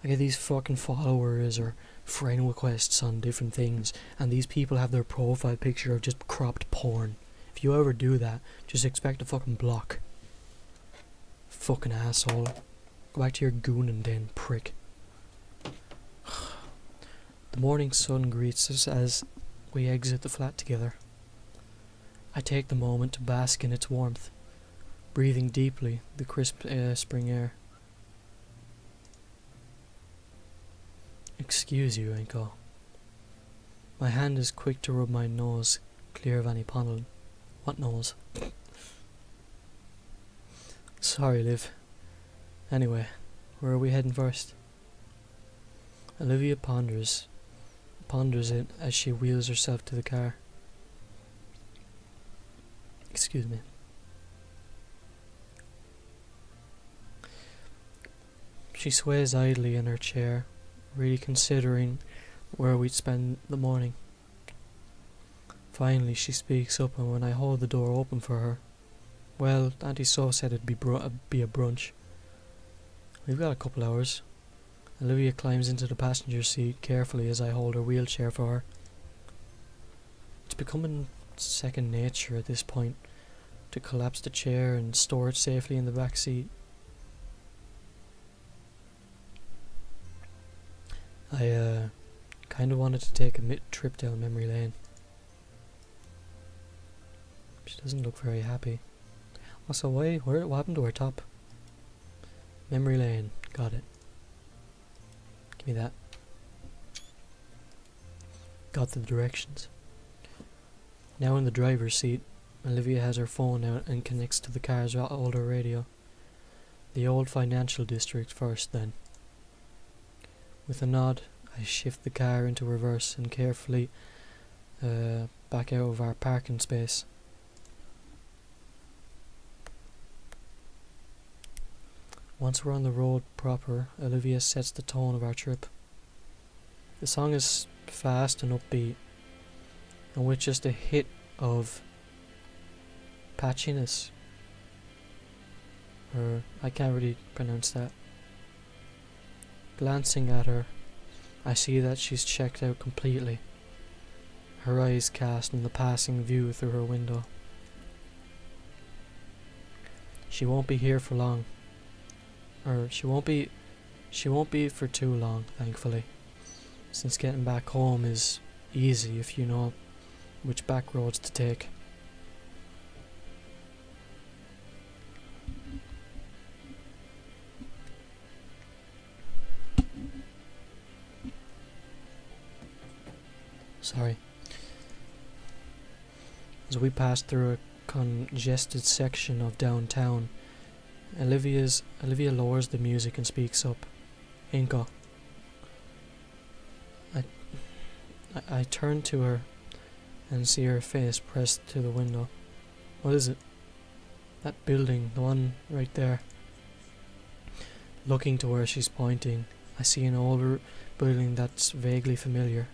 I get these fucking followers or friend requests on different things, and these people have their profile picture of just cropped porn. If you ever do that, just expect a fucking block. Fucking asshole. Go back to your gooning den, prick. The morning sun greets us as we exit the flat together. I take the moment to bask in its warmth, breathing deeply the crisp spring air. Excuse you, Inko. My hand is quick to rub my nose, clear of any pollen. What nose? Sorry, Liv. Anyway, where are we heading first? Olivia ponders it as she wheels herself to the car. Excuse me. She sways idly in her chair, really considering where we'd spend the morning. Finally she speaks up, and when I hold the door open for her, well, Auntie So said it'd be a brunch. We've got a couple hours. Olivia climbs into the passenger seat carefully as I hold her wheelchair for her. It's becoming second nature at this point to collapse the chair and store it safely in the back seat. I kind of wanted to take a trip down memory lane. She doesn't look very happy. Also, what happened to her top? Memory lane, got it. Give me that. Got the directions. Now in the driver's seat, Olivia has her phone out and connects to the car's older radio. The old financial district first, then. With a nod, I shift the car into reverse and carefully back out of our parking space. Once we're on the road proper, Olivia sets the tone of our trip. The song is fast and upbeat, and with just a hit of patchiness, or I can't really pronounce that. Glancing at her, I see that she's checked out completely, her eyes cast on the passing view through her window. She won't be here for long. Or she won't be for too long, thankfully, since getting back home is easy if you know which back roads to take. Sorry. As we pass through a congested section of downtown, Olivia lowers the music and speaks up. Inko. I turn to her and see her face pressed to the window. What is it? That building, the one right there. Looking to where she's pointing, I see an older building that's vaguely familiar.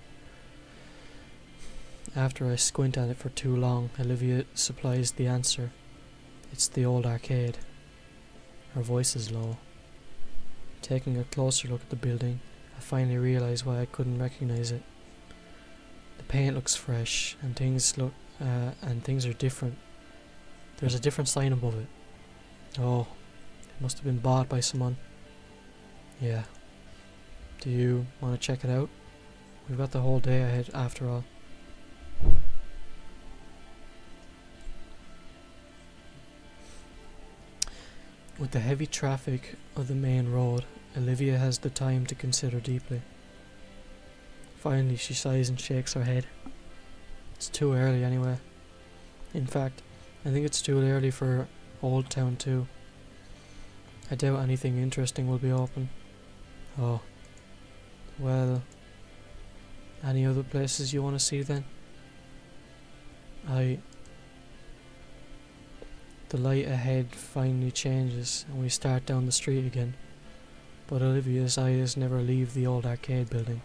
After I squint at it for too long, Olivia supplies the answer. It's the old arcade. Her voice is low. Taking a closer look at the building, I finally realise why I couldn't recognise it. The paint looks fresh, and things are different. There's a different sign above it. Oh, it must have been bought by someone. Yeah. Do you want to check it out? We've got the whole day ahead after all. With the heavy traffic of the main road, Olivia has the time to consider deeply. Finally, she sighs and shakes her head. It's too early anyway. In fact, I think it's too early for Old Town too. I doubt anything interesting will be open. Oh. Well, any other places you want to see then? The light ahead finally changes and we start down the street again, but Olivia's eyes never leave the old arcade building.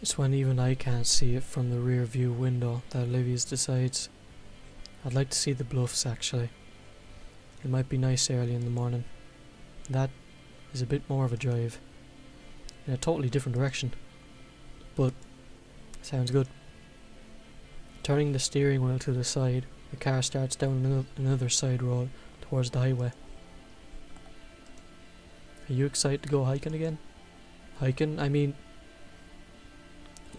It's when even I can't see it from the rear view window that Olivia's decides. I'd like to see the bluffs actually. It might be nice early in the morning. That is a bit more of a drive, in a totally different direction, but sounds good. Turning the steering wheel to the side, the car starts down another side road towards the highway. Are you excited to go hiking again? Hiking? I mean,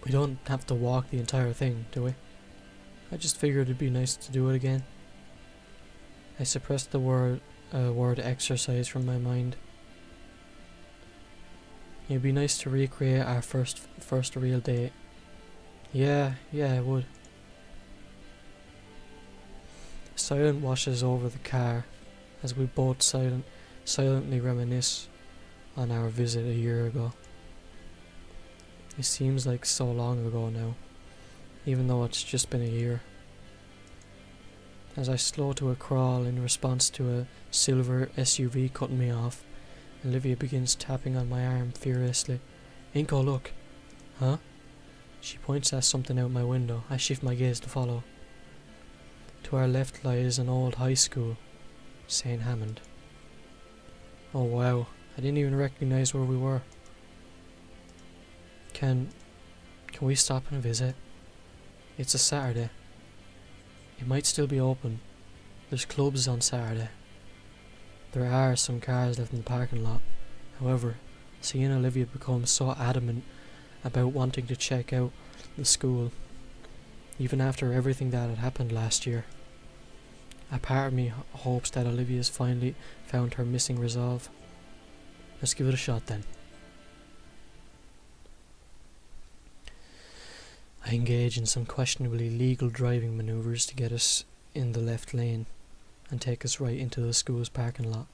we don't have to walk the entire thing, do we? I just figured it'd be nice to do it again. I suppressed the word exercise from my mind. It'd be nice to recreate our first real date. Yeah, it would. Silence washes over the car as we both silently reminisce on our visit a year ago. It seems like so long ago now, even though it's just been a year. As I slow to a crawl in response to a silver SUV cutting me off, Olivia begins tapping on my arm furiously. Inko, look. Huh? She points at something out my window. I shift my gaze to follow. To our left lies an old high school, St. Hammond. Oh wow, I didn't even recognise where we were. Can we stop and visit? It's a Saturday. It might still be open. There's clubs on Saturday. There are some cars left in the parking lot. However, seeing Olivia become so adamant about wanting to check out the school, even after everything that had happened last year, a part of me hopes that Olivia's finally found her missing resolve. Let's give it a shot then. I engage in some questionably legal driving maneuvers to get us in the left lane and take us right into the school's parking lot.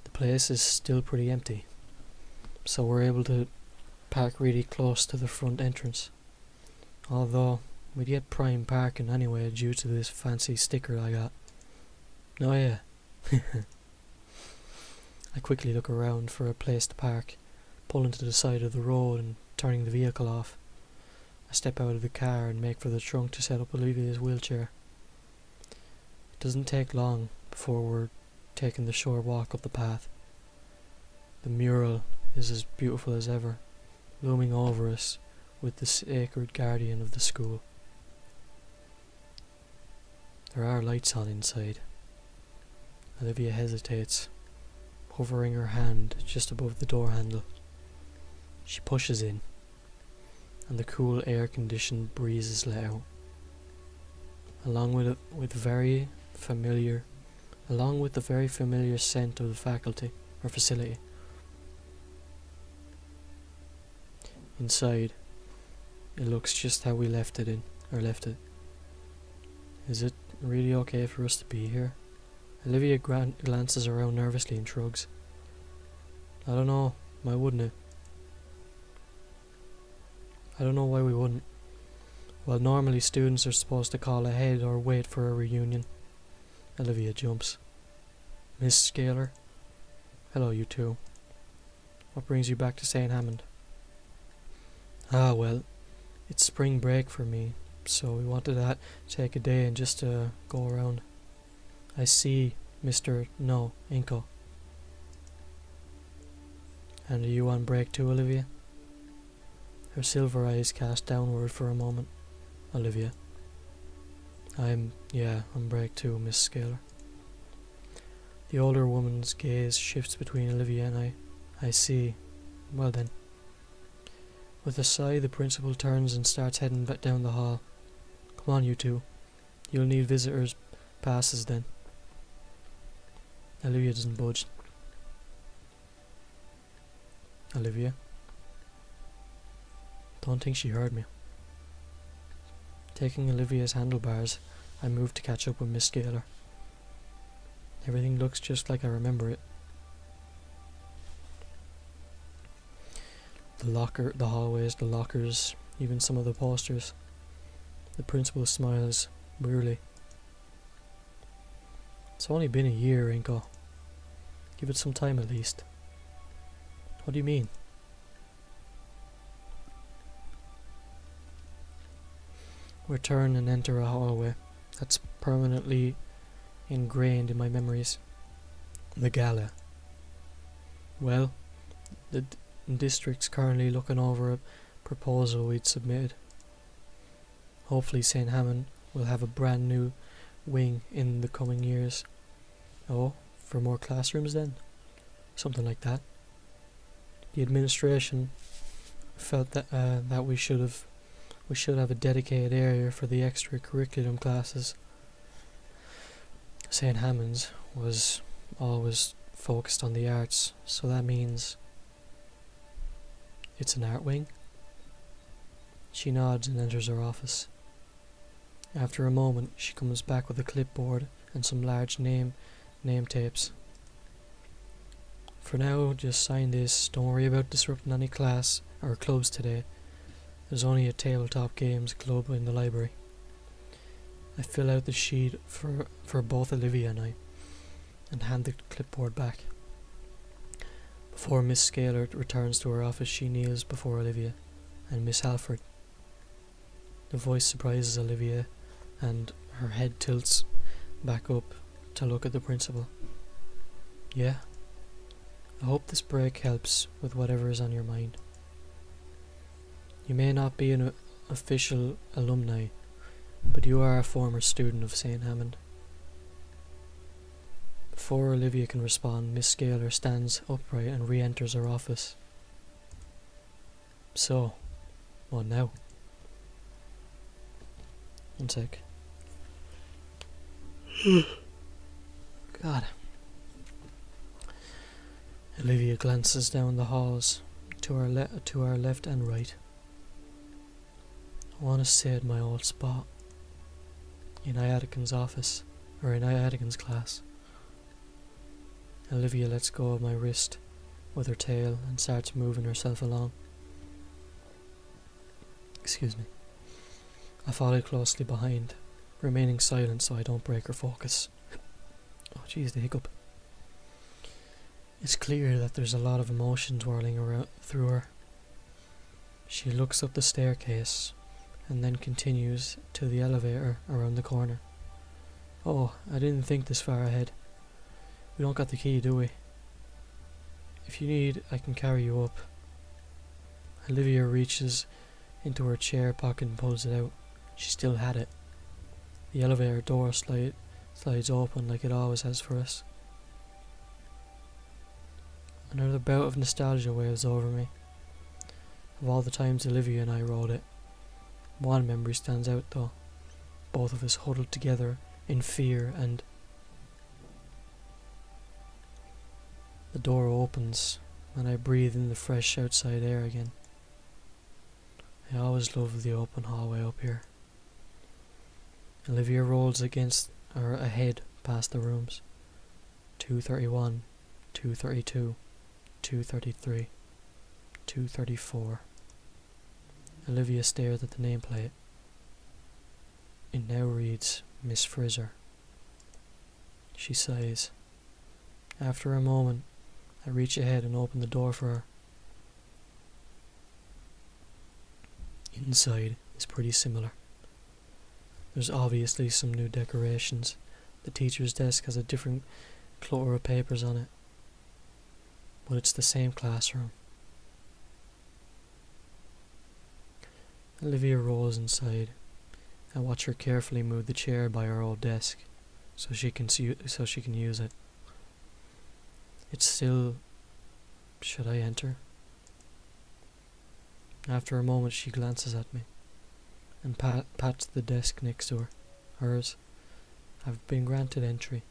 The place is still pretty empty, so we're able to park really close to the front entrance. Although we'd get prime parking anyway due to this fancy sticker I got. Oh yeah. I quickly look around for a place to park, pulling to the side of the road and turning the vehicle off. I step out of the car and make for the trunk to set up Olivia's wheelchair. It doesn't take long before we're taking the short walk up the path. The mural is as beautiful as ever, looming over us with the sacred guardian of the school. There are lights on inside. Olivia hesitates, hovering her hand just above the door handle. She pushes in, and the cool air-conditioned breeze is let out, along with the very familiar scent of the faculty or facility. Inside, it looks just how we left it. Is it really okay for us to be here? Olivia glances around nervously and shrugs. I don't know, why wouldn't it? I don't know why we wouldn't. Well, normally students are supposed to call ahead or wait for a reunion. Olivia jumps. Miss Scaler? Hello, you two. What brings you back to St. Hammond? Ah, well, it's spring break for me, so we wanted to take a day and just go around. I see, Mr. No, Inco. And are you on break too, Olivia? Her silver eyes cast downward for a moment. Olivia. I'm on break too, Miss Scaler. The older woman's gaze shifts between Olivia and I. I see. Well then. With a sigh, the principal turns and starts heading back down the hall. Come on, you two. You'll need visitors' passes then. Olivia doesn't budge. Olivia? Don't think she heard me. Taking Olivia's handlebars, I moved to catch up with Miss Scaler. Everything looks just like I remember it. The hallways, the lockers, even some of the posters. The principal smiles wearily. It's only been a year, Inco. Give it some time at least. What do you mean? We turn and enter a hallway that's permanently ingrained in my memories. The gala. Well, the district's currently looking over a proposal we'd submitted. Hopefully St. Hammond will have a brand new wing in the coming years. Oh, for more classrooms then? Something like that. The administration felt that we should have a dedicated area for the extracurriculum classes. St. Hammond's was always focused on the arts, so that means it's an art wing. She nods and enters her office. After a moment, she comes back with a clipboard and some large name tapes. For now, just sign this. Don't worry about disrupting any class or clubs today. There's only a tabletop games club in the library. I fill out the sheet for both Olivia and I, and hand the clipboard back. Before Miss Scaler returns to her office, she kneels before Olivia and Miss Halford. The voice surprises Olivia, and her head tilts back up to look at the principal. Yeah? I hope this break helps with whatever is on your mind. You may not be an official alumni, but you are a former student of St. Hammond. Before Olivia can respond, Miss Scaler stands upright and re-enters her office. So, what now? One sec. God. Olivia glances down the halls to our left and right. I want to sit at my old spot in Iadican's office, or in Iadican's class. Olivia lets go of my wrist with her tail and starts moving herself along. Excuse me. I follow closely behind, remaining silent so I don't break her focus. Oh jeez, the hiccup. It's clear that there's a lot of emotion twirling around through her. She looks up the staircase and then continues to the elevator around the corner. Oh, I didn't think this far ahead. We don't got the key, do we? If you need, I can carry you up. Olivia reaches into her chair pocket and pulls it out. She still had it. The elevator door slides open like it always has for us. Another bout of nostalgia waves over me. Of all the times Olivia and I rode it, one memory stands out though. Both of us huddled together in fear, and the door opens and I breathe in the fresh outside air again. I always love the open hallway up here. Olivia rolls ahead past the rooms. 231, 232, 233, 234. Olivia stares at the nameplate. It now reads Miss Fraser. she sighs. After a moment, I reach ahead and open the door for her. Inside is pretty similar. There's obviously some new decorations. The teacher's desk has a different clutter of papers on it, but it's the same classroom. Olivia rolls inside. I watch her carefully move the chair by her old desk, so she can use it. It's still. Should I enter? After a moment, she glances at me and pats the desk next to her, hers. I've been granted entry.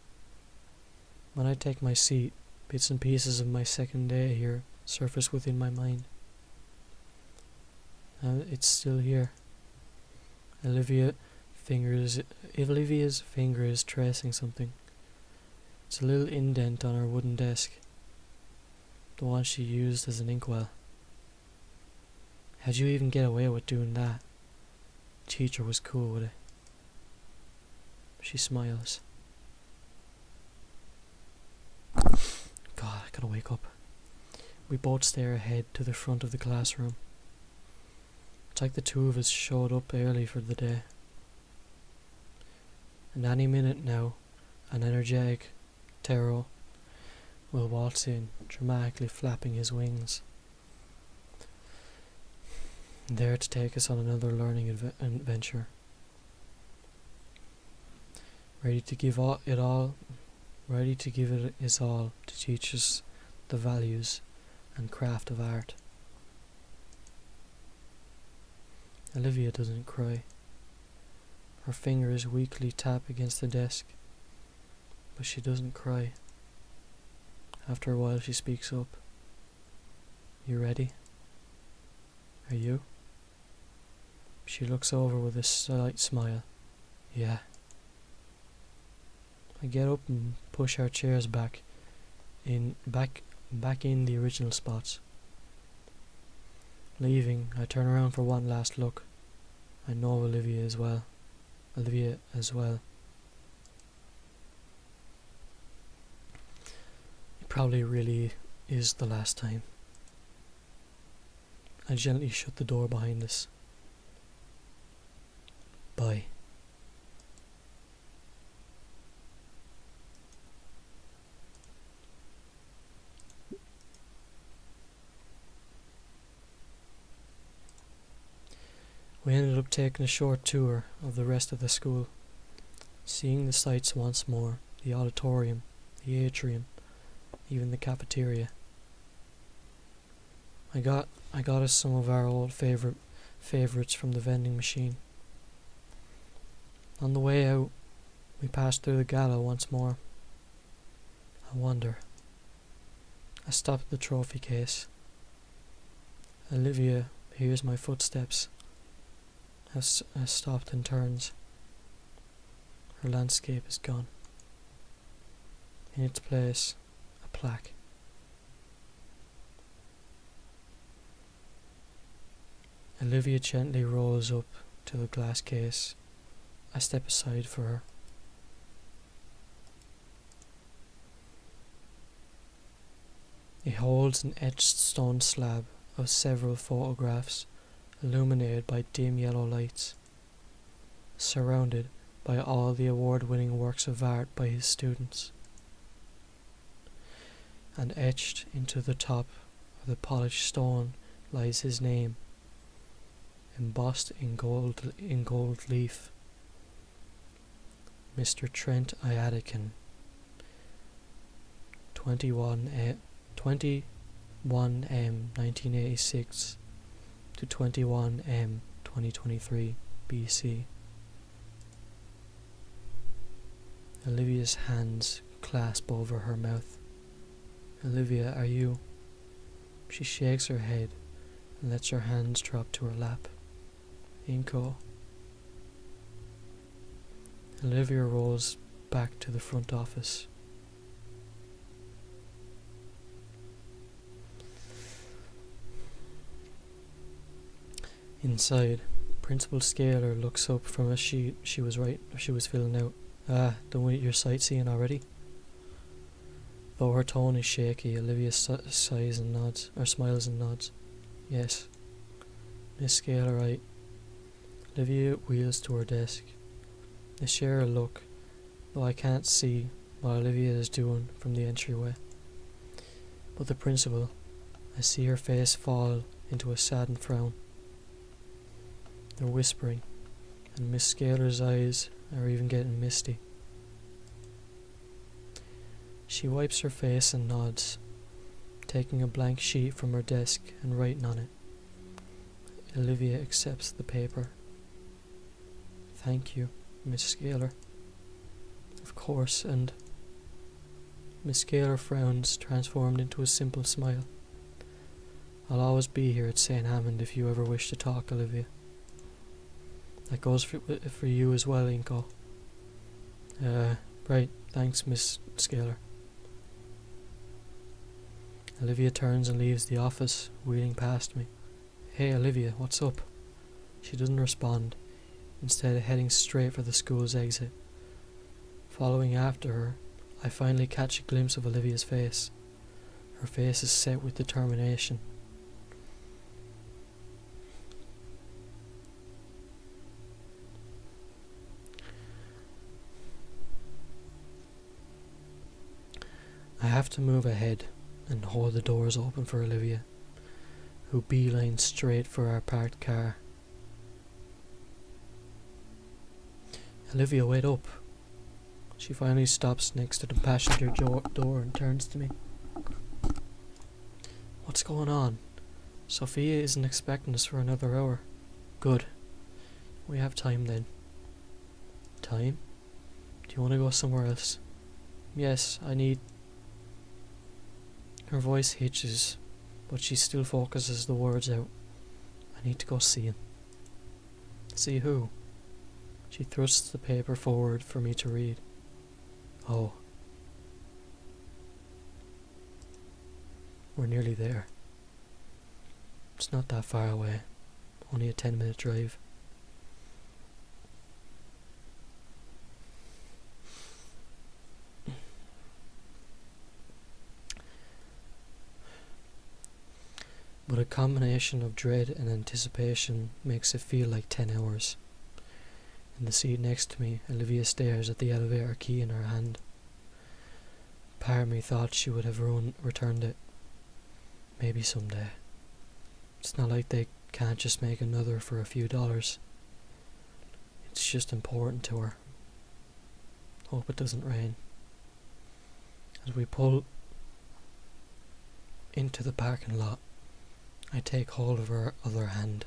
When I take my seat, bits and pieces of my second day here surface within my mind. It's still here. Olivia's finger is tracing something. It's a little indent on her wooden desk, the one she used as an inkwell. How'd you even get away with doing that? The teacher was cool with it. She smiles. God, I gotta wake up. We both stare ahead to the front of the classroom. It's like the two of us showed up early for the day. And any minute now, an energetic Taro will waltz in, dramatically flapping his wings, there to take us on another learning adventure. Ready to give it his all to teach us the values and craft of art. Olivia doesn't cry. Her fingers weakly tap against the desk, but she doesn't cry. After a while she speaks up. You ready? Are you? She looks over with a slight smile. Yeah. I get up and push our chairs back in the original spots. Leaving, I turn around for one last look. I know Olivia as well. It probably really is the last time. I gently shut the door behind us. Bye. We ended up taking a short tour of the rest of the school, seeing the sights once more, the auditorium, the atrium, even the cafeteria. I got us some of our old favourites from the vending machine. On the way out, we passed through the gala once more. I wonder. I stopped at the trophy case. Olivia hears my footsteps. Has stopped and turns. Her landscape is gone. In its place, a plaque. Olivia gently rolls up to the glass case. I step aside for her. It holds an etched stone slab of several photographs, illuminated by dim yellow lights, surrounded by all the award-winning works of art by his students. And etched into the top of the polished stone lies his name, embossed in gold leaf. Mr. Trent Iadican, 21M 1986 to 21M 2023 BC. Olivia's hands clasp over her mouth. Olivia, are you? She shakes her head and lets her hands drop to her lap. Inco. Olivia rolls back to the front office. Inside, Principal Scaler looks up from a sheet she was filling out. Done with your sightseeing already? Though her tone is shaky, Olivia sighs and nods, or smiles and nods. Yes, Miss Scale, right. Olivia wheels to her desk. They share a look, though I can't see what Olivia is doing from the entryway. But the principal, I see her face fall into a saddened frown. They're whispering, and Miss Scaler's eyes are even getting misty. She wipes her face and nods, taking a blank sheet from her desk and writing on it. Olivia accepts the paper. Thank you, Miss Scaler. Of course, and Miss Scaler frowns, transformed into a simple smile. I'll always be here at St. Hammond if you ever wish to talk, Olivia. That goes for you as well, Inco. Right, thanks, Miss Scaler. Olivia turns and leaves the office, wheeling past me. Hey, Olivia, what's up? She doesn't respond, instead heading straight for the school's exit. Following after her, I finally catch a glimpse of Olivia's face. Her face is set with determination. I have to move ahead and hold the doors open for Olivia, who beelines straight for our parked car. Olivia, wait up. She finally stops next to the passenger door and turns to me. What's going on? Sophia isn't expecting us for another hour. Good. We have time then. Time? Do you want to go somewhere else? Yes, I need... Her voice hitches, but she still focuses the words out. I need to go see him. See who? She thrusts the paper forward for me to read. Oh. We're nearly there. It's not that far away. Only a 10-minute drive. But a combination of dread and anticipation makes it feel like 10 hours. In the seat next to me, Olivia stares at the elevator key in her hand. Part of me thought she would have returned it. Maybe someday. It's not like they can't just make another for a few dollars. It's just important to her. Hope it doesn't rain. As we pull into the parking lot, I take hold of her other hand.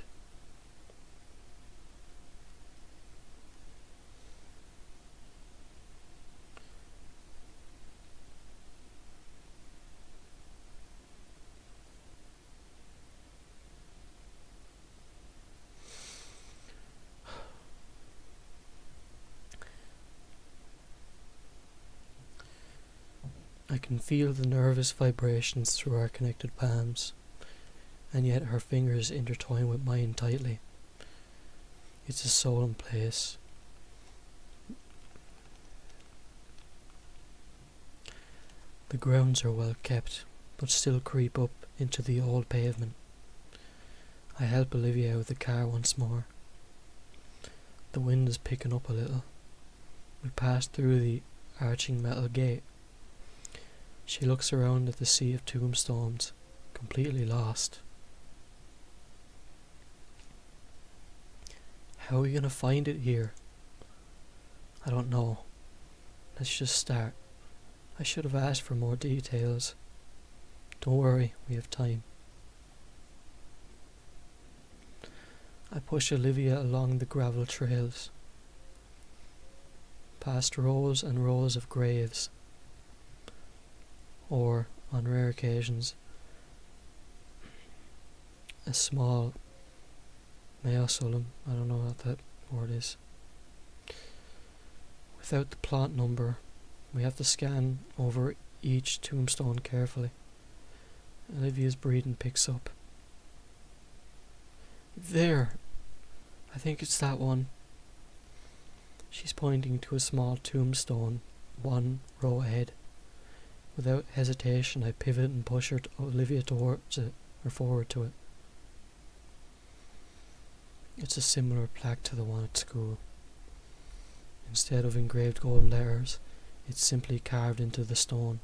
I can feel the nervous vibrations through our connected palms, and yet her fingers intertwine with mine tightly. It's a solemn place. The grounds are well kept, but still creep up into the old pavement. I help Olivia out of the car once more. The wind is picking up a little. We pass through the arching metal gate. She looks around at the sea of tombstones, completely lost. How are we gonna find it here? I don't know. Let's just start. I should have asked for more details. Don't worry, we have time. I push Olivia along the gravel trails, past rows and rows of graves, or, on rare occasions, a small mausoleum. I don't know what that word is. Without the plot number, we have to scan over each tombstone carefully. Olivia's breathing picks up. There! I think it's that one. She's pointing to a small tombstone, one row ahead. Without hesitation, I pivot and push Olivia towards it, or forward to it. It's a similar plaque to the one at school. Instead of engraved golden letters, it's simply carved into the stone.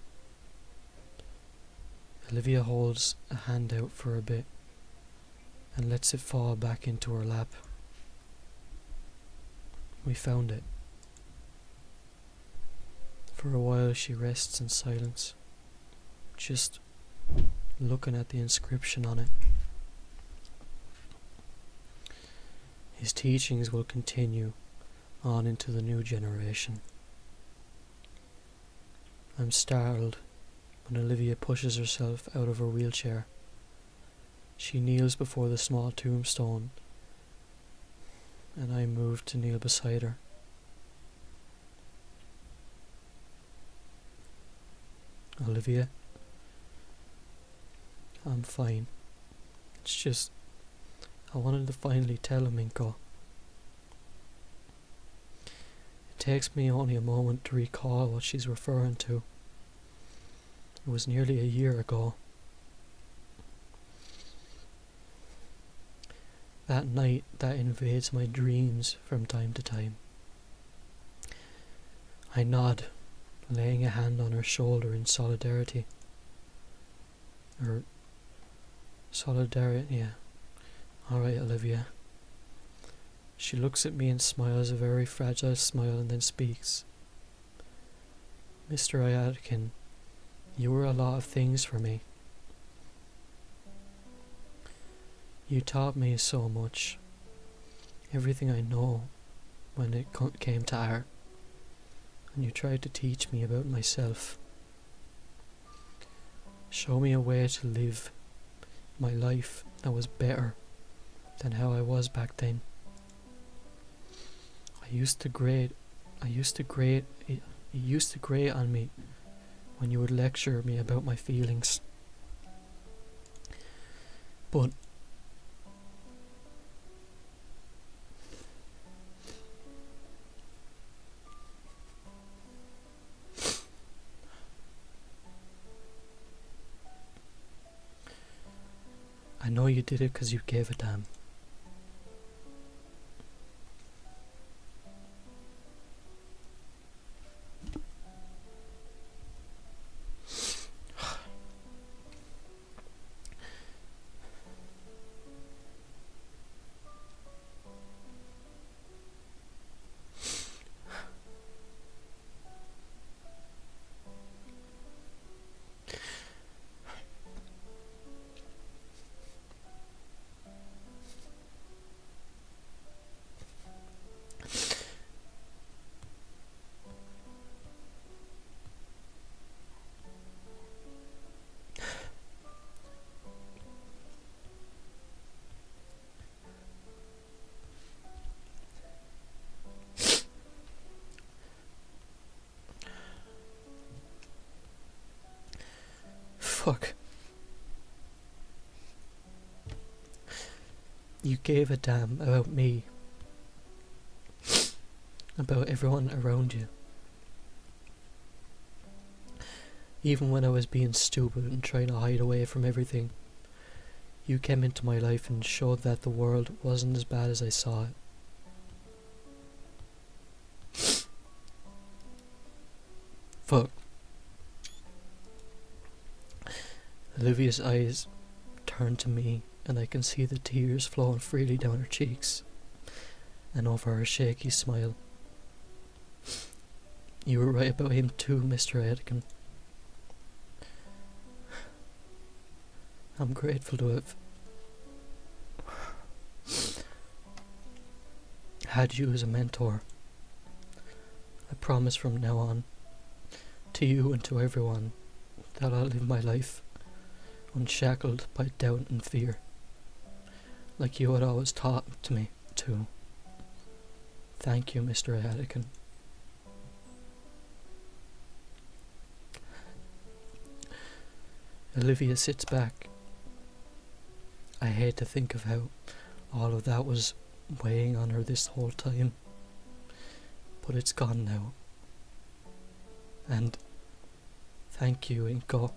Olivia holds a hand out for a bit and lets it fall back into her lap. We found it. For a while she rests in silence, just looking at the inscription on it. His teachings will continue on into the new generation. I'm startled when Olivia pushes herself out of her wheelchair. She kneels before the small tombstone, and I move to kneel beside her. Olivia, I'm fine. It's just, I wanted to finally tell Minko. It takes me only a moment to recall what she's referring to. It was nearly a year ago. That night that invades my dreams from time to time. I nod, laying a hand on her shoulder in solidarity. Yeah. Alright, Olivia. She looks at me and smiles a very fragile smile and then speaks. Mr. Ayatkin, you were a lot of things for me. You taught me so much. Everything I know when it came to art. And you tried to teach me about myself. Show me a way to live my life that was better than how I was back then. It used to grate on me when you would lecture me about my feelings. But I know you did it because you gave a damn. Fuck. You gave a damn about me. About everyone around you. Even when I was being stupid and trying to hide away from everything, you came into my life and showed that the world wasn't as bad as I saw it. Fuck. Olivia's eyes turn to me and I can see the tears flowing freely down her cheeks and over her shaky smile. You were right about him too, Mr. Edkin. I'm grateful to have had you as a mentor. I promise from now on, to you and to everyone, that I'll live my life unshackled by doubt and fear, like you had always taught to me to. Thank you, Mr. Ayatkin. Olivia sits back. I hate to think of how all of that was weighing on her this whole time, but it's gone now. And Thank you, Inko.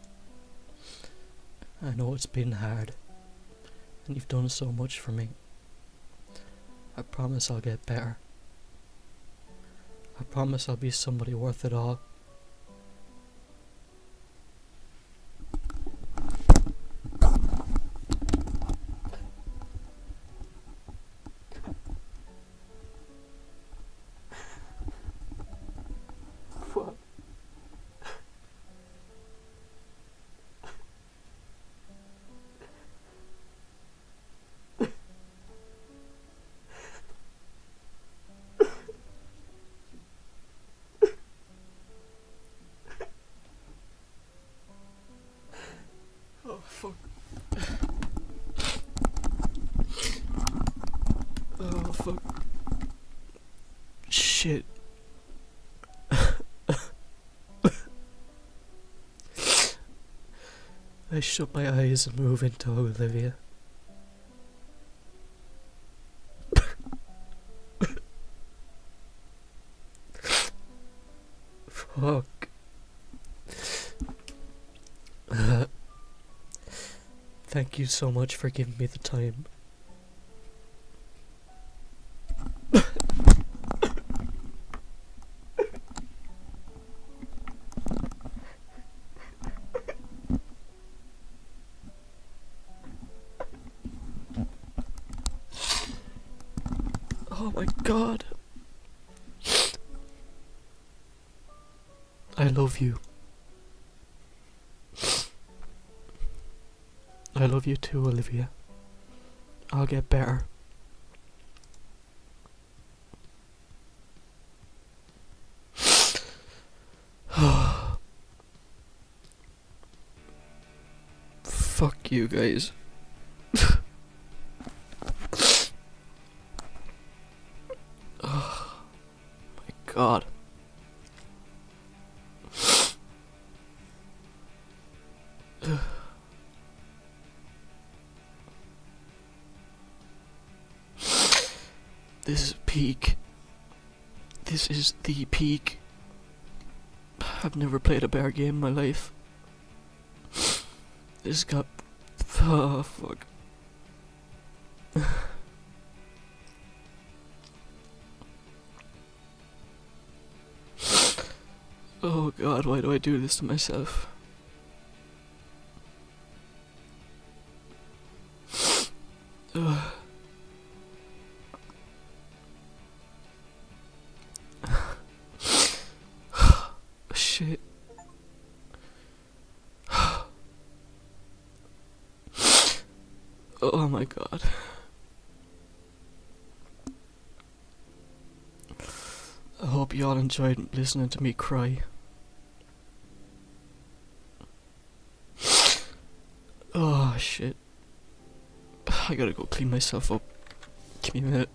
I know it's been hard, and you've done so much for me. I promise I'll get better. I promise I'll be somebody worth it all. Fuck. Oh, fuck. Oh, fuck. Shit. I shut my eyes and move into Olivia. Fuck. Thank you so much for giving me the time. Oh my god. I love you. I love you too, Olivia. I'll get better. Fuck you guys. Oh my god. This is peak. This is the peak. I've never played a bear game in my life. This got... Oh, fuck. Oh god, why do I do this to myself? Ugh. Shit. Oh my god. I hope you all enjoyed listening to me cry. Oh shit. I gotta go clean myself up. Give me a minute.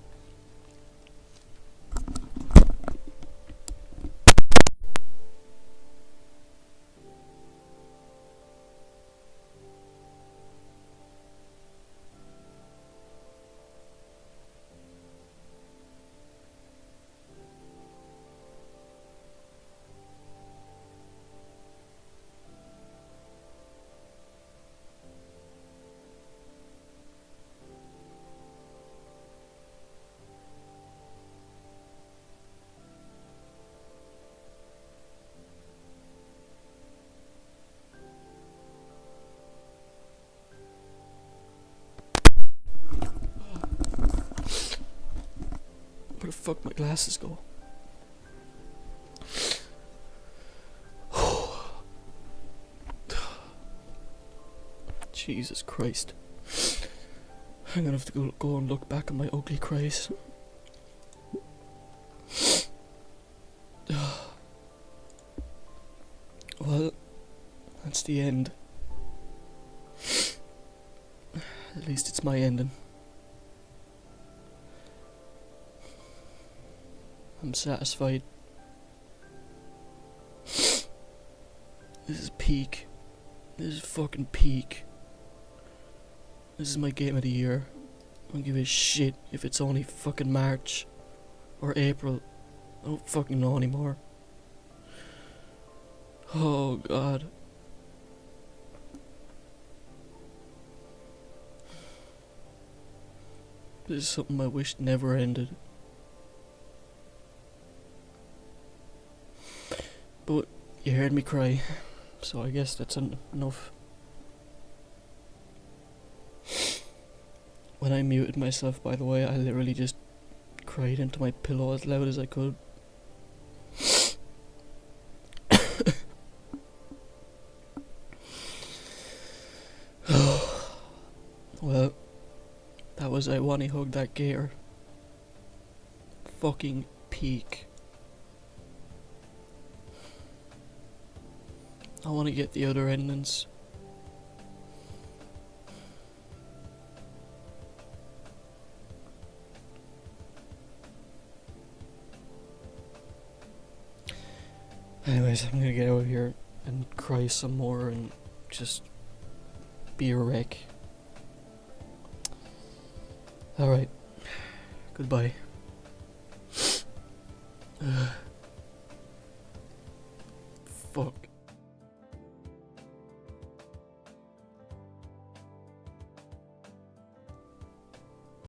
Where the fuck my glasses go? Jesus Christ. I'm gonna have to go and look back at my ugly cries. Well, that's the end. At least it's my ending. I'm satisfied. This is peak. This is fucking peak. This is my game of the year. I don't give a shit if it's only fucking March or April. I don't fucking know anymore. Oh god. This is something I wish never ended. But you heard me cry, so I guess that's enough. When I muted myself, by the way, I literally just cried into my pillow as loud as I could. Well, that was I Wani hugged that gator. Fucking peak. I want to get the other endings. Anyways, I'm gonna get out of here and cry some more and just be a wreck. Alright. Goodbye. Fuck.